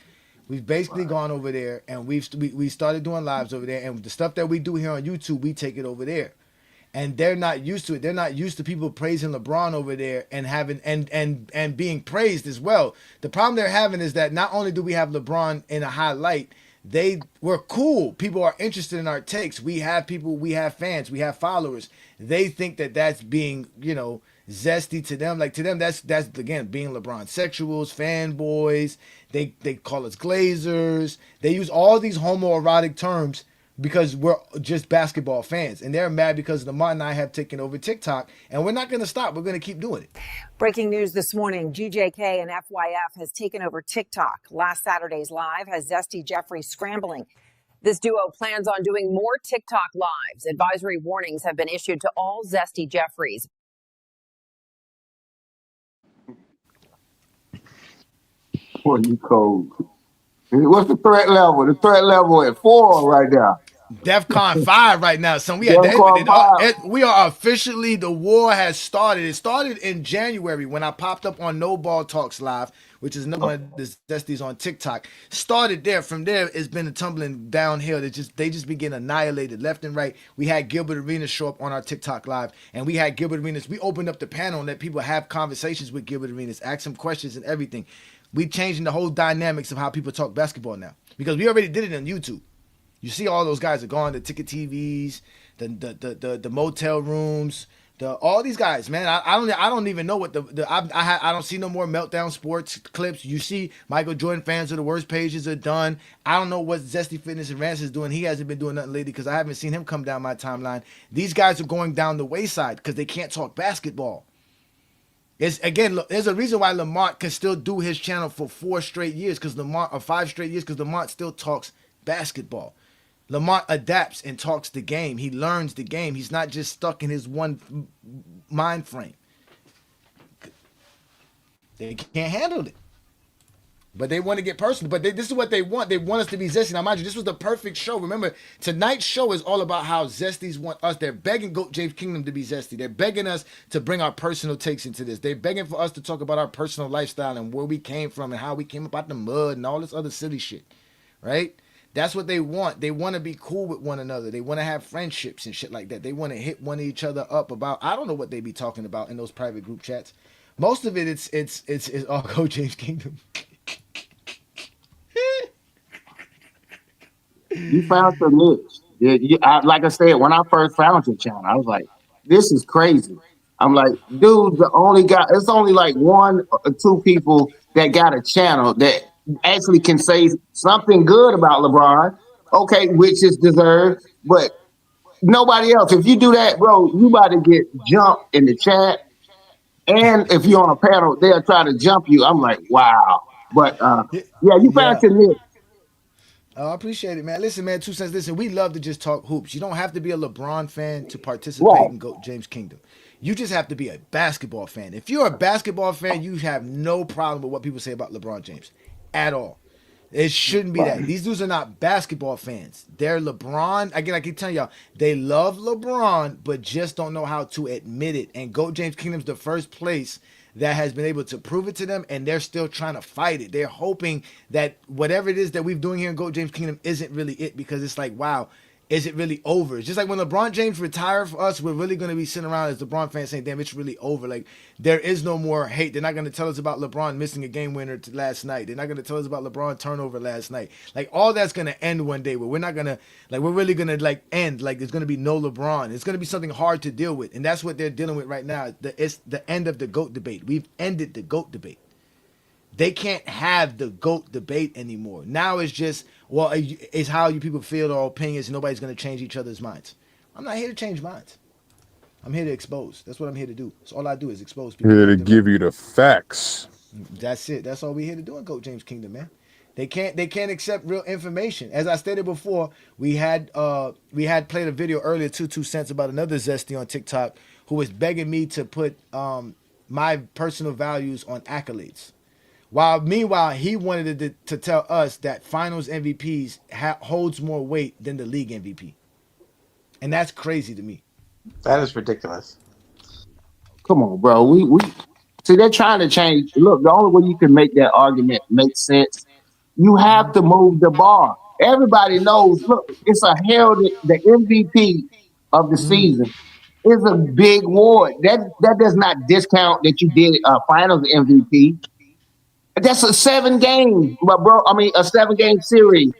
We've basically gone over there and we started doing lives over there, and the stuff that we do here on YouTube, we take it over there. And they're not used to it. They're not used to people praising LeBron over there and having and being praised as well. The problem they're having is that not only do we have LeBron in a high light, we're cool. People are interested in our takes. We have people, we have fans, we have followers. They think that that's being, zesty to them. Like to them, that's again being LeBron sexuals, fanboys. They call us glazers. They use all these homoerotic terms because we're just basketball fans, and they're mad because Lamont and I have taken over TikTok, and we're not going to stop. We're going to keep doing it. Breaking news this morning, GJK and FYF has taken over TikTok. Last Saturday's live has Zesty Jeffrey scrambling. This duo plans on doing more TikTok lives. Advisory warnings have been issued to all Zesty Jeffries. Boy, you cold. What's the threat level? The threat level at 4 right now. DEFCON 5 right now. So we are officially, the war has started. It started in January when I popped up on No Ball Talks Live, which is another one of the Zesties on TikTok. Started there. From there, it's been a tumbling downhill. They just begin annihilated left and right. We had Gilbert Arenas show up on our TikTok Live, and we had Gilbert Arenas. We opened up the panel and let people have conversations with Gilbert Arenas, ask him questions and everything. We changing the whole dynamics of how people talk basketball now, because we already did it on YouTube. You see all those guys are gone, the ticket TVs, the motel rooms, all these guys, man. I don't even know what I don't see no more Meltdown Sports clips. You see Michael Jordan fans are the worst pages are done. I don't know what Zesty Fitness and Rants is doing. He hasn't been doing nothing lately because I haven't seen him come down my timeline. These guys are going down the wayside because they can't talk basketball. There's a reason why Lamont can still do his channel for 5 straight years because Lamont still talks basketball. Lamont adapts and talks the game. He learns the game. He's not just stuck in his one mind frame. They can't handle it. But they want to get personal. But this is what they want. They want us to be zesty. Now, mind you, this was the perfect show. Remember, tonight's show is all about how zesties want us. They're begging Goat James Kingdom to be zesty. They're begging us to bring our personal takes into this. They're begging for us to talk about our personal lifestyle and where we came from and how we came up out the mud and all this other silly shit. Right? That's what they want. They want to be cool with one another. They want to have friendships and shit like that. They want to hit one of each other up about, I don't know what they be talking about in those private group chats. Most of it, it's all Goat James Kingdom. You found your niche. Like I said, when I first found your channel, I was like, this is crazy. I'm like, dude, it's only like 1 or 2 people that got a channel that actually can say something good about LeBron, okay, which is deserved, but nobody else. If you do that, bro, you about to get jumped in the chat. And if you're on a panel, they'll try to jump you. I'm like, wow. But you found your niche. Oh, I appreciate it, man. Listen, man, 2 cents. Listen, we love to just talk hoops. You don't have to be a LeBron fan to participate in Goat James Kingdom. You just have to be a basketball fan. If you're a basketball fan, you have no problem with what people say about LeBron James at all. It shouldn't be that. These dudes are not basketball fans. They're LeBron. Again, I keep telling y'all, they love LeBron, but just don't know how to admit it. And Goat James Kingdom's the first place that has been able to prove it to them, and they're still trying to fight it. They're hoping that whatever it is that we're doing here in Goat James Kingdom isn't really it, because it's like, wow, is it really over? It's just like when LeBron James retired for us, we're really going to be sitting around as LeBron fans saying, damn, it's really over. Like, there is no more hate. They're not going to tell us about LeBron missing a game winner last night. They're not going to tell us about LeBron turnover last night. Like, all that's going to end one day where we're not going to, like, we're really going to, like, end. Like, there's going to be no LeBron. It's going to be something hard to deal with. And that's what they're dealing with right now. It's the end of the GOAT debate. We've ended the GOAT debate. They can't have the GOAT debate anymore. Now it's just, well, it's how you people feel or opinions. Nobody's going to change each other's minds. I'm not here to change minds. I'm here to expose. That's what I'm here to do. That's all I do is expose people. Here to give you the facts. That's it. That's all we're here to do in GOAT James Kingdom, man. They can't accept real information. As I stated before, we had played a video earlier, 2 cents, about another Zesty on TikTok who was begging me to put my personal values on accolades. Meanwhile, he wanted to tell us that finals MVPs holds more weight than the league MVP. And that's crazy to me. That is ridiculous. Come on, bro. We see they're trying to change. Look, the only way you can make that argument make sense You have to move the bar. Everybody knows. Look, it's a heralded. The MVP of the season is a big award. That does not discount that you did a Finals MVP. That's a 7 game, but bro. I mean, a 7 game series.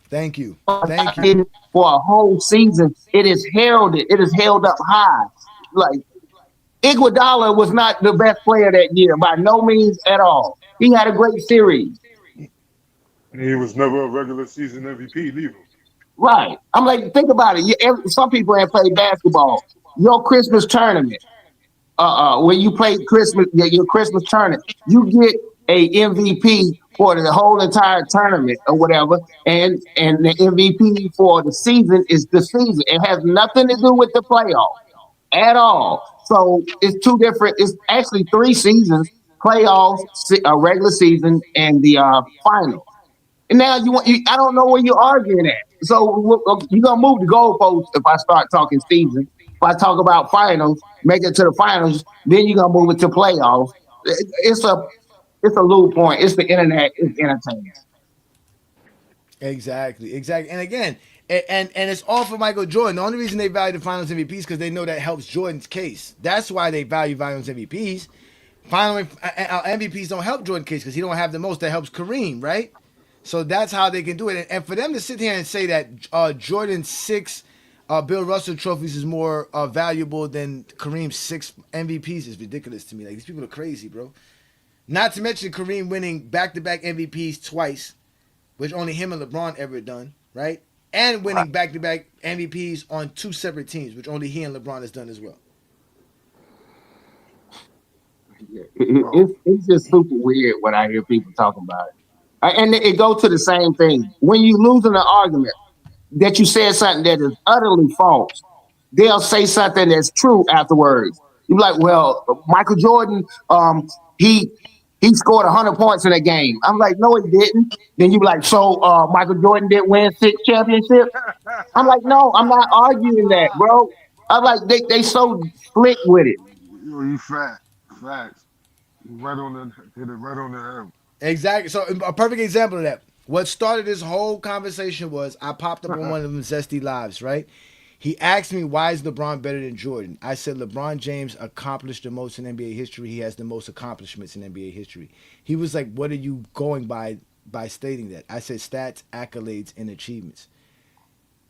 Thank you. For a whole season, it is heralded. It is held up high. Like Iguodala was not the best player that year by no means at all. He had a great series. He was never a regular season MVP either. Right. I'm like, think about it. Some people have played basketball. Your Christmas tournament, when you play Christmas, your Christmas tournament, you get a MVP for the whole entire tournament or whatever, and the MVP for the season is the season. It has nothing to do with the playoff at all. So it's two different. It's actually 3 seasons: playoffs, a regular season, and the final. And now I don't know where you're arguing at. So you're gonna move the goalposts if I start talking season. If I talk about finals, make it to the finals, then you're gonna move it to playoffs. It's a little point. It's the internet. It's entertaining. Exactly. And again, and it's all for Michael Jordan. The only reason they value the Finals MVPs is because they know that helps Jordan's case. That's why they value Finals MVPs. Finally, MVPs don't help Jordan's case because he don't have the most. That helps Kareem, right? So that's how they can do it. And for them to sit here and say that Jordan's 6 Bill Russell trophies is more valuable than Kareem's 6 MVPs is ridiculous to me. Like, these people are crazy, bro. Not to mention Kareem winning back-to-back MVPs twice, which only him and LeBron ever done, right? And winning back-to-back MVPs on 2 separate teams, which only he and LeBron has done as well. It's just super weird when I hear people talking about it. And it goes to the same thing. When you lose in an argument that you said something that is utterly false, they'll say something that's true afterwards. You're like, well, Michael Jordan, he scored 100 points in that game. I'm like, no, he didn't. Then you be like, so Michael Jordan didn't win 6 championships? I'm like, no, I'm not arguing that, bro. I'm like, they so slick with it. You facts. Right on the hit it right on the head. Exactly. So a perfect example of that. What started this whole conversation was I popped up on one of them Zesty lives, right? He asked me, why is LeBron better than Jordan? I said, LeBron James accomplished the most in NBA history. He has the most accomplishments in NBA history. He was like, what are you going by stating that? I said, stats, accolades, and achievements.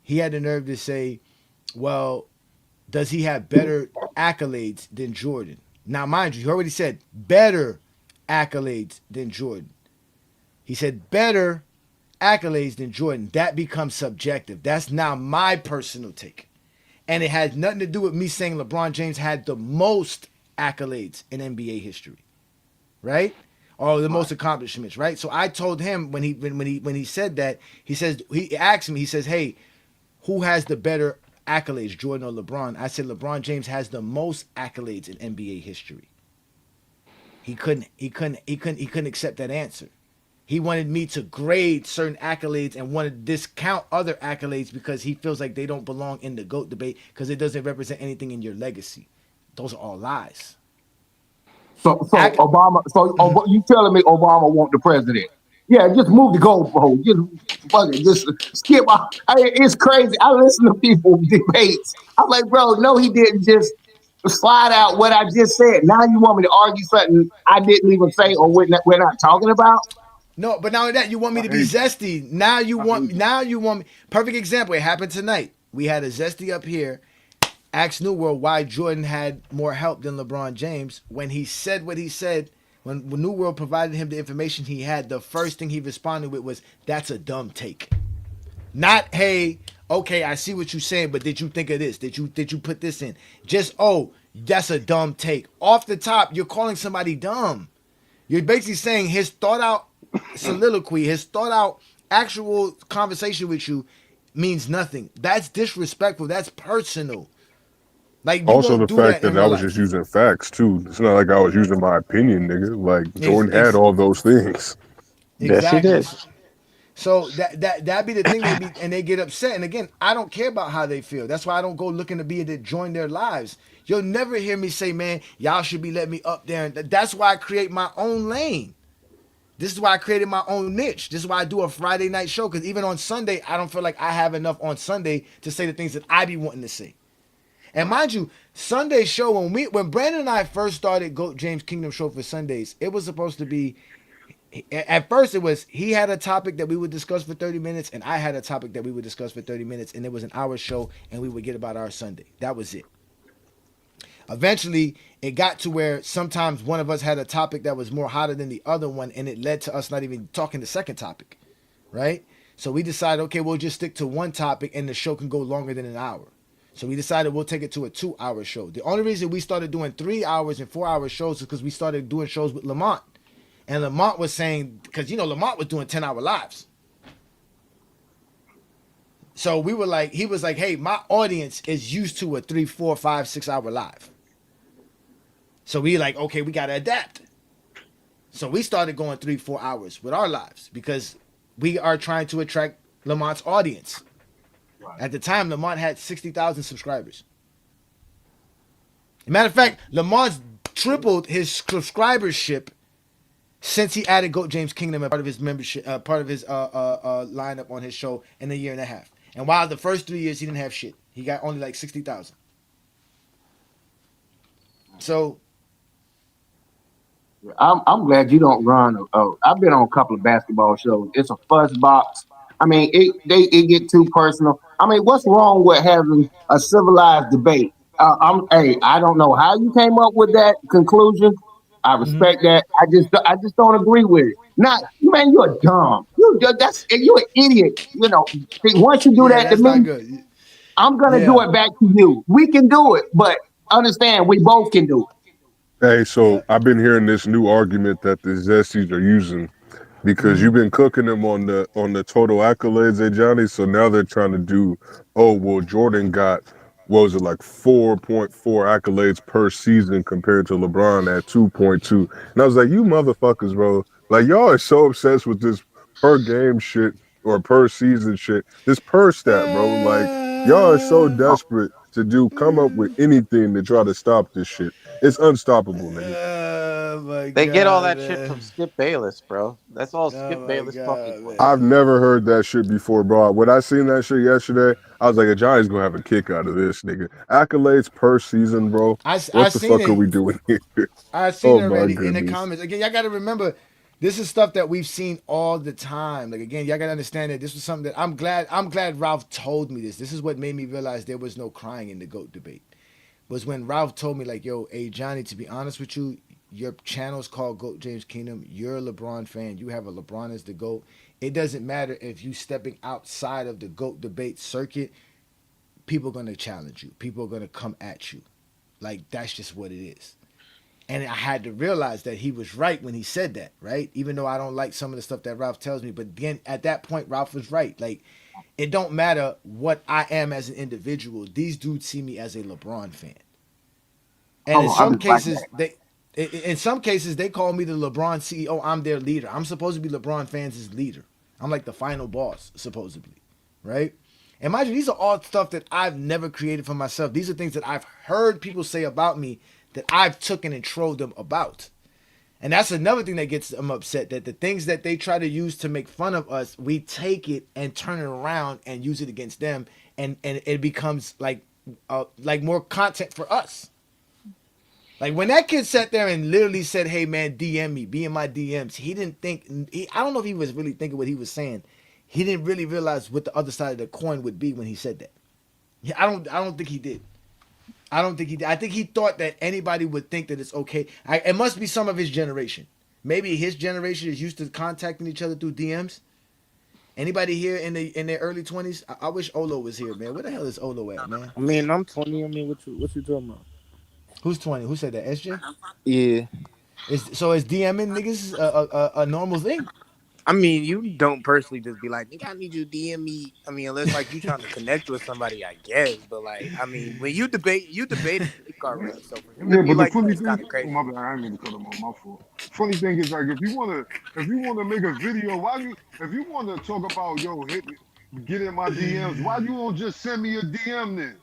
He had the nerve to say, well, does he have better accolades than Jordan? Now, mind you, he already said better accolades than Jordan. He said better accolades than Jordan. That becomes subjective. That's now my personal take. And it has nothing to do with me saying LeBron James had the most accolades in NBA history. Right? Or the most accomplishments, right? So I told him when he said that, he asked me, he says, "Hey, who has the better accolades, Jordan or LeBron?" I said LeBron James has the most accolades in NBA history. He couldn't accept that answer. He wanted me to grade certain accolades and wanted to discount other accolades because he feels like they don't belong in the GOAT debate because it doesn't represent anything in your legacy. Those are all lies. So Obama. So you telling me Obama want the president? Yeah, just move the goalpost. Just skip. It's crazy. I listen to people debates. I'm like, bro, no, he didn't just slide out what I just said. Now you want me to argue something I didn't even say or we're not talking about? No, but not only that, you want me to be zesty. Now you want me. Perfect example. It happened tonight. We had a Zesty up here. Ask New World why Jordan had more help than LeBron James. When he said what he said, when New World provided him the information he had, the first thing he responded with was, "That's a dumb take." Not, "Hey, okay, I see what you're saying, but did you think of this? Did you put this in?" Just, "Oh, that's a dumb take." Off the top, you're calling somebody dumb. You're basically saying his thought out soliloquy, his thought out actual conversation with you means nothing. That's disrespectful. That's personal. Like, you Also, won't the do fact that in that I real was life. just using facts too. It's not like I was using my opinion, nigga. Like Jordan had all those things. Exactly. So that be the thing they get upset. And again, I don't care about how they feel. That's why I don't go looking to be able to join their lives. You'll never hear me say, "Man, y'all should be letting me up there." And that's why I create my own lane. This is why I created my own niche. This is why I do a Friday night show, because even on Sunday, I don't feel like I have enough on Sunday to say the things that I be wanting to say. And mind you, Sunday show, when Brandon and I first started Goat James Kingdom show for Sundays, it was supposed to be, at first it was, he had a topic that we would discuss for 30 minutes, and I had a topic that we would discuss for 30 minutes, and it was an hour show, and we would get about our Sunday. That was it. Eventually, it got to where sometimes one of us had a topic that was more hotter than the other one, and it led to us not even talking the second topic, right? So we decided, okay, we'll just stick to one topic, and the show can go longer than an hour. So we decided we'll take it to a 2-hour show. The only reason we started doing 3 hours and 4-hour shows is because we started doing shows with Lamont. And Lamont was saying, because, Lamont was doing 10-hour lives. So we were like, he was like, hey, my audience is used to a 3, 4, 5, 6-hour live. So we like, okay, we got to adapt. So we started going 3, 4 hours with our lives because we are trying to attract Lamont's audience. At the time, Lamont had 60,000 subscribers. Matter of fact, Lamont's tripled his subscribership since he added Goat James Kingdom as part of his membership, part of his lineup on his show in a year and a half. And while the first 3 years he didn't have shit, he got only like 60,000. So I'm glad you don't run. I've been on a couple of basketball shows. It's a fuzz box. I mean, it get too personal. I mean, what's wrong with having a civilized debate? I don't know how you came up with that conclusion. I respect that. I just don't agree with it. Not, man, you're dumb. You're an idiot. Once you do that to that's not me, good. I'm gonna do it back to you. We can do it, but understand we both can do it. Hey, so I've been hearing this new argument that the Zesties are using because you've been cooking them on the total accolades, Ajani. So now they're trying to do, oh well, Jordan got, what was it, like 4.4 accolades per season compared to LeBron at 2.2. And I was like, you motherfuckers, bro. Like, y'all are so obsessed with this per game shit or per season shit. This per stat, bro. Like, y'all are so desperate to come up with anything to try to stop this shit. It's unstoppable, nigga. Oh my They get all God, that shit from Skip Bayless, bro. That's all Skip Oh my Bayless talking God, points. I've never heard that shit before, bro. When I seen that shit yesterday, I was like, Ajani's gonna have a kick out of this, nigga. Accolades per season, bro. I What the seen fuck are it. we doing here? I seen Oh it my already in the goodness. comments. Again, y'all got to remember, this is stuff that we've seen all the time. Like again, y'all got to understand that this was something that I'm glad Ralph told me this. This is what made me realize there was no crying in the GOAT debate. Was when Ralph told me like, yo, hey Johnny, to be honest with you, your channel's called GOAT James Kingdom. You're a LeBron fan. You have a LeBron as the GOAT. It doesn't matter if you stepping outside of the GOAT debate circuit. People are gonna challenge you. People are gonna come at you. Like that's just what it is. And I had to realize that he was right when he said that, right? Even though I don't like some of the stuff that Ralph tells me, but again, at that point, Ralph was right. Like, it don't matter what I am as an individual. These dudes see me as a LeBron fan, and in some cases, they call me the LeBron CEO. I'm their leader. I'm supposed to be LeBron fans' leader. I'm like the final boss, supposedly, right? And mind you, these are all stuff that I've never created for myself. These are things that I've heard people say about me that I've taken and trolled them about. And that's another thing that gets them upset, that the things that they try to use to make fun of us, we take it and turn it around and use it against them, and it becomes like more content for us. Like when that kid sat there and literally said, "Hey man, DM me, be in my DMs." He didn't think. I don't know if he was really thinking what he was saying. He didn't really realize what the other side of the coin would be when he said that. I don't think he did. I don't think he did. I think he thought that anybody would think that it's okay. It must be some of his generation. Maybe his generation is used to contacting each other through DMs. Anybody here in their early 20s? I wish Olo was here, man. Where the hell is Olo at, man? I mean, I'm 20. I mean, what you talking about? Who's 20? Who said that? SJ? Yeah. Is DMing niggas a normal thing? I mean, you don't personally just be like, nigga, I need you to DM me. I mean, unless like you trying to connect with somebody, I guess. But like, I mean, when you debated Drake already. So for him to Yeah, be but the like that funny is kind thing, of oh crazy. my bad, I didn't mean to cut him off. My fault. Funny thing is, like, if you wanna make a video, if you wanna talk about, yo, get in my DMs, why you don't just send me a DM then?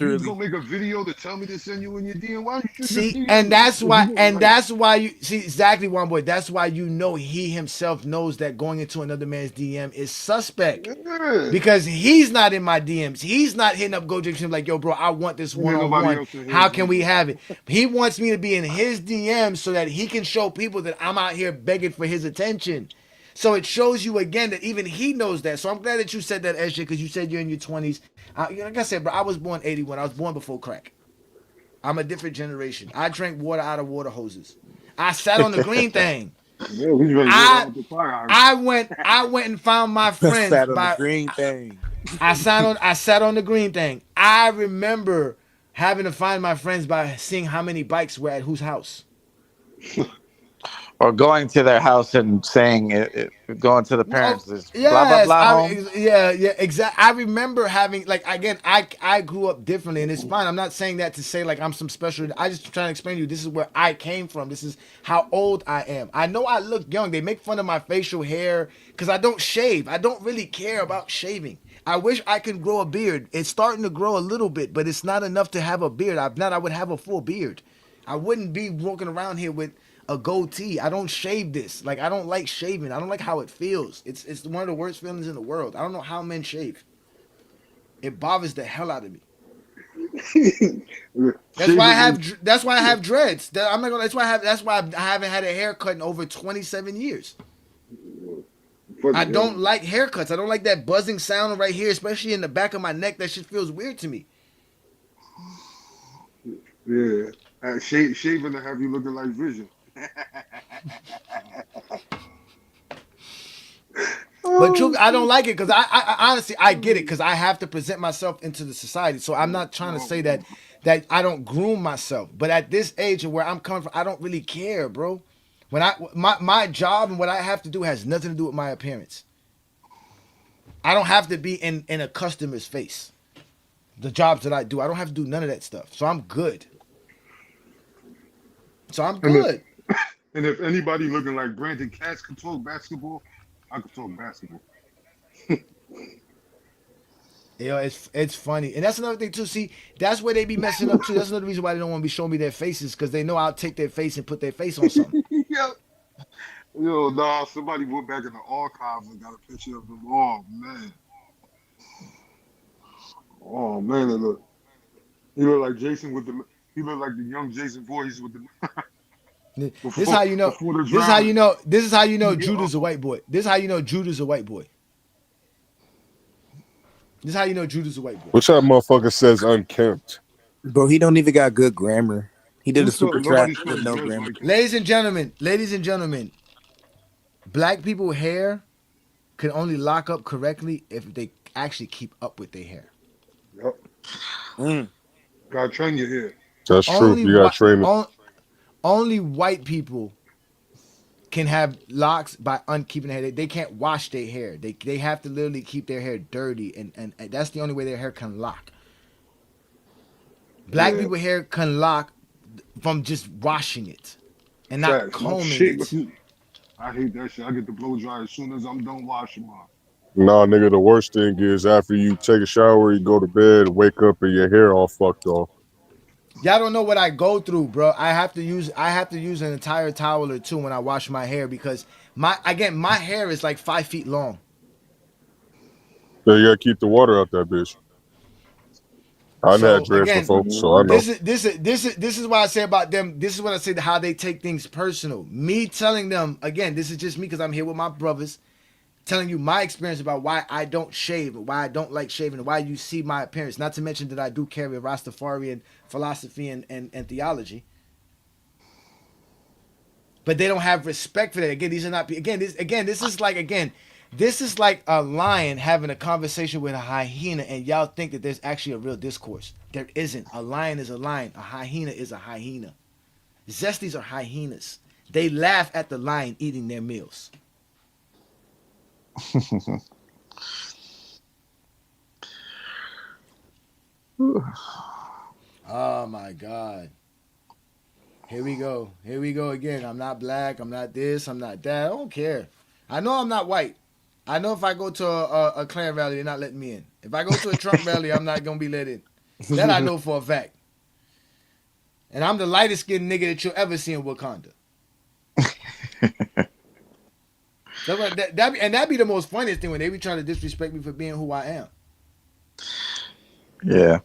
You Literally. gonna make a video to tell me to send you in your DM? Why don't you just See, DM and me? that's If you why, didn't like, you see exactly one boy. That's why you know he himself knows that going into another man's DM is suspect. yeah. Because he's not in my DMs. He's not hitting up Go Jackson like, yo, bro, I want this And then nobody one-on-one. else in How his can we either. have it? He wants me to be in his DMs so that he can show people that I'm out here begging for his attention. So it shows you again that even he knows that. So I'm glad that you said that, SJ, because you said you're in your 20s. Like I said, bro, I was born 81. I was born before crack. I'm a different generation. I drank water out of water hoses. I sat on the green thing. Yeah, we drank water I out the fire hydrant. I went and found my friends Sat on the by green thing. I sat on the green thing. I remember having to find my friends by seeing how many bikes were at whose house. Or going to their house and saying going to the Oh, parents is blah blah yes, blah home. yeah, exactly. I remember having like again, I grew up differently, and it's fine. I'm not saying that to say like I'm some special. I just trying to explain to you this is where I came from. This is how old I am. I know I look young. They make fun of my facial hair because I don't shave. I don't really care about shaving. I wish I could grow a beard. It's starting to grow a little bit, but it's not enough to have a beard. I would have a full beard. I wouldn't be walking around here with a goatee. I don't shave this. Like I don't like shaving. I don't like how it feels. It's one of the worst feelings in the world. I don't know how men shave. It bothers the hell out of me. That's why I have dreads. I'm not gonna. That's why I haven't had a haircut in over 27 years. I don't like haircuts. I don't like that buzzing sound right here, especially in the back of my neck. That shit feels weird to me. Yeah. Shaving to have you looking like Vision. But truth, I don't like it because I honestly I get it because I have to present myself into the society. So I'm not trying to say that I don't groom myself. But at this age and where I'm coming from, I don't really care, bro. When my job and what I have to do has nothing to do with my appearance. I don't have to be in a customer's face. The jobs that I do, I don't have to do none of that stuff. So I'm good. So I'm good. And if anybody looking like Brandon Cash could talk basketball, I could talk basketball. It's funny, and that's another thing too. See, that's where they be messing up too. That's another reason why they don't want to be showing me their faces because they know I'll take their face and put their face on something. Yo, nah, somebody went back in the archives and got a picture of them. Oh man. Oh man, he look like Jason with the he look like the young Jason Voorhees with the This is how you know. before the This is how you drama. know. This is how you know Yeah. Judah's a white boy. This is how you know Judah's a white boy. This is how you know Judah's a white boy. Which that motherfucker says unkempt? Bro, he don't even got good grammar. He did a super track Nobody saw with his no dress grammar. like him. Ladies and gentlemen, black people hair can only lock up correctly if they actually keep up with their hair. Yep. Gotta train your hair. That's true. You gotta train it. Only white people can have locks by unkeeping their hair. They can't wash their hair. They have to literally keep their hair dirty, and that's the only way their hair can lock. Black people hair can lock from just washing it and not Facts. combing it. I hate that shit. I get the blow dry as soon as I'm done washing mine. Nah, nigga, the worst thing is after you take a shower, you go to bed, wake up, and your hair all fucked off. Y'all don't know what I go through, bro. I have to use an entire towel or two when I wash my hair because my hair is like 5 feet long. So you gotta keep the water out that bitch. I've had dreads before, so I know. This is what I say about them. This is what I say how they take things personal. Me telling them again, this is just me because I'm here with my brothers, telling you my experience about why I don't shave, why I don't like shaving, and why you see my appearance. Not to mention that I do carry a Rastafarian philosophy and theology. But they don't have respect for that. Again, these are not this is like a lion having a conversation with a hyena, and y'all think that there's actually a real discourse. There isn't. A lion is a lion. A hyena is a hyena. Zesties are hyenas. They laugh at the lion eating their meals. Oh my God. Here we go. Here we go again. I'm not black. I'm not this. I'm not that. I don't care. I know I'm not white. I know if I go to a Klan rally, they're not letting me in. If I go to a Trump rally, I'm not going to be let in. That I know for a fact. And I'm the lightest skinned nigga that you'll ever see in Wakanda. That'd be the most funniest thing when they be trying to disrespect me for being who I am. Yeah.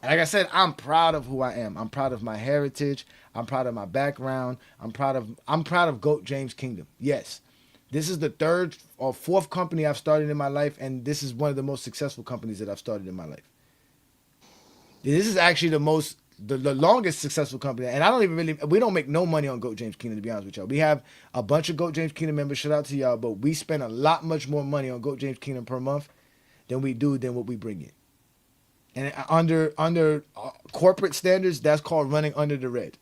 And like I said, I'm proud of who I am. I'm proud of my heritage. I'm proud of my background. I'm proud of GOAT James Kingdom. Yes. This is the third or fourth company I've started in my life, and this is one of the most successful companies that I've started in my life. This is actually the longest successful company, and we don't make no money on GOAT James Kingdom, to be honest with y'all. We have a bunch of GOAT James Kingdom members, shout out to y'all, but we spend a lot much more money on GOAT James Kingdom per month than what we bring in. And under corporate standards, that's called running under the red.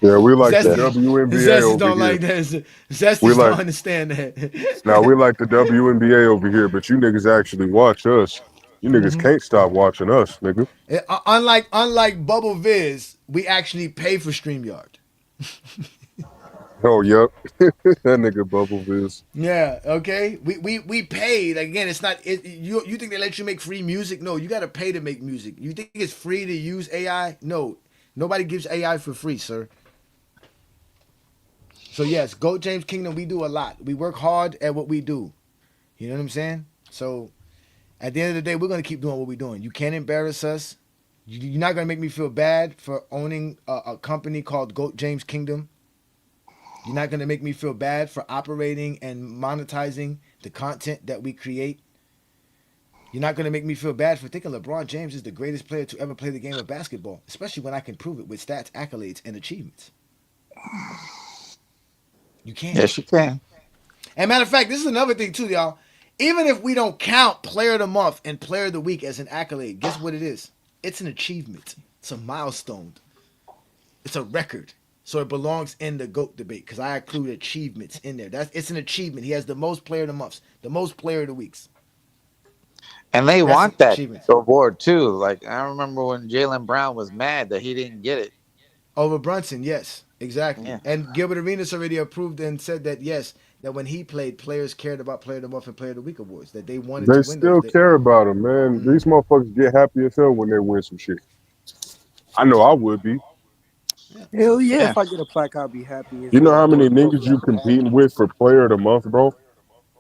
Yeah, we like the Zesty, WNBA Zesty over don't here. like that. Zesty We like don't understand that. Now we like the WNBA over here, but you niggas actually watch us. You niggas can't stop watching us, nigga. Unlike Bubble Viz, we actually pay for StreamYard. Oh, yep. That nigga Bubble Viz. Yeah, okay. We pay. Like, again, it's not you think they let you make free music? No, you gotta pay to make music. You think it's free to use AI? No. Nobody gives AI for free, sir. So yes, GOAT James Kingdom, we do a lot. We work hard at what we do. You know what I'm saying? So at the end of the day, we're gonna keep doing what we're doing. You can't embarrass us. You're not gonna make me feel bad for owning a company called GOAT James Kingdom. You're not gonna make me feel bad for operating and monetizing the content that we create. You're not gonna make me feel bad for thinking LeBron James is the greatest player to ever play the game of basketball, especially when I can prove it with stats, accolades, and achievements. You can't. Yes, you can. And matter of fact, this is another thing too, y'all. Even if we don't count Player of the Month and Player of the Week as an accolade, guess what it is? It's an achievement. It's a milestone. It's a record. So it belongs in the GOAT debate because I include achievements in there. It's an achievement. He has the most Player of the Months, the most Player of the Weeks. And they That's want that achievement. award too. Like I remember when Jaylen Brown was mad that he didn't get it. Over Brunson, yes, exactly. Yeah. And Gilbert Arenas already approved and said that yes, that when he played, players cared about Player of the Month and Player of the Week awards. That they wanted They to win those. still care about him, man. These motherfuckers get happy as hell when they win some shit. I know I would be. Hell yeah! Yeah. If I get a plaque, I'll be happy as You know hell. how many niggas you competing with for Player of the Month, bro?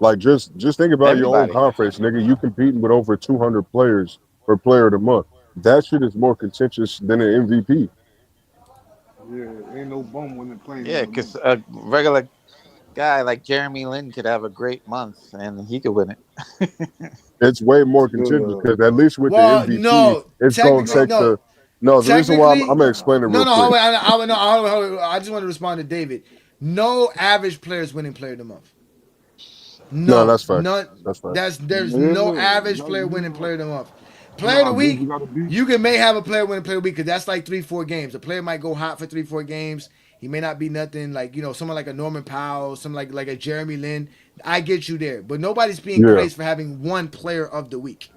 Like just think about your own Everybody. conference, nigga. You competing with over 200 players for Player of the Month. That shit is more contentious than an MVP. Yeah, ain't no bum winning playing Yeah, of the because month. a regular guy like Jeremy Lin could have a great month and he could win it. It's way more contentious Still, because at least with the Well, MVP, no, it's gonna technically, take no, the. No, the reason why I'm technically, gonna explain it no, real no. Hold quick. on, I just want to respond to David. No average players winning Player of the Month. No, None, that's facts. none. That's facts. There's yeah, no you average gotta player you winning know, Player of the Month. you know Player of how the good you Week, gotta be. you can may have a player winning Player of the Week because that's like 3-4 games. A player might go hot for 3-4 games. He may not be nothing like someone like a Norman Powell, someone like a Jeremy Lin. I get you there, but nobody's being Yeah. praised for having one Player of the Week.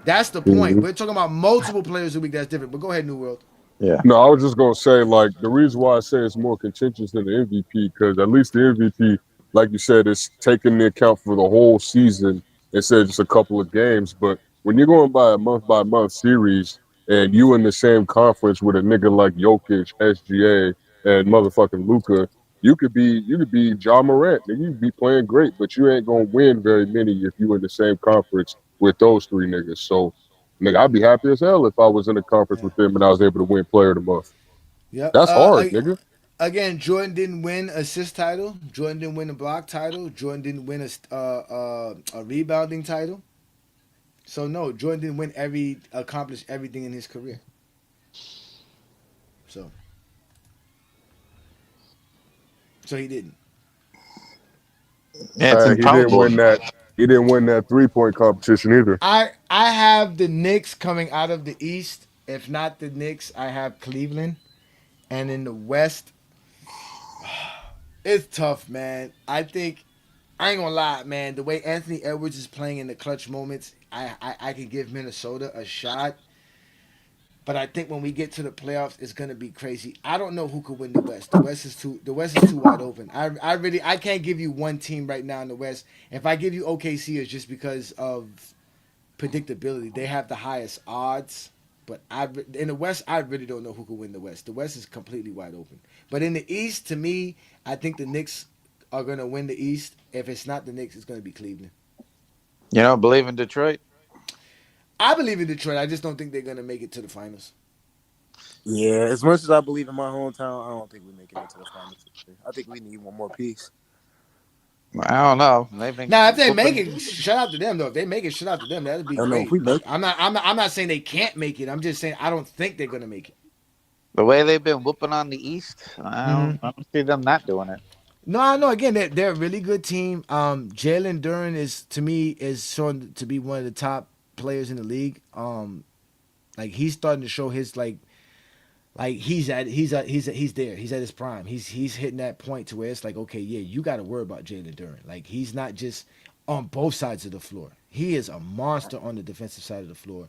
That's the point. hmm We're talking about multiple players of the week. That's different. But go ahead, New World. Yeah. No, I was just gonna say like the reason why I say it's more contentious than the MVP because at least the MVP, like you said, is taking into account for the whole season instead of just a couple of games. But when you're going by month series and you in the same conference with a nigga like Jokic, SGA, and motherfucking Luca, you could be John Morant. Nigga, you could be playing great, but you ain't gonna win very many if you in the same conference with those three niggas. So nigga, I'd be happy as hell if I was in a conference Yeah. with them and I was able to win Player of the Month. Yep. That's hard, nigga. Again, Jordan didn't win assist title. Jordan didn't win a block title. Jordan didn't win a rebounding title. So no, Jordan didn't accomplish everything in his career. So he didn't. Yeah, it's He didn't improbable. win that. He didn't win that 3-point competition either. I have the Knicks coming out of the East. If not the Knicks, I have Cleveland. And in the West, it's tough, man. I ain't gonna lie, man. The way Anthony Edwards is playing in the clutch moments, I can give Minnesota a shot. But I think when we get to the playoffs, it's gonna be crazy. I don't know who could win the West. The West is too wide open. I can't give you one team right now in the West. If I give you OKC, it's just because of predictability. They have the highest odds. But in the West, I really don't know who could win the West. The West is completely wide open. But in the East, to me, I think the Knicks are going to win the East. If it's not the Knicks, it's going to be Cleveland. You don't believe in Detroit? I believe in Detroit. I just don't think they're going to make it to the finals. Yeah, as much as I believe in my hometown, I don't think we're making it to the finals. I think we need one more piece. I don't know. Now, if they make it, shout out to them though. If they make it, shout out to them. That'd be great. I'm not saying they can't make it. I'm just saying I don't think they're gonna make it. The way they've been whooping on the East, I don't see them not doing it. No, I know. Again, they're a really good team. Jalen Duren is shown to be one of the top players in the league. Like he's starting to show his he's there. He's at his prime. He's hitting that point to where it's like, okay, yeah, you got to worry about Jalen Duren. Like he's not just on both sides of the floor. He is a monster on the defensive side of the floor.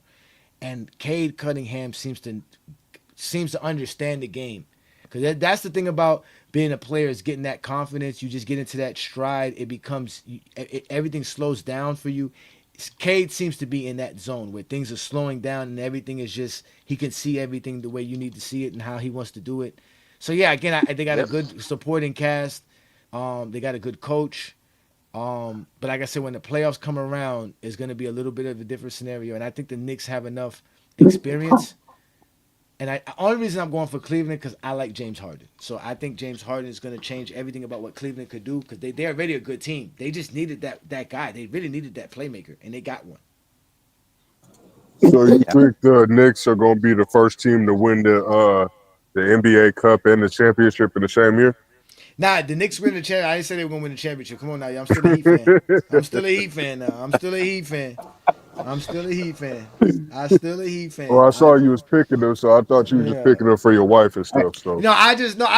And Cade Cunningham seems to understand the game. Because that's the thing about being a player is getting that confidence. You just get into that stride. It becomes everything slows down for you. Cade seems to be in that zone where things are slowing down and everything is just he can see everything the way you need to see it and how he wants to do it. So yeah, again, they got a good supporting cast. They got a good coach. But like I said, when the playoffs come around, it's going to be a little bit of a different scenario. And I think the Knicks have enough experience. And the only reason I'm going for Cleveland because I like James Harden. So I think James Harden is going to change everything about what Cleveland could do because they're already a good team. They just needed that guy. They really needed that playmaker, and they got one. So you think the Knicks are going to be the first team to win the NBA Cup and the championship in the same year? Nah, the Knicks win the championship. I didn't say they were going to win the championship. Come on now, I'm still a Heat fan. I'm still a Heat fan now. I'm still a Heat fan. I still a Heat fan. Well, I saw you was picking them, so I thought you was just picking them for your wife and stuff. So I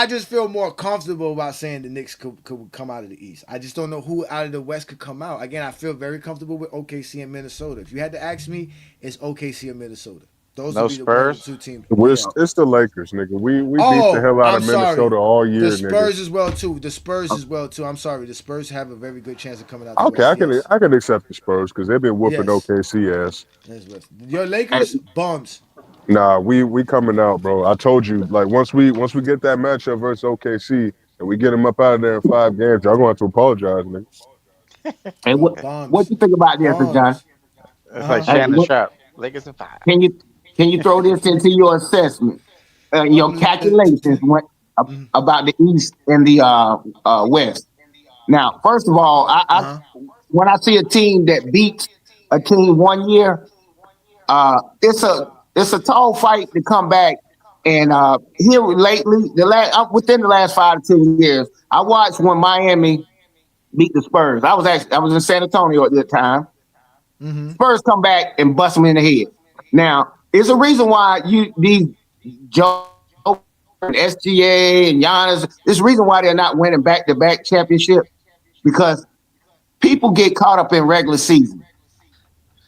just feel more comfortable about saying the Knicks could come out of the East. I just don't know who out of the West could come out. Again, I feel very comfortable with OKC and Minnesota. If you had to ask me, it's OKC or Minnesota. Those would be the one or two teams. It's the Lakers, nigga. We beat the hell out of Minnesota all year. The Spurs nigga. as well too. The Spurs as well too. I'm sorry. The Spurs have a very good chance of coming out. Okay, I can accept the Spurs because they've been whooping OKC ass. Your Lakers bums. Nah, we coming out, bro. I told you, like once we get that matchup versus OKC and we get them up out of there in 5 games, y'all gonna have to apologize, nigga. Hey, what you think about this, John? It's like Shannon Sharp. Lakers in 5. Can you throw this into your assessment, your calculations about the East and the West? Now, first of all, I when I see a team that beats a team one year, it's a tall fight to come back. And here lately, within the last 5 to 10 years, I watched when Miami beat the Spurs. I was in San Antonio at that time. Spurs come back and bust them in the head. Now, there's a reason why these Joe and SGA and Giannis, there's a reason why they're not winning back-to-back championships because people get caught up in regular season.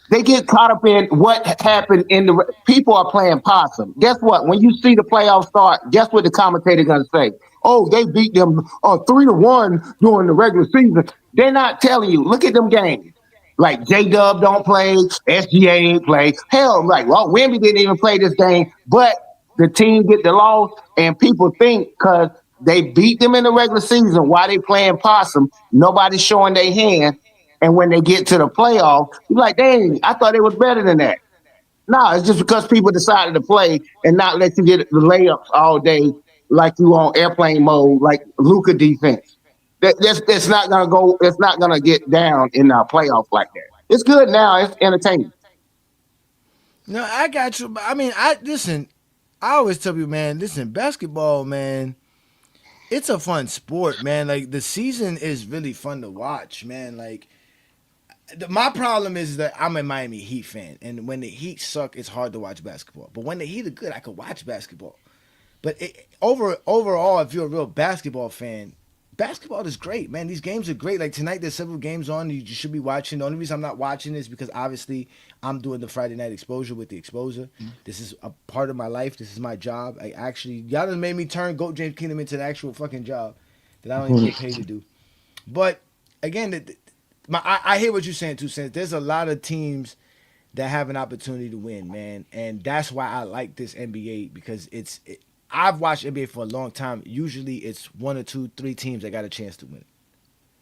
They get caught up in what happened people are playing possum. Guess what? When you see the playoffs start, guess what the commentator going to say? Oh, they beat them 3-1 during the regular season. They're not telling you. Look at them games. Like J-Dub don't play, SGA ain't play. Hell, Wemby didn't even play this game, but the team get the loss, and people think because they beat them in the regular season while they playing possum, nobody's showing their hand. And when they get to the playoffs, you're like, dang, I thought it was better than that. No, it's just because people decided to play and not let you get the layups all day like you on airplane mode, like Luka defense. That's not gonna go. It's not gonna get down in our playoffs like that. It's good now. It's entertaining. No, I got you. I mean, listen. I always tell you, man. Listen, basketball, man. It's a fun sport, man. Like the season is really fun to watch, man. Like my problem is that I'm a Miami Heat fan, and when the Heat suck, it's hard to watch basketball. But when the Heat are good, I could watch basketball. But overall, if you're a real basketball fan, basketball is great, man. These games are great. Like tonight, there's several games on you should be watching. The only reason I'm not watching is because obviously I'm doing the Friday night exposure with the exposer. This is a part of my life. This is my job. Y'all done made me turn Goat James Kingdom into an actual fucking job that I don't even get paid to do. But again, I hear what you're saying too, Sense. There's a lot of teams that have an opportunity to win, man. And that's why I like this NBA because I've watched NBA for a long time. Usually it's one or two, three teams that got a chance to win.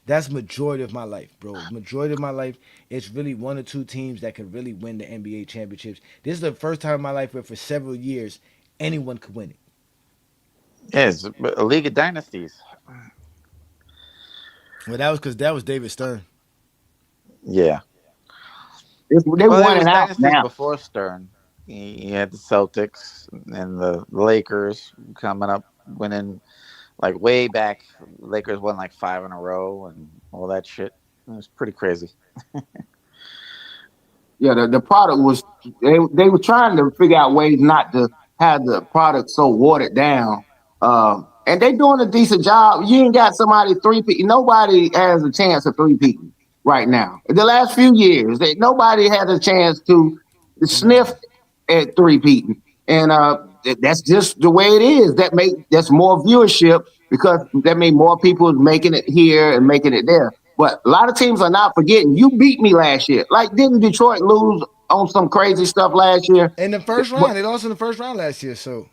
That's majority of my life, bro. Majority of my life, it's really one or two teams that could really win the NBA championships. This is the first time in my life where for several years anyone could win it. Yeah, it's a league of dynasties. Well, that was because that was David Stern. Yeah. They Well, there won was it out dynasties now. before Stern. You had the Celtics and the Lakers coming up, winning like way back. Lakers won like 5 in a row and all that shit. It was pretty crazy. Yeah, the product was they were trying to figure out ways not to have the product so watered down. And they doing a decent job. You ain't got somebody nobody has a chance of three-peating right now. In the last few years, nobody had a chance to sniff at three-peating. And that's just the way it is. That's more viewership because that means more people is making it here and making it there. But a lot of teams are not forgetting. You beat me last year. Like, didn't Detroit lose on some crazy stuff last year? In the first round, they lost in the first round last year. So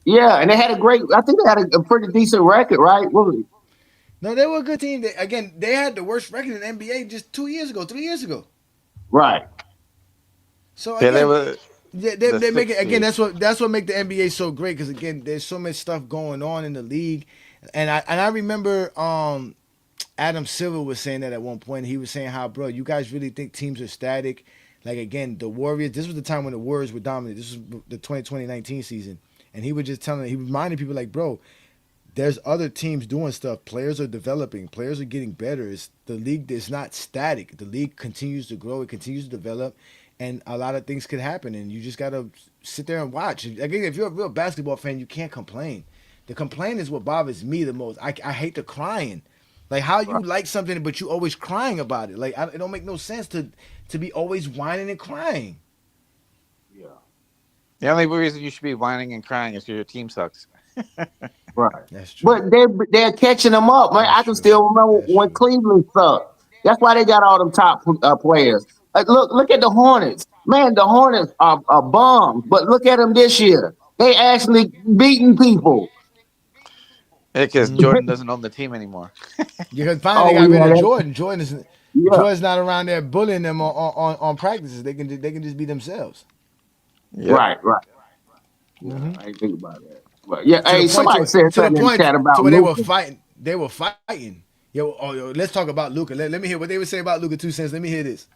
yeah, and they had I think they had a pretty decent record, right? What was it? no, they were a good team. They had the worst record in the NBA just 2 years ago, 3 years ago. Right. So Yeah, they again, were they make it again. seed. That's what make the NBA so great because again, there's so much stuff going on in the league, and I remember Adam Silver was saying that at one point. He was saying how, bro, you guys really think teams are static? Like again, the Warriors. This was the time when the Warriors were dominant. This was the 2019 season, and he was just he reminded people like, bro, there's other teams doing stuff. Players are developing. Players are getting better. The league is not static. The league continues to grow. It continues to develop, and a lot of things could happen. And you just gotta sit there and watch. Again, if you're a real basketball fan, you can't complain. The complaint is what bothers me the most. I hate the crying. Like how you like something, but you always crying about it. Like it don't make no sense to be always whining and crying. The only reason you should be whining and crying is because your team sucks. Right. That's true. But they're catching them up, man. I can still remember when Cleveland sucked. That's why they got all them top players. Look at the Hornets. Man, the Hornets are bums, but look at them this year. They actually beating people. Because Jordan doesn't own the team anymore. Because finally they got rid of Jordan. Jordan's Yeah. not around there bullying them on practices. They can just be themselves. Yep. Right. Yeah, I didn't think about that. But yeah, hey, To the point somebody said to the something in the point chat about to where they were Luka. fighting. They were fighting. Yo, let's talk about Luka. Let me hear what they would say about Luka 2 cents. Let me hear this.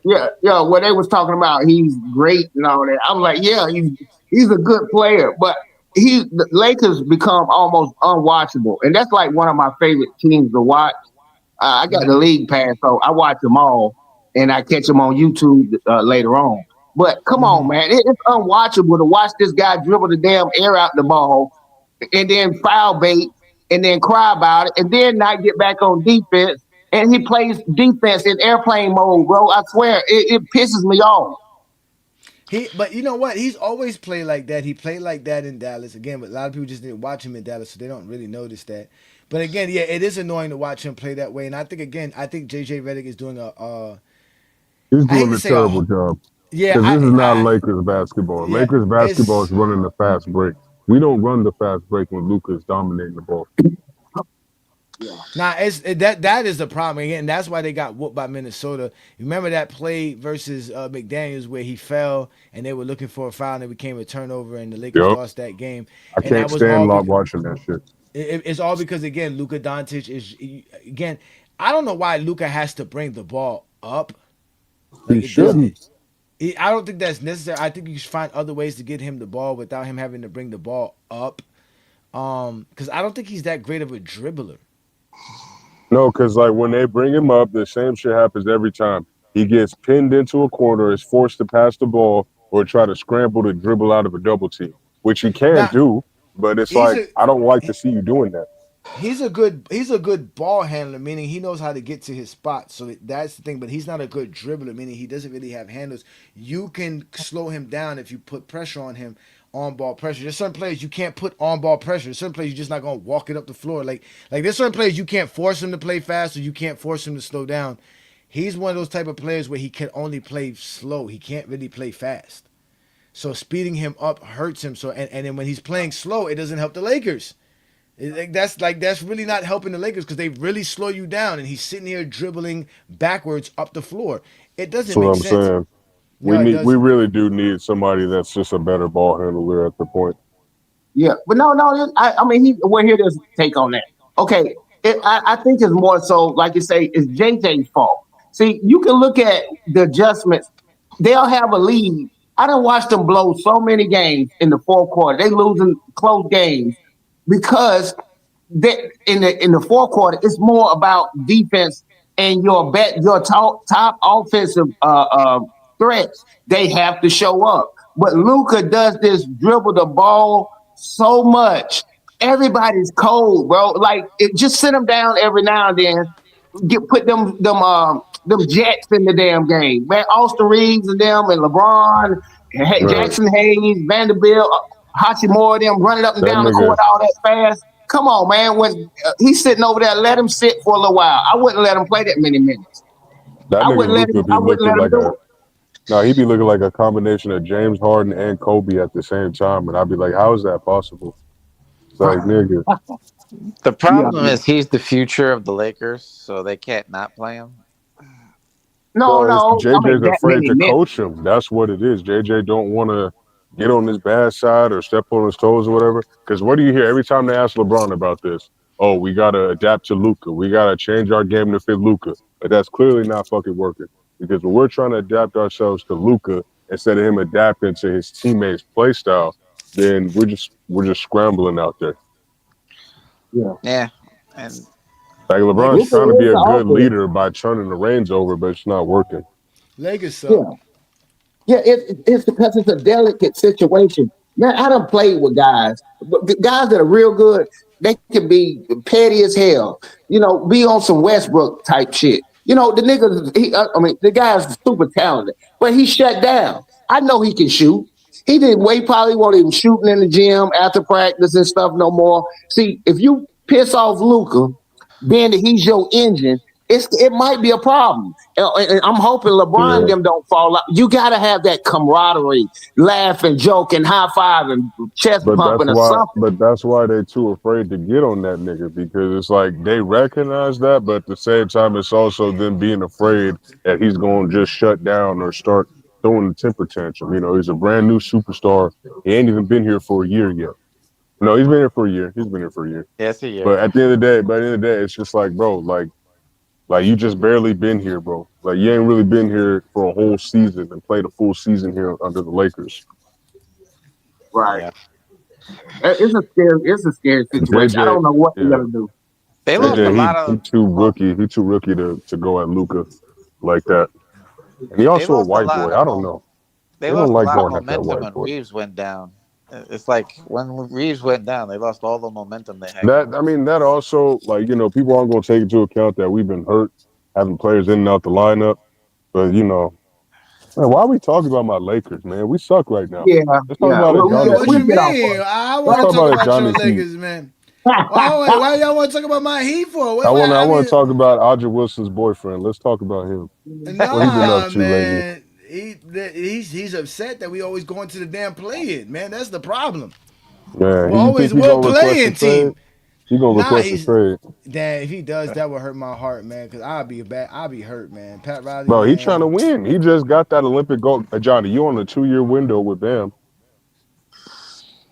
Yeah, what they was talking about, he's great and all that. I was like, yeah, he's a good player, but the Lakers become almost unwatchable, and that's like one of my favorite teams to watch. I got the league pass, so I watch them all, and I catch them on YouTube later on. But come on, man, it's unwatchable to watch this guy dribble the damn air out the ball, and then foul bait, and then cry about it, and then not get back on defense. And he plays defense in airplane mode, bro. I swear, it pisses me off. But you know what? He's always played like that. He played like that in Dallas again, but a lot of people just didn't watch him in Dallas, so they don't really notice that. But again, yeah, it is annoying to watch him play that way. And I think JJ Redick is doing He's I hate doing to a say terrible job. Yeah, Because this is not Lakers basketball. yeah, Lakers basketball it's is running the fast break. We don't run the fast break when Luka's dominating the ball. that is the problem again. That's why they got whooped by Minnesota. Remember that play versus McDaniels where he fell and they were looking for a foul and it became a turnover and the Lakers Yep. lost that game. I And can't that was stand all watching that shit. it's all because again Luka Doncic is again. I don't know why Luka has to bring the ball up. He shouldn't. I don't think that's necessary. I think you should find other ways to get him the ball without him having to bring the ball up. Because I don't think he's that great of a dribbler. No, because like when they bring him up, the same shit happens every time. He gets pinned into a corner, is forced to pass the ball, or try to scramble to dribble out of a double team, which he can do. But it's like I don't like to see you doing that. He's a good ball handler, meaning he knows how to get to his spot. So that's the thing. But he's not a good dribbler, meaning he doesn't really have handles. You can slow him down if you put pressure on him, on ball pressure. There's certain players you can't put on ball pressure. There's certain players you're just not gonna walk it up the floor. Like there's certain players you can't force him to play fast, or you can't force him to slow down. He's one of those type of players where he can only play slow. He can't really play fast. So speeding him up hurts him. So and then when he's playing slow, it doesn't help the Lakers. That's really not helping the Lakers because they really slow you down, and he's sitting here dribbling backwards up the floor. It That's doesn't what make I'm sense. saying. No, it We doesn't. really do need somebody that's just a better ball handler at the point. Yeah, but no. I mean, we're here to take on that. Okay, I think it's more so, like you say, it's JJ's fault. See, you can look at the adjustments. They'll have a lead. I done watched them blow so many games in the fourth quarter. They losing close games because in the fourth quarter, it's more about defense and your top offensive threats. They have to show up. But Luka does this dribble the ball so much. Everybody's cold, bro. Like just sit them down every now and then. Put them Jets in the damn game, man. Austin Reeves and them and LeBron, Right. Jackson Hayes, Vanderbilt, Hachimura, them running up and That down the court nigga, all that fast. Come on, man. When he's sitting over there, let him sit for a little while. I wouldn't let him play that many minutes. that I nigga wouldn't let him. Luca be I wouldn't looking let him like do a it. no, he be looking like a combination of James Harden and Kobe at the same time, and I'd be like, how is that possible? It's like, nigga, The Yeah, problem yeah. is he's the future of the Lakers, so they can't not play him. No, no, it's no. I mean JJ's that afraid many to minutes. coach him. That's what it is. JJ don't want to get on his bad side or step on his toes or whatever. Because what do you hear every time they ask LeBron about this? Oh, we gotta adapt to Luca. We gotta change our game to fit Luca. But that's clearly not fucking working. Because when we're trying to adapt ourselves to Luca instead of him adapting to his teammates' play style, then we're just scrambling out there. Yeah, Yeah, and Like LeBron's Lakers, Luka trying to be is a the good offense. leader by turning the reins over, but it's not working. Lakers suck. Yeah. Yeah, it's because it's a delicate situation. Man, I done played with guys, but the guys that are real good. They can be petty as hell. Be on some Westbrook type shit. The nigga. I mean, the guy's super talented, but he shut down. I know he can shoot. He didn't. He probably won't even shooting in the gym after practice and stuff no more. See, if you piss off Luca, being that he's your engine, it might be a problem. And I'm hoping LeBron and Yeah. them don't fall out. You got to have that camaraderie, laughing, joking, high fiving, chest But pumping, or something. that's why they too afraid to get on that nigga because it's like they recognize that, but at the same time, it's also them being afraid that he's going to just shut down or start throwing the temper tantrum. He's a brand new superstar. He ain't even been here for a year yet. No, he's been here for a year. He's been here for a year. yeah, it's a year. But at the end of the day, it's just like, bro, like you just barely been here, bro. Like you ain't really been here for a whole season and played a full season here under the Lakers. Right. Yeah, It's a scary And situation. I JJ, don't know what they're yeah. gonna do. they lost a JJ, lot he of. too rookie. He too rookie to go at Luca like that. And he They also a lost a white lot boy. of. I don't know. They They don't lost a like lot of going at that momentum white when boy. Reeves went down. It's like when Reeves went down, they lost all the momentum they had That going. I mean, that also people aren't going to take into account that we've been hurt, having players in and out the lineup. But man, why are we talking about my Lakers, man? We suck right now. Yeah, Let's talk yeah. about Well, No, Ajani's what we you Heat. get off mean? on I Let's want to talk talk about about your Ajani's Heat. Lakers, man. it. Why y'all want to talk about my Heat for? I want to I I want to mean, talk about Audrey Wilson's boyfriend. Let's talk about him. What he been up nah, to lately? man. He's upset that we always going to the damn play-in, man. That's the problem. Yeah, We're you think always he we're a gonna request a play-in trade? team. He gonna Nah, request a he's trade, damn. If he does, that would hurt my heart, man. Cause I'll be hurt, man. Pat Riley, bro. He trying to man. win. He just got that Olympic gold. Johnny, you on a 2-year window with Bam.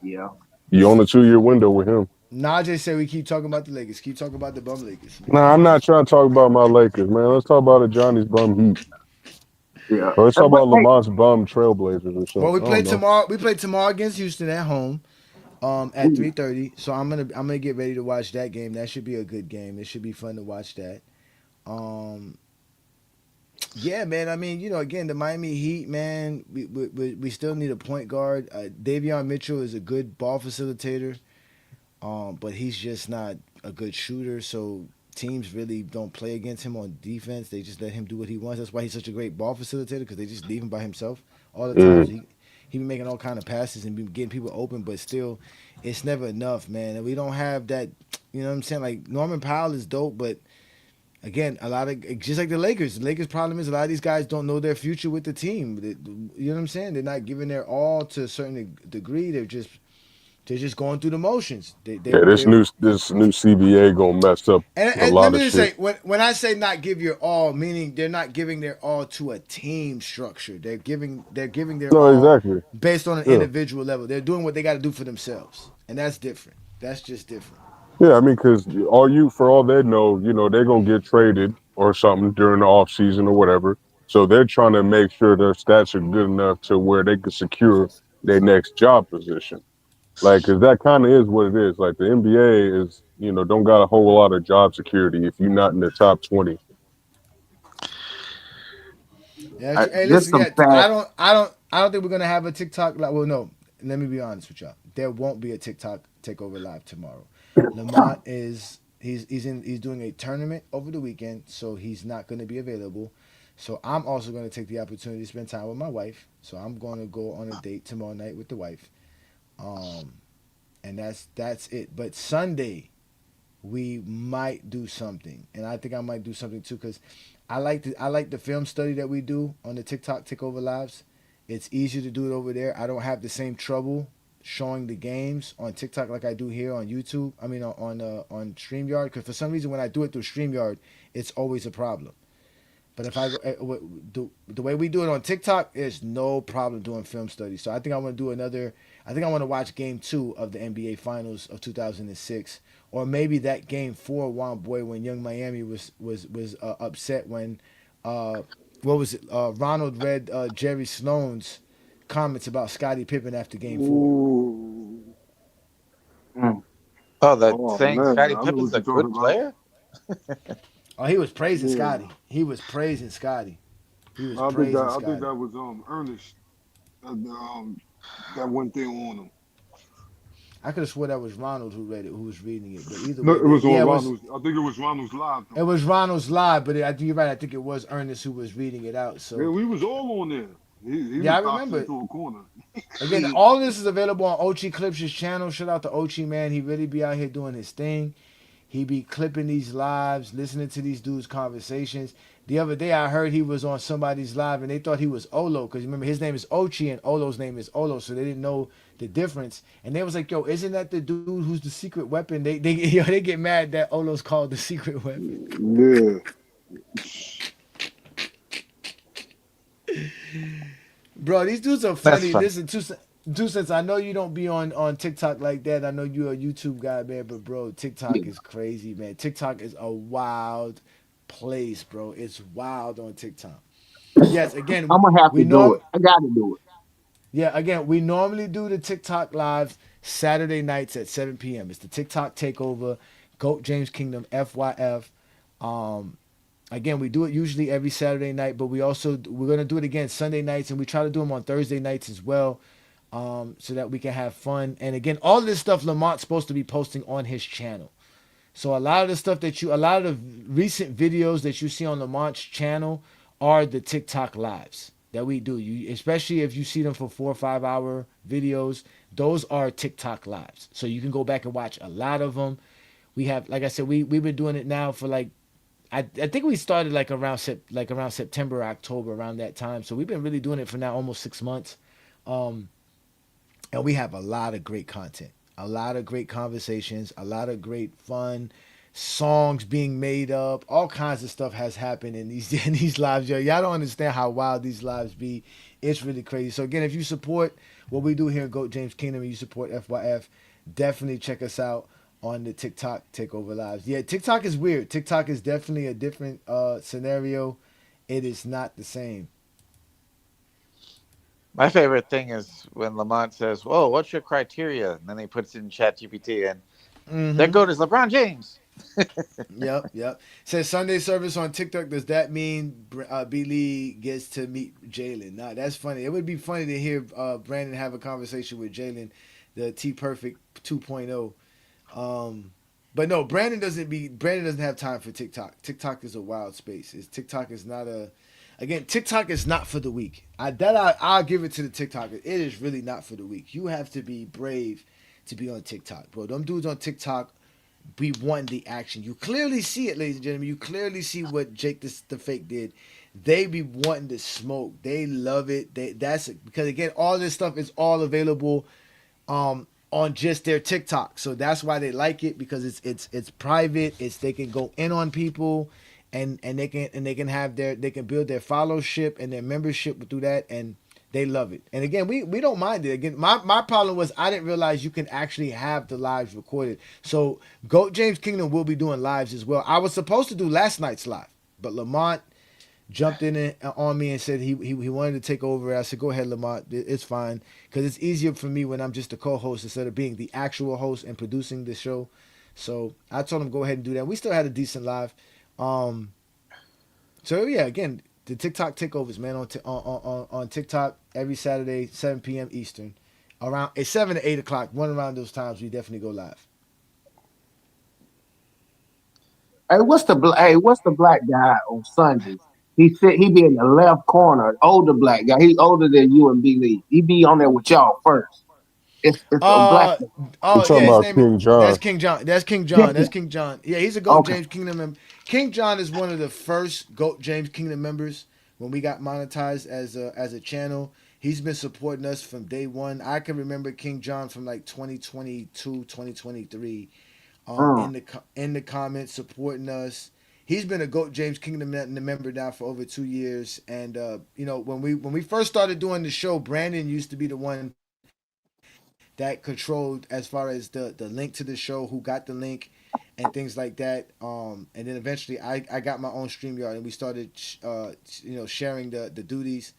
Yeah. You on a 2-year window with him. Najee said we keep talking about the Lakers. Keep talking about the bum Lakers, man. Nah, I'm not trying to talk about my Lakers, man. Let's talk about Johnny's bum Heat. Yeah. Or let's talk But about hey, Lamont's bum Trailblazers or Well, something. I don't know. We play tomorrow against Houston at home. At 3:30. So I'm gonna get ready to watch that game. That should be a good game. It should be fun to watch that. Um, yeah, man. I mean, again, the Miami Heat, man. We still need a point guard. Davion Mitchell is a good ball facilitator, but he's just not a good shooter. So teams really don't play against him on defense. They just let him do what he wants. That's why he's such a great ball facilitator because they just leave him by himself all the time. So Mm. he be making all kind of passes and be getting people open, but still, it's never enough, man. And we don't have that. You know what I'm saying? Like Norman Powell is dope, but again, a lot of just like the Lakers. The Lakers' problem is a lot of these guys don't know their future with the team. You know what I'm saying? They're not giving their all to a certain degree. They're just going through the motions. Yeah, this new CBA gonna mess up a And let lot me of just shit. say, when I say not give your all, meaning they're not giving their all to a team structure. They're giving their No, all exactly. based on an Yeah. individual level. They're doing what they got to do for themselves, and that's different. That's just different. Yeah, I mean, because for all they know, they're gonna get traded or something during the off season or whatever. So they're trying to make sure their stats are good enough to where they can secure their next job position. Like, because that kind of is what it is. Like the NBA is, don't got a whole lot of job security if you're not in the top 20. Yeah, that's true. Hey, Just listen, some yeah, fact. I don't think we're gonna have a TikTok. Well, no, let me be honest with y'all. There won't be a TikTok takeover live tomorrow. Lamont is he's doing a tournament over the weekend, so he's not gonna be available. So I'm also gonna take the opportunity to spend time with my wife. So I'm gonna go on a date tomorrow night with the wife. Um, and that's it. But Sunday, we might do something, and I think I might do something too because I like the film study that we do on the TikTok Takeover Lives. It's easier to do it over there. I don't have the same trouble showing the games on TikTok like I do here on YouTube. I mean on StreamYard, because for some reason when I do it through StreamYard, it's always a problem. But if I go the way we do it on TikTok, there's no problem doing film studies. So I think I want to do another. I think I want to watch Game 2 of the NBA Finals of 2006, or maybe that Game 4, Juan Boy, when Young Miami was upset when what was it? Ronald read Jerry Sloan's comments about Scottie Pippen after Game 4. Ooh. Oh, that Oh saying man, Scottie I know Pippen's what a you're talking good about. player. Oh, he was praising Yeah, Scottie. He was praising Scottie. He was I think praising that Scottie. was Ernest that went there on him. I could have swore that was Ronald who read it, who was reading it. But either No, way, it was yeah, on it was. Ronald's. I think it was Ronald's live It though. was Ronald's live, but I think you're right. I think it was Ernest who was reading it out. Yeah, So we was all on there. He yeah, was I boxed remember it. into a corner. Again, all of this is available on Ochi Clips' channel. Shout out to Ochi, man. He really be out here doing his thing. He be clipping these lives, listening to these dudes' conversations. The other day, I heard he was on somebody's live, and they thought he was Olo, because remember his name is Ochi and Olo's name is Olo, so they didn't know the difference. And they was like, "Yo, isn't that the dude who's the secret weapon?" They get mad that Olo's called the secret weapon. Yeah, Bro, these dudes are That's funny. fun. Listen, two cents. I know you don't be on TikTok like that. I know you're a YouTube guy, man. But bro, TikTok is crazy, man. TikTok is a wild place, bro. It's wild on TikTok. Yes, again, I'm gonna have to we do norm it. I got to do it. yeah, again, we normally do the TikTok lives Saturday nights at 7 p.m. It's the TikTok takeover, Goat James Kingdom, FYF. Um, Again, we do it usually every Saturday night, but we're gonna do it again Sunday nights, and we try to do them on Thursday nights as well, so that we can have fun. And again, all this stuff Lamont's supposed to be posting on his channel. So a lot of the stuff a lot of the recent videos that you see on Lamont's channel are the TikTok lives that we do. You, especially if you see them for 4 or 5 hour videos, those are TikTok lives. So you can go back and watch a lot of them. We have, like I said, we've been doing it now for like I think we started like around September, October, around that time. So we've been really doing it for now almost 6 months. Um, and we have a lot of great content, a lot of great conversations, a lot of great fun songs being made up. All kinds of stuff has happened in these in these lives, yo. Y'all don't understand how wild these lives be. It's really crazy. So again, if you support what we do here in Goat James Kingdom and you support FYF, definitely check us out on the TikTok Takeover Lives. Yeah, TikTok is weird. TikTok is definitely a different scenario. It is not the same. My favorite thing is when Lamont says, "Whoa, what's your criteria?" And then he puts in ChatGPT, and their Mm-hmm. goat is LeBron James. Yep. Says Sunday service on TikTok. Does that mean B Lee gets to meet Jalen? Nah, that's funny. It would be funny to hear Brandon have a conversation with Jalen, the T Perfect 2.0. But no, Brandon doesn't have time for TikTok. TikTok is a wild space. TikTok is not a again, TikTok is not for the weak. I'll give it to the TikToker. It is really not for the weak. You have to be brave to be on TikTok, bro. Them dudes on TikTok we want the action. You clearly see it, ladies and gentlemen. You clearly see what Jake the Fake did. They be wanting to smoke. They love it. That's because again, all this stuff is all available on just their TikTok. So that's why they like it, because it's private. They can go in on people, and they can have they can build their followership and their membership through that, and they love it. And again, we don't mind it. Again, my problem was I didn't realize you can actually have the lives recorded. So Goat James Kingdom will be doing lives as well. I was supposed to do last night's live, but Lamont jumped in on me and said he wanted to take over. I said, go ahead, Lamont. It's fine, because it's easier for me when I'm just the co-host instead of being the actual host and producing the show. So I told him go ahead and do that. We still had a decent live. So yeah, again, the TikTok takeovers, man, on TikTok every Saturday, 7 p.m. Eastern, around 7 to 8 o'clock. One around those times, we definitely go live. Hey, what's the black guy on Sundays? He be in the left corner, older black guy. He's older than you and B Lee. He be on there with y'all first. It's a black. You're talking about King John. That's King John. That's King John. That's King John. Yeah, he's a Goat James Kingdom member. King John is one of the first Goat James Kingdom members when we got monetized as a channel. He's been supporting us from day one. I can remember King John from like 2022, 2023. In the comments supporting us. He's been a Goat James Kingdom member now for over 2 years. And when we first started doing the show, Brandon used to be the one that controlled as far as the link to the show, who got the link and things like that. And then eventually I got my own StreamYard, and we started sharing the duties.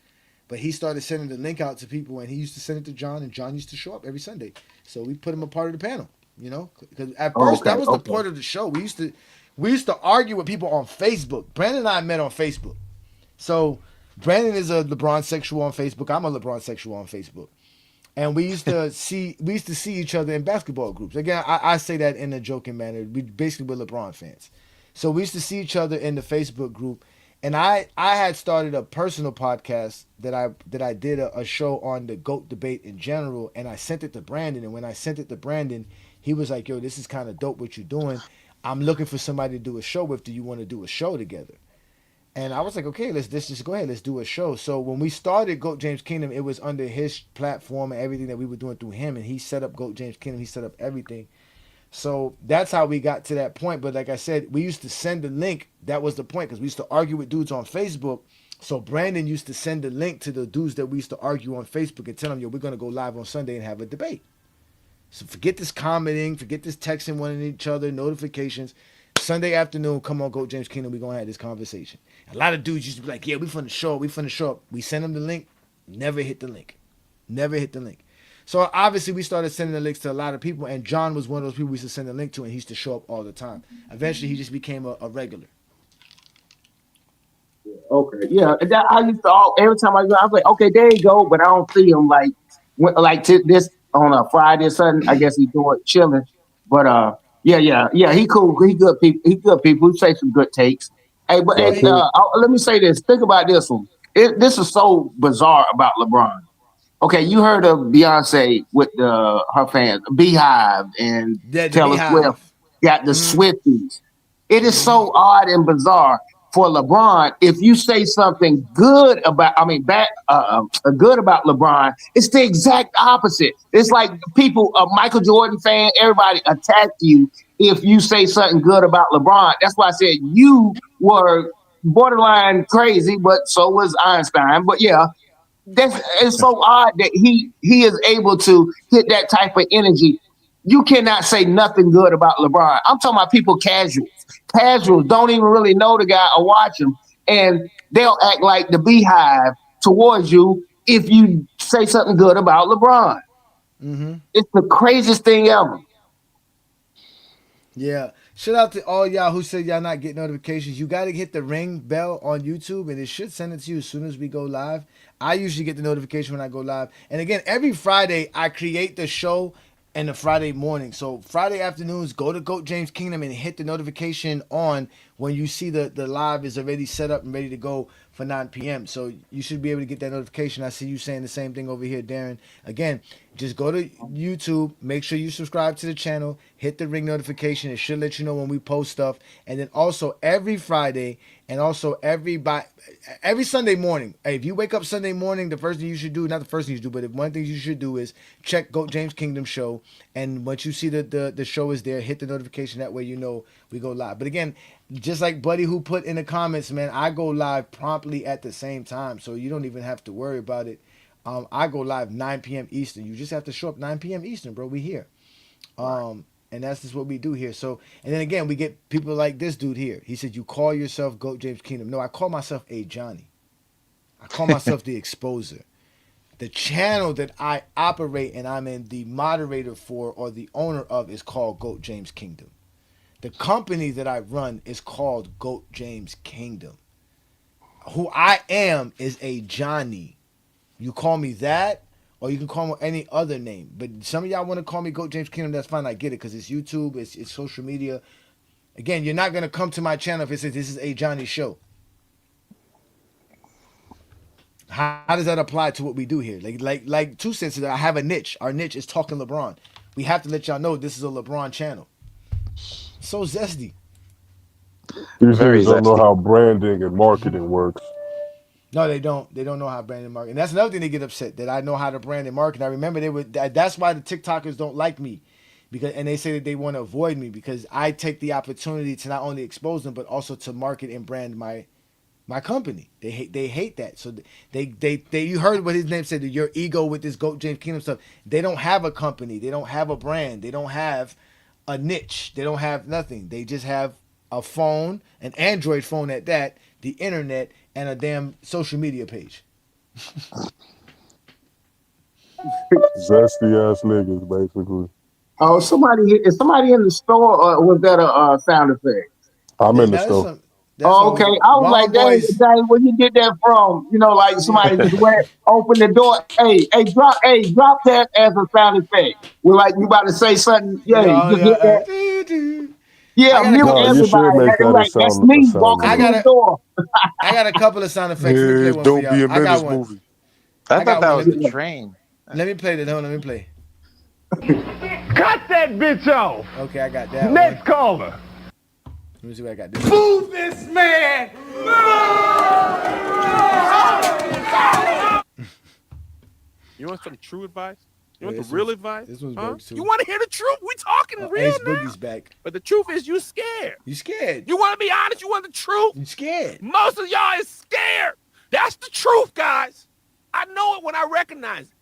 But he started sending the link out to people, and he used to send it to John, and John used to show up every Sunday. So we put him a part of the panel. Because at first that was the point of the show. We used to argue with people on Facebook. Brandon and I met on Facebook. So Brandon is a LeBron sexual on Facebook. I'm a LeBron sexual on Facebook. And we used to see each other in basketball groups. Again, I say that in a joking manner. We basically were LeBron fans. So we used to see each other in the Facebook group. And I had started a personal podcast that I did a show on the GOAT debate in general, and I sent it to Brandon. And when I sent it to Brandon, he was like, yo, this is kind of dope what you're doing. I'm looking for somebody to do a show with. Do you want to do a show together? And I was like, okay, let's just go ahead. Let's do a show. So when we started GOAT James Kingdom, it was under his platform and everything that we were doing through him. And he set up GOAT James Kingdom. He set up everything. So that's how we got to that point. But like I said, we used to send the link. That was the point, because we used to argue with dudes on Facebook. So Brandon used to send the link to the dudes that we used to argue on Facebook and tell them, yo, we're going to go live on Sunday and have a debate. So forget this commenting, forget this texting one each other, notifications. Sunday afternoon, come on, Goat James Kingdom, we're going to have this conversation. A lot of dudes used to be like, yeah, we finna show up. We send them the link, never hit the link. So obviously we started sending the links to a lot of people, and John was one of those people we used to send the link to, and he used to show up all the time. Eventually he just became a regular. Okay, yeah. I used to every time I go, I was like, okay, there you go, but I don't see him this on a Friday or Sunday. I guess he's doing chilling, but yeah. He cool. He good people. He say some good takes. Hey, but let me say this. Think about this one. This is so bizarre about LeBron. Okay, you heard of Beyonce with her fans, Beehive, and Taylor Swift got the Swifties. It is so odd and bizarre for LeBron. If you say something good about, good about LeBron, it's the exact opposite. It's like people, a Michael Jordan fan, everybody attack you if you say something good about LeBron. That's why I said you were borderline crazy, but so was Einstein. But yeah. It's so odd that he is able to hit that type of energy. You cannot say nothing good about LeBron. I'm talking about people casuals. Casuals don't even really know the guy or watch him, and they'll act like the Beehive towards you if you say something good about LeBron. Mm-hmm. It's the craziest thing ever. Yeah. Shout out to all y'all who said y'all not get notifications. You got to hit the ring bell on YouTube, and it should send it to you as soon as we go live. I usually get the notification when I go live. And again, every Friday, I create the show in the Friday morning. So Friday afternoons, go to GOAT James Kingdom and hit the notification on when you see the live is already set up and ready to go for 9 p.m. So you should be able to get that notification. I see you saying the same thing over here, Darren. Again, just go to YouTube, make sure you subscribe to the channel, hit the ring notification. It should let you know when we post stuff. And then also every Friday and also every Sunday morning. Hey, if you wake up Sunday morning, the first thing you should do, not the first thing you should do, but one thing you should do is check Goat James Kingdom show. And once you see the show is there, hit the notification. That way you know we go live. But again, just like Buddy who put in the comments, man, I go live promptly at the same time. So you don't even have to worry about it. I go live 9 p.m. Eastern. You just have to show up 9 p.m. Eastern, bro. We here. And that's just what we do here. So, and then again, we get people like this dude here. He said, you call yourself Goat James Kingdom. No, I call myself Ajani. I call myself the Exposer. The channel that I operate and I'm in the moderator for or the owner of is called Goat James Kingdom. The company that I run is called Goat James Kingdom. Who I am is Ajani. You call me that, or you can call me any other name. But some of y'all want to call me Goat James Kingdom, that's fine. I get it, because it's YouTube, it's social media. Again, you're not going to come to my channel if it says this is Ajani show. How does that apply to what we do here? Like 2 cents, I have a niche. Our niche is talking LeBron. We have to let y'all know this is a LeBron channel. So zesty. These niggas don't know how branding and marketing works. No, they don't. They don't know how to brand and market. And that's another thing they get upset, that I know how to brand and market. I remember that's why the TikTokers don't like me. And they say that they want to avoid me because I take the opportunity to not only expose them, but also to market and brand my company. They hate that. So they you heard what his name said, your ego with this Goat James Kingdom stuff. They don't have a company. They don't have a brand. They don't have a niche. They don't have nothing. They just have a phone, an Android phone at that, the internet, and a damn social media page. Zesty ass niggas, basically. Oh, is somebody in the store, or was that a sound effect? I'm in the store. Oh, okay. I was like, dang, where you get that from? You know, like somebody just went, open the door. Hey, drop that as a sound effect. We're like, you about to say something? Yeah, just hit that. Yeah, mute everybody. You should make that Like, that's me walking through the door. I got a couple of sound effects. Let me play one for y'all. I got one. I thought that was the train. Let me play that. Hold on, let me play. Cut that bitch off. Okay, I got that. Next caller. Let me see what I got. This Move this man. You want some true advice? You want the real advice? This one's huh? too. You want to hear the truth? We talking real Ace now. Boogie's back. But the truth is you scared. You scared. You want to be honest? You want the truth? You scared. Most of y'all is scared. That's the truth, guys. I know it when I recognize it.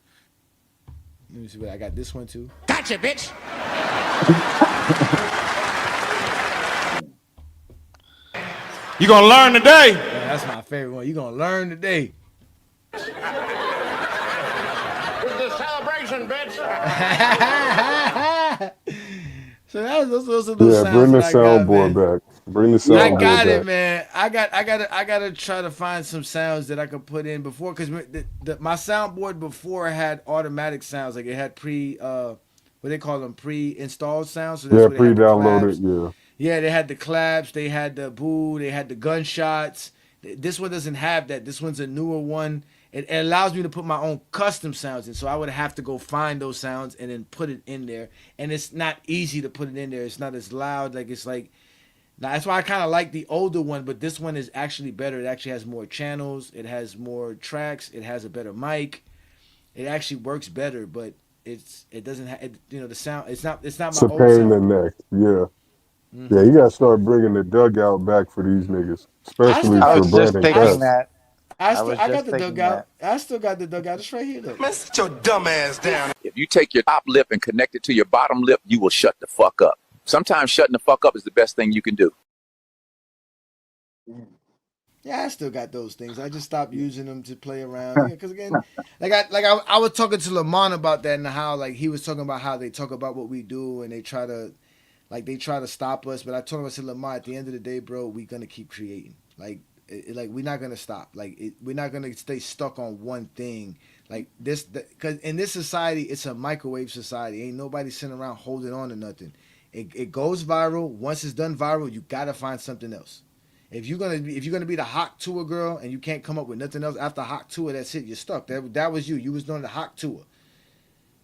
Let me see what I got. This one too. Gotcha, bitch. You gonna learn today. Yeah, that's my favorite one. You gonna learn today. It's a celebration, bitch. So those are those sounds. Bring the that I got, soundboard man. back. Bring the soundboard back. I got it, man. I gotta try to find some sounds that I could put in before, because my soundboard before had automatic sounds, like it had what they call them, pre-installed sounds. So that's pre-downloaded. Yeah, they had the claps, they had the boo, they had the gunshots. This one doesn't have that. This one's a newer one. It allows me to put my own custom sounds in, so I would have to go find those sounds and then put it in there. And it's not easy to put it in there. It's not as loud. Now, that's why I kind of like the older one, but this one is actually better. It actually has more channels. It has more tracks. It has a better mic. It actually works better, but it doesn't have, the sound. It's not my old sound. It's a pain in the neck. Yeah. Mm-hmm. Yeah, you gotta start bringing the dugout back for these niggas, especially for Brandon Cass. I got the dugout. I still got the dugout. It's right here, though. Man, sit your dumb ass down. If you take your top lip and connect it to your bottom lip, you will shut the fuck up. Sometimes shutting the fuck up is the best thing you can do. Yeah, I still got those things. I just stopped using them to play around. Because again, I was talking to Lamont about that, and how he was talking about how they talk about what we do and they try to stop us. But I told him, I said, Lamont, at the end of the day, bro, we're gonna keep creating. We're not gonna stop. We're not gonna stay stuck on one thing. Because in this society, it's a microwave society. Ain't nobody sitting around holding on to nothing. It goes viral. Once it's done viral, you gotta find something else. If you're gonna be the Hawk Tour girl and you can't come up with nothing else after Hawk Tour, that's it. You're stuck. That was you. You was doing the Hawk Tour.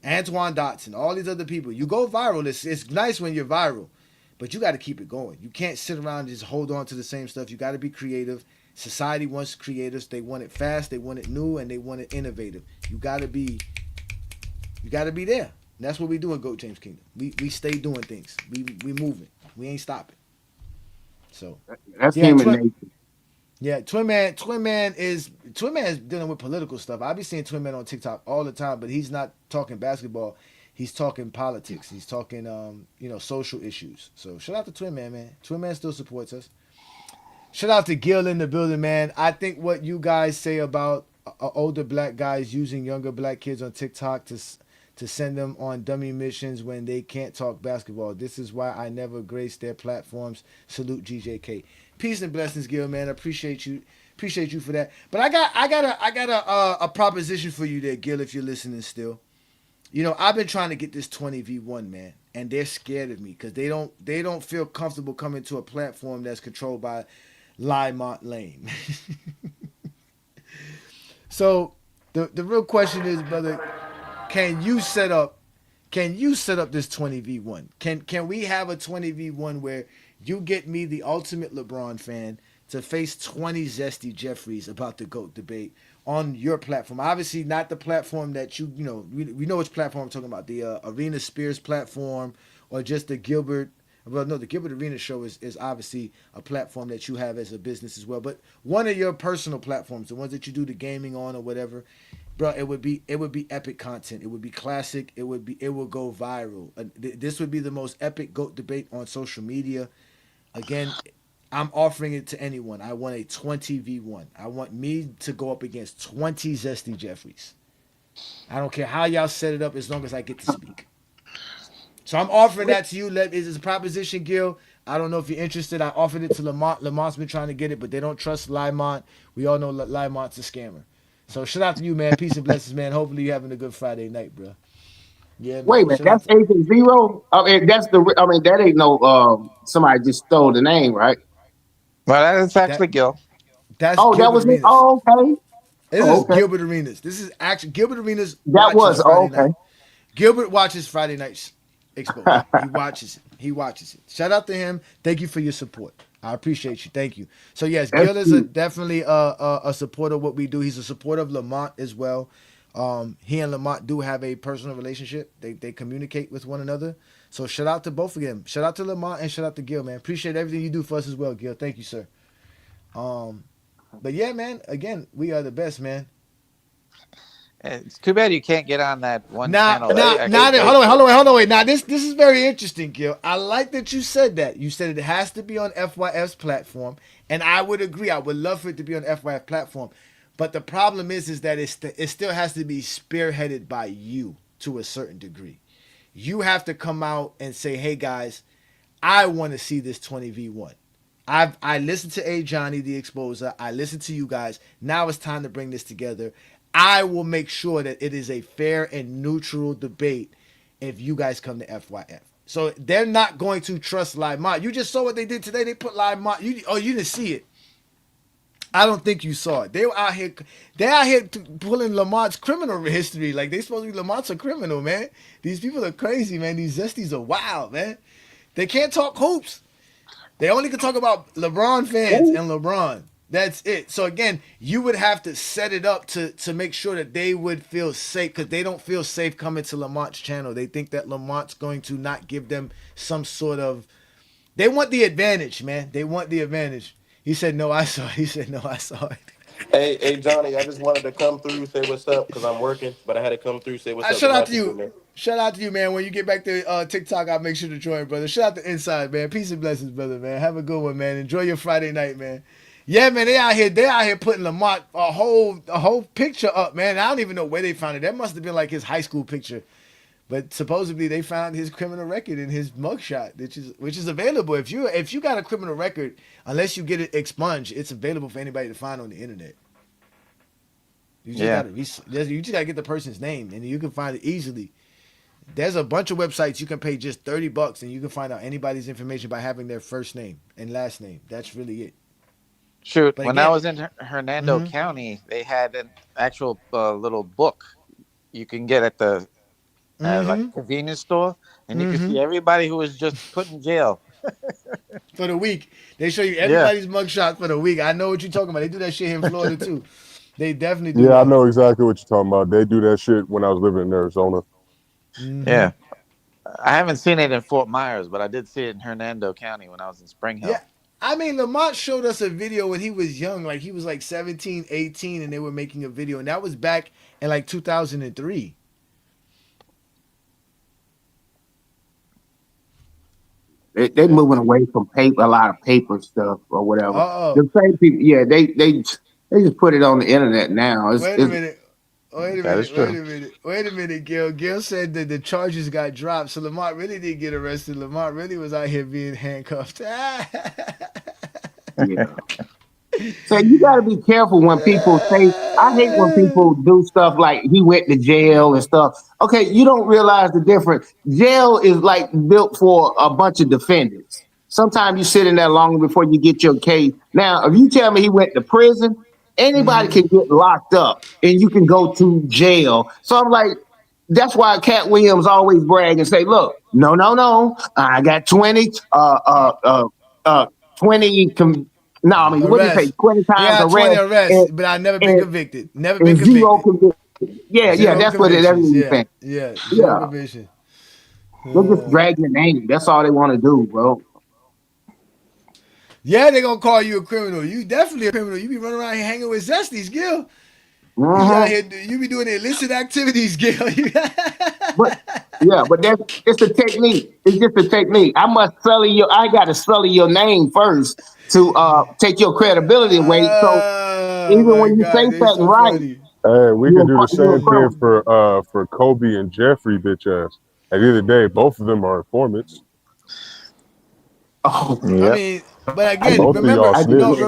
Antoine Dotson, all these other people. You go viral. It's nice when you're viral, but you got to keep it going. You can't sit around and just hold on to the same stuff. You got to be creative. Society wants creators. They want it fast. They want it new, and they want it innovative. You got to be there. And that's what we do in Goat James Kingdom. We stay doing things. We moving. We ain't stopping. So that's human nature. Yeah, Twin Man is dealing with political stuff. I be seeing Twin Man on TikTok all the time, but he's not talking basketball. He's talking politics. He's talking social issues. So shout out to Twin Man, man. Twin Man still supports us. Shout out to Gil in the building, man. I think what you guys say about older black guys using younger black kids on TikTok to send them on dummy missions when they can't talk basketball. This is why I never grace their platforms. Salute GJK. Peace and blessings, Gil, man. I appreciate you for that. But I got a proposition for you there, Gil, if you're listening still. I've been trying to get this 20v1, man, and they're scared of me because they don't feel comfortable coming to a platform that's controlled by Limont Lane. So the real question is, brother, can you set up this 20v1? Can we have a 20v1 where you get me, the ultimate LeBron fan, to face 20 Zesty Jeffries about the GOAT debate on your platform? Obviously not the platform that we know which platform I'm talking about, the Arena Spears platform or just the Gilbert. Well, no, the Gilbert Arena show is obviously a platform that you have as a business as well. But one of your personal platforms, the ones that you do the gaming on or whatever, bro, it would be epic content. It would be classic. It would go viral. This would be the most epic GOAT debate on social media. Again, I'm offering it to anyone. I want a 20v1. I want me to go up against 20 Zesty Jeffries. I don't care how y'all set it up as long as I get to speak. So I'm offering that to you. It's a proposition, Gil. I don't know if you're interested. I offered it to Lamont. Lamont's been trying to get it, but they don't trust Limont. We all know Limont's a scammer. So shout out to you, man. Peace and blessings, man. Hopefully you're having a good Friday night, bro. Yeah, man. Wait a minute, that's Agent Zero. I mean, that ain't no somebody just stole the name, right? Well, that is actually Gil. That's that was me. Arenas. Oh, okay. This is Gilbert Arenas. This is actually Gilbert Arenas. That was Friday okay. night. Gilbert watches Friday Night's Exposure. He watches it. Shout out to him. Thank you for your support. I appreciate you. Thank you. So yes, Gil is definitely a supporter of what we do. He's a supporter of Lamont as well. He and Lamont do have a personal relationship. They communicate with one another. So shout out to both of them. Shout out to Lamont and shout out to Gil, man. Appreciate everything you do for us as well, Gil. Thank you, sir. But yeah, man. Again, we are the best, man. It's too bad you can't get on that one channel. Hold on, wait. Now this is very interesting, Gil. I like that you said that. You said it has to be on FYF's platform, and I would agree. I would love for it to be on FYF platform, but the problem is that it still has to be spearheaded by you to a certain degree. You have to come out and say, "Hey guys, I want to see this 20v1. I listened to Ajani, the Exposer. I listened to you guys. Now it's time to bring this together. I will make sure that it is a fair and neutral debate if you guys come to FYF." So they're not going to trust Limont. You just saw what they did today. They put Limont. You didn't see it. I don't think you saw it. They're out here pulling Lamont's criminal history. Like they supposed to be Lamont's a criminal, man. These people are crazy, man. These Zesties are wild, man. They can't talk hoops. They only can talk about LeBron fans and LeBron. That's it. So again, you would have to set it up to make sure that they would feel safe, because they don't feel safe coming to Lamont's channel. They think that Lamont's going to not give them some sort of. They want the advantage, man. They want the advantage. He said, "No, I saw it." He said, "No, I saw it." Hey, Johnny, I just wanted to come through, say what's up, because I'm working, but I had to come through, say what's up. Shout out to you. Man. Shout out to you, man. When you get back to TikTok, I'll make sure to join, brother. Shout out to Inside, man. Peace and blessings, brother, man. Have a good one, man. Enjoy your Friday night, man. Yeah, man, they out here putting Lamont a whole picture up, man. I don't even know where they found it. That must have been like his high school picture. But supposedly they found his criminal record in his mugshot, which is available. If you got a criminal record, unless you get it expunged, it's available for anybody to find on the internet. You just gotta get the person's name, and you can find it easily. There's a bunch of websites you can pay just $30, and you can find out anybody's information by having their first name and last name. That's really it. Shoot, But when I again, was in Hernando County, they had an actual little book you can get at the like convenience store, and you can see everybody who was just put in jail for the week. They show you Yeah. everybody's mugshot for the week. I know what you're talking about. They do that shit here in Florida too. They definitely do Yeah, I that. know exactly what you're talking about. They do that shit when I was living in Arizona. Yeah. I haven't seen it in Fort Myers, but I did see it in Hernando County when I was in Spring Hill. Yeah. I mean, Lamont showed us a video when he was young, like he was like 17, 18, and they were making a video, and that was back in like 2003. They moving away from paper, a lot of paper stuff or whatever. Uh-oh. The same people, yeah, they just put it on the internet now. Wait a minute. Wait a That is minute. Wait true. a minute. Wait a minute, Gil. Gil said that the charges got dropped, so Lamont really didn't get arrested. Lamont really was out here being handcuffed. Yeah. So you got to be careful when people say. I hate when people do stuff like he went to jail and stuff. Okay, you don't realize the difference. Jail is like built for a bunch of defendants. Sometimes you sit in there long before you get your case. Now, if you tell me he went to prison, anybody can get locked up and you can go to jail. So I'm like, that's why Cat Williams always brag and say, "Look, no, I got 20, 20." No, I mean, what did you say? 20 He times had 20 arrest, arrests, but I've never been convicted. Never been and zero convicted. convictions. Yeah, Zero that's what convictions. he's Yeah. saying. Yeah. Zero Yeah, conviction. they just drag your name. That's all they want to do, bro. Yeah, they're gonna call you a criminal. You definitely a criminal. You be running around here hanging with Zesties, Gil. You be out here, you be doing illicit activities, Gil. But it's a technique. It's just a technique. I gotta sully your name first to take your credibility away. So Oh even my when you say God, they something so right, funny. Hey, we you're could do the you're a same thing criminal. for Kobe and Jeffrey, bitch ass. At the end of the day, both of them are informants. Oh, I mean, but again, Both of y'all snitch.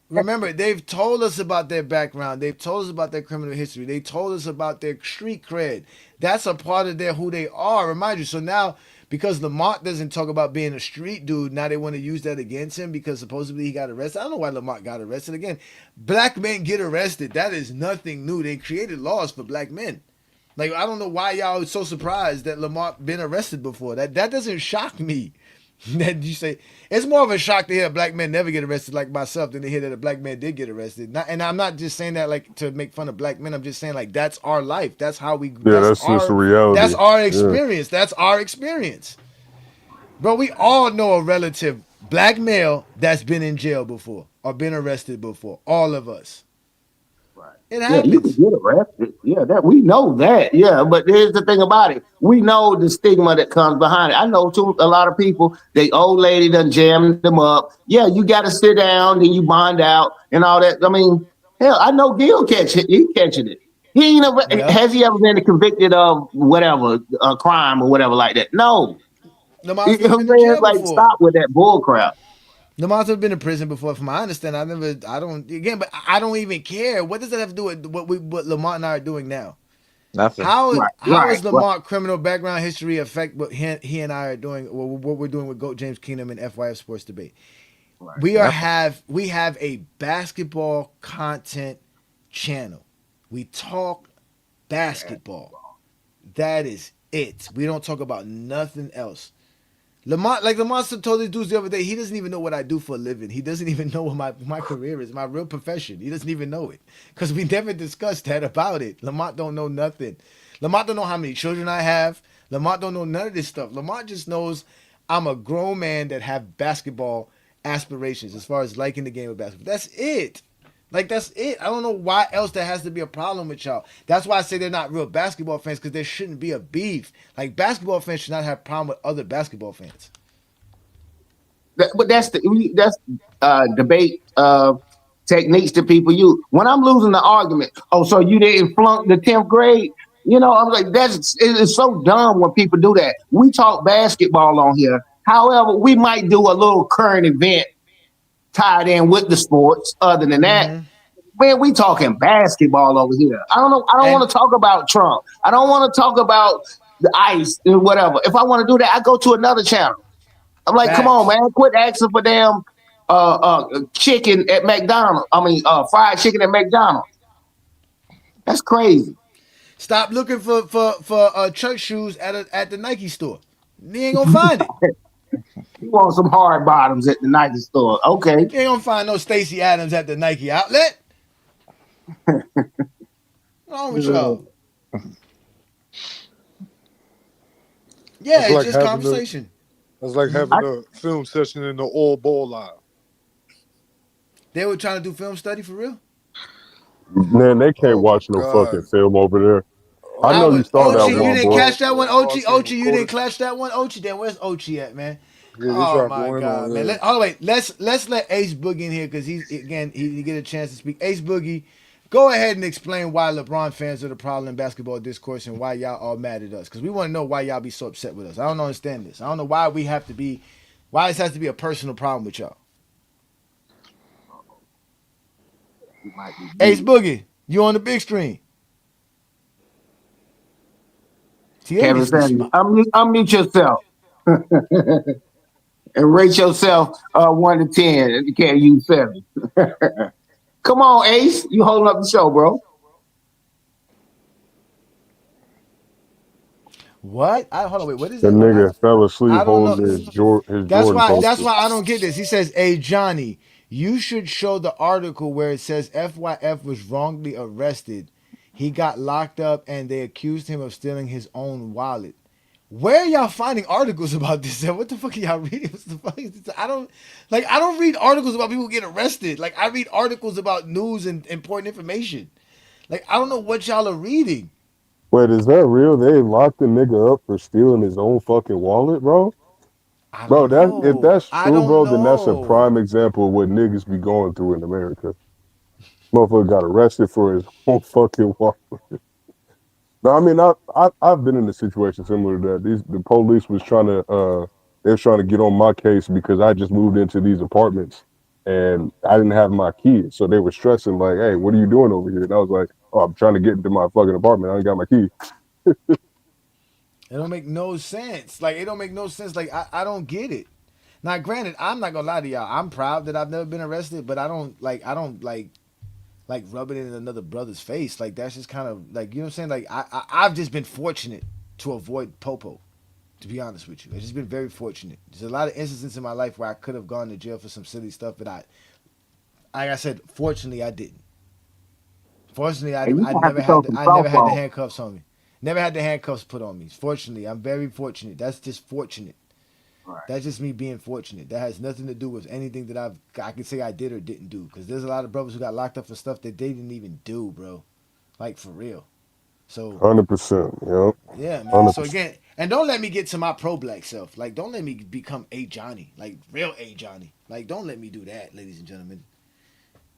remember, they've told us about their background. They've told us about their criminal history. They told us about their street cred. That's a part of who they are. Remind you. So now, because Lamont doesn't talk about being a street dude, now they want to use that against him because supposedly he got arrested. I don't know why Lamont got arrested. Again, black men get arrested. That is nothing new. They created laws for black men. Like, I don't know why y'all are so surprised that Lamont been arrested before. That doesn't shock me. That you say it's more of a shock to hear a black man never get arrested like myself than to hear that a black man did get arrested. And I'm not just saying that like to make fun of black men. I'm just saying like that's our life. That's how we. Yeah, that's just a reality. That's our Yeah. experience. That's our experience, bro. We all know a relative black male that's been in jail before or been arrested before. All of us. It yeah, you can happens. get arrested. Yeah, that we know that. Yeah, but here's the thing about it. We know the stigma that comes behind it. I know too a lot of people, the old lady done jammed them up. Yeah, you got to sit down, then you bond out and all that. I mean, hell, I know Gil catching it. He ain't ever, has he ever been convicted of whatever, a crime or whatever like that? No. Lamont's never been in jail Like, before. stop with that bull crap. Lamont's have been in prison before, from my understanding. But I don't even care. What does that have to do with what Lamont and I are doing now? Nothing. How Right, is Lamont criminal background history affect what he and I are doing, what we're doing with GOAT James Keenum and FYF Sports Debate? Right. We have a basketball content channel. We talk basketball. That is it. We don't talk about nothing else. Lamont told these dudes the other day, he doesn't even know what I do for a living. He doesn't even know what my career is, my real profession. He doesn't even know it because we never discussed that about it. Lamont don't know nothing. Lamont don't know how many children I have. Lamont don't know none of this stuff. Lamont just knows I'm a grown man that have basketball aspirations as far as liking the game of basketball. That's it. Like, that's it. I don't know why else there has to be a problem with y'all. That's why I say they're not real basketball fans, because there shouldn't be a beef. Like, basketball fans should not have a problem with other basketball fans. But that's debate techniques that people use. When I'm losing the argument, oh, so you didn't flunk the 10th grade? You know, I'm like, it's so dumb when people do that. We talk basketball on here. However, we might do a little current event tied in with the sports. Other than that, man, we talking basketball over here. I don't know. I don't want to talk about Trump. I don't want to talk about the ice and whatever. If I want to do that, I go to another channel. I'm like, come on, man, quit asking for damn chicken at McDonald's. I mean, fried chicken at McDonald's. That's crazy. Stop looking for church shoes at the Nike store. You ain't gonna find it. You want some hard bottoms at the Nike store? Okay. You ain't gonna find no Stacey Adams at the Nike outlet. What's wrong with y'all? Yeah, it's just conversation. That's like having a film session in the All Ball Live. They were trying to do film study for real? Man, they can't watch no fucking film over there. I know you saw that Ochi, one, you didn't boy. catch that one, Ochi, you didn't catch that one, Ochi. Then where's Ochi at, man? Yeah, Oh my God, man! Let's let Ace Boogie in here because he get a chance to speak. Ace Boogie, go ahead and explain why LeBron fans are the problem in basketball discourse and why y'all all mad at us. Because we want to know why y'all be so upset with us. I don't understand this. I don't know why this has to be a personal problem with y'all. Ace Boogie, you on the big screen? Kevin Sanders, unmute yourself and rate yourself 1 to 10. You can't use 7. Come on, Ace. You holding up the show, bro. What? Hold on, wait. What is The that? nigga fell asleep I don't know. holding his Jordan poster. That's why I don't get this. He says, Ajani, you should show the article where it says FYF was wrongly arrested. He got locked up and they accused him of stealing his own wallet. Where are y'all finding articles about this? What the fuck are y'all reading? What the fuck is this? I don't read articles about people getting arrested. Like, I read articles about news and important information. Like, I don't know what y'all are reading. Wait, is that real? They locked the nigga up for stealing his own fucking wallet, bro? Bro, if that's true, bro, then that's a prime example of what niggas be going through in America. Motherfucker got arrested for his own fucking wallet. No, I mean, I've been in a situation similar to that. The police was trying to get on my case because I just moved into these apartments and I didn't have my key. So they were stressing like, hey, what are you doing over here? And I was like, oh, I'm trying to get into my fucking apartment. I ain't got my key. It don't make no sense. Like, it don't make no sense. Like, I don't get it. Now, granted, I'm not gonna lie to y'all. I'm proud that I've never been arrested, but I don't rub it in another brother's face. Like, that's just kind of like, you know what I'm saying? Like, I've just been fortunate to avoid Popo, to be honest with you. It's just been very fortunate. There's a lot of instances in my life where I could have gone to jail for some silly stuff, but like I said, fortunately I didn't. Fortunately, I never had the handcuffs on me. Never had the handcuffs put on me. Fortunately, I'm very fortunate. That's just fortunate. Right. That's just me being fortunate. That has nothing to do with anything that I can say I did or didn't do. Because there's a lot of brothers who got locked up for stuff that they didn't even do, bro. Like, for real. So 100%, yep. Yeah, man. 100%. So again, and don't let me get to my pro black self. Like, don't let me become Ajani, like real Ajani. Like, don't let me do that, ladies and gentlemen.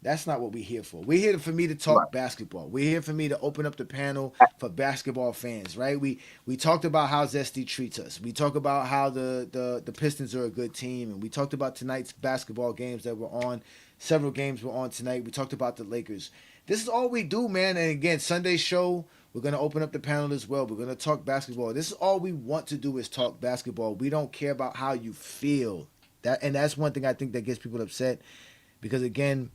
That's not what we're here for. We're here for me to talk basketball. We're here for me to open up the panel for basketball fans, right? We talked about how Zesty treats us. We talk about how the Pistons are a good team, and we talked about tonight's basketball games that were on. Several games were on tonight. We talked about the Lakers. This is all we do, man. And again, Sunday's show, we're gonna open up the panel as well. We're gonna talk basketball. This is all we want to do is talk basketball. We don't care about how you feel. That's one thing I think that gets people upset, because again,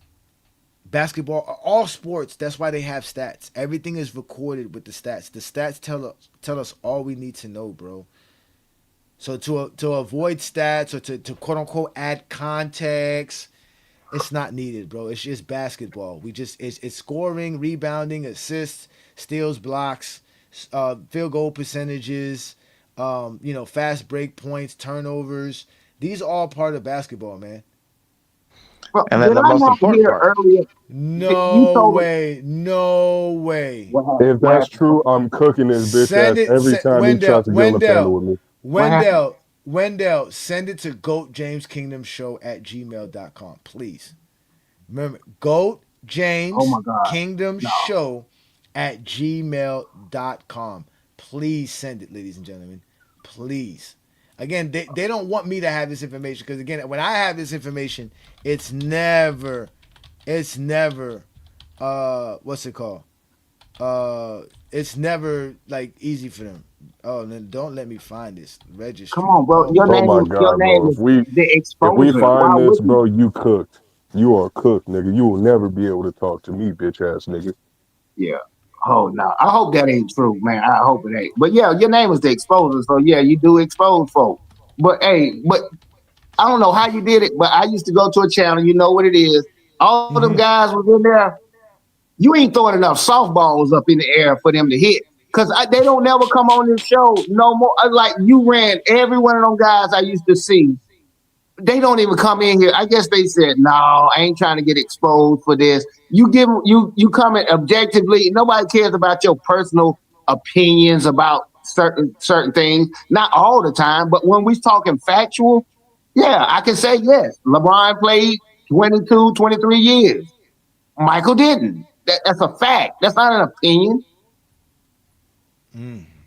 basketball, all sports, that's why they have stats. Everything is recorded with the stats. The stats tell us all we need to know, bro. So to avoid stats or to quote unquote add context, it's not needed, bro. It's just basketball. It's scoring, rebounding, assists, steals, blocks, field goal percentages, fast break points, turnovers. These are all part of basketball, man. Well, and then the most important part. Earlier, No way. No way. If that's true, I'm cooking his bitch ass every time he tries to get on the panel with me. Wendell, send it to goatjameskingdomshow@gmail.com, please. Remember, goatjameskingdomshow@gmail.com. Please send it, ladies and gentlemen. Please. Again, they don't want me to have this information, because again, when I have this information, it's never what's it called? it's never like easy for them. Oh, then don't let me find this registry. Come on, bro. Oh, Your Oh my your God, bro. name is the If we exposure. Why find this, would you? bro, you cooked. You are cooked, nigga. You will never be able to talk to me, bitch ass nigga. Yeah. Oh no. I hope that ain't true, man. I hope it ain't. But yeah, your name is the exposure. So yeah, you do expose folks. But hey, but I don't know how you did it, but I used to go to a channel, you know what it is. All them guys was in there. You ain't throwing enough softballs up in the air for them to hit. Cause they don't never come on this show no more. Like you ran every one of them guys I used to see. They don't even come in here. I guess they said, no, I ain't trying to get exposed for this. You give you come in objectively. Nobody cares about your personal opinions about certain things. Not all the time, but when we're talking factual, yeah, I can say yes. LeBron played 22, 23 years. Michael didn't. That's a fact. That's not an opinion.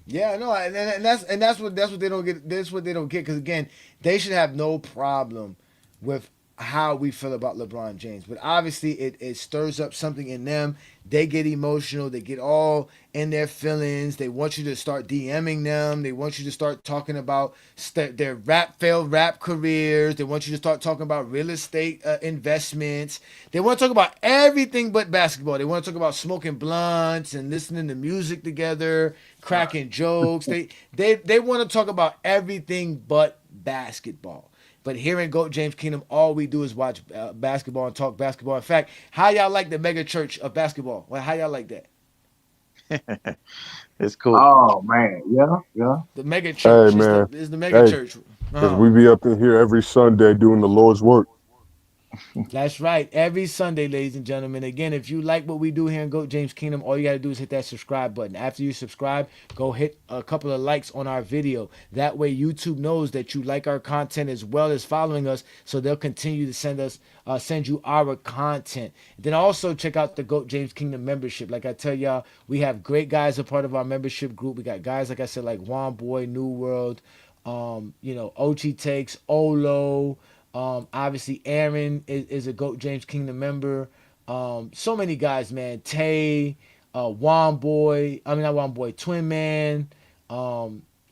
Yeah, no, and that's what they don't get. That's what they don't get because again, they should have no problem with how we feel about LeBron James, but obviously it stirs up something in them. They get emotional. They get all in their feelings. They want you to start DMing them. They want you to start talking about their failed rap careers. They want you to start talking about real estate investments. They want to talk about everything but basketball. They want to talk about smoking blunts and listening to music together, cracking jokes. They want to talk about everything but basketball. But here in GOAT James Kingdom, all we do is watch basketball and talk basketball. In fact, how y'all like the mega church of basketball? Well, how y'all like that? It's cool. Oh man, yeah. The mega church. Hey, man. It's the mega church. Because we be up in here every Sunday doing the Lord's work. That's right. Every Sunday, ladies and gentlemen. Again, if you like what we do here in GOAT James Kingdom, all you got to do is hit that subscribe button. After you subscribe, go hit a couple of likes on our video. That way, YouTube knows that you like our content as well as following us, so they'll continue to send you our content. Then also check out the GOAT James Kingdom membership. Like I tell y'all, we have great guys a part of our membership group. We got guys, like I said, like Juan Boy, New World, Ochi Takes, Olo. Obviously, Aaron is a GOAT James Kingdom member. So many guys, man. Tay, Juan Boy. I mean, not Juan Boy. Twin Man.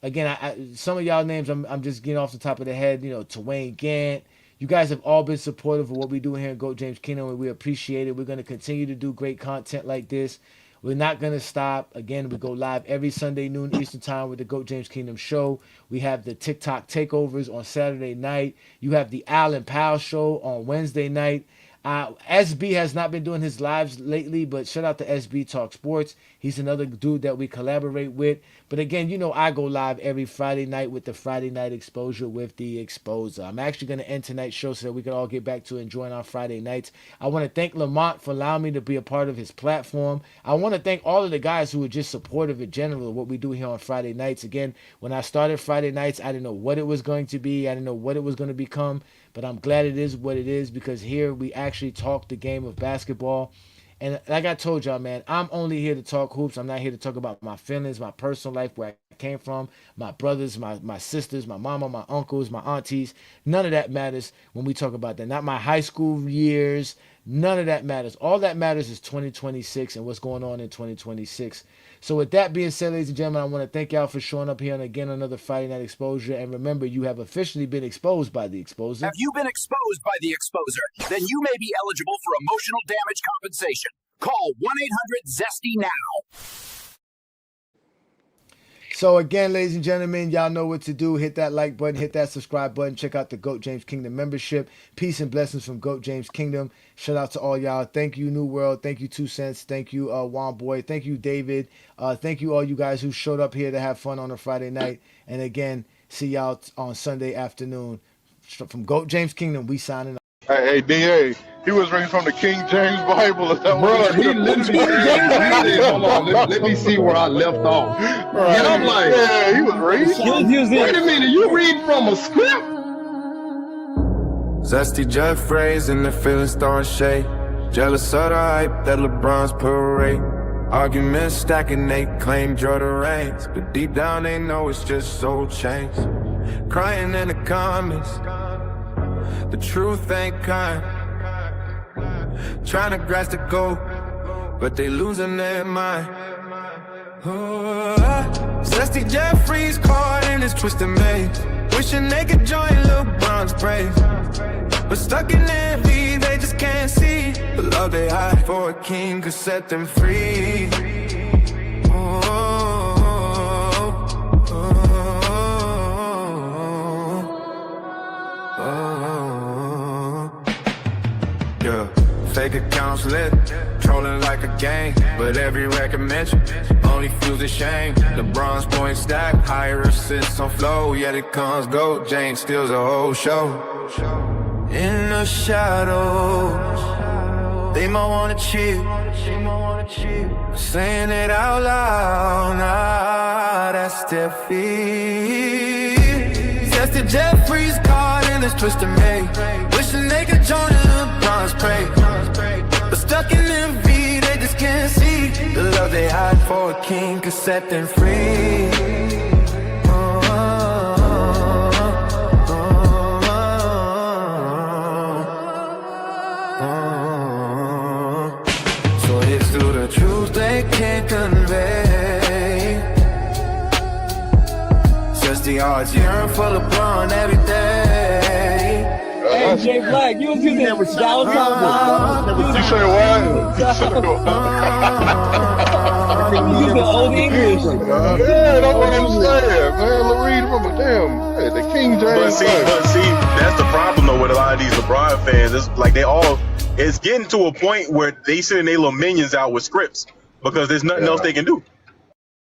Again, some of y'all names I'm just getting off the top of the head. Twain Gant. You guys have all been supportive of what we do here in GOAT James Kingdom, and we appreciate it. We're going to continue to do great content like this. We're not going to stop. Again, we go live every Sunday noon Eastern time with the GOAT James Kingdom show. We have the TikTok takeovers on Saturday night. You have the Allen Powell show on Wednesday night. SB has not been doing his lives lately, but shout out to SB Talk Sports. He's another dude that we collaborate with. But again, I go live every Friday night with the Friday Night Exposure with the Exposer. I'm actually going to end tonight's show so that we can all get back to enjoying our Friday nights. I want to thank Lamont for allowing me to be a part of his platform. I want to thank all of the guys who are just supportive in general of what we do here on Friday nights. Again, when I started Friday nights, I didn't know what it was going to be. I didn't know what it was going to become. But I'm glad it is what it is because here we actually talk the game of basketball. And like I told y'all, man, I'm only here to talk hoops. I'm not here to talk about my feelings, my personal life, where I came from, my brothers, my sisters, my mama, my uncles, my aunties. None of that matters when we talk about that. Not my high school years. None of that matters. All that matters is 2026 and what's going on in 2026. So with that being said, ladies and gentlemen, I want to thank y'all for showing up here and again another Friday Night Exposure. And remember, you have officially been exposed by the Exposer. Have you been exposed by the Exposer? Then you may be eligible for emotional damage compensation. Call 1-800-ZESTY now. So again, ladies and gentlemen, y'all know what to do. Hit that like button, hit that subscribe button. Check out the GOAT James Kingdom membership. Peace and blessings from GOAT James Kingdom. Shout out to all y'all. Thank you, New World. Thank you, 2 Cents. Thank you, Juan Boy. Thank you, David. Thank you, all you guys who showed up here to have fun on a Friday night. And again, see y'all on Sunday afternoon. From GOAT James Kingdom, we signing up. Hey, DA, he was reading from the King James Bible. Is that Bro, he literally hold on, let me see where I left off. Right. And I'm like, yeah, he was reading. Wait a minute, you read from a script? Zesty Jeffries and the feelings throwing shade. Jealous of the hype that LeBron's parade. Arguments stacking, they claim Jordan reigns, but deep down they know it's just soul change. Crying in the comments, the truth ain't kind. Trying to grasp the goal, but they losing their mind. Zesty Jeffries caught in his twisted maze. Wishing they could join LeBron's brave. But stuck in envy, they just can't see the love they hide for a king could set them free. Yeah, fake accounts lit, trolling like a gang, but every record mention only fuels the shame. LeBron's point stack, higher assists on flow, yet it comes gold. James steals a whole show. In the shadows, they might wanna cheat, saying it out loud, nah, that's their feet. Zesty Jeffries caught in this twisted maze, wishing they could join LeBron's prey. But stuck in envy, they just can't see the love they hide for a king could set them free. So it's through the truth they can't convey. Zesty hearts yearn for LeBron every day. Hey, Jay Black, you was using that was talking You say what? You using old English. Yeah, that's what I'm saying, man. Read from damn, man, the King James. But see, that's the problem though with a lot of these LeBron fans. It's like it's getting to a point where they sending their little minions out with scripts because there's nothing else they can do.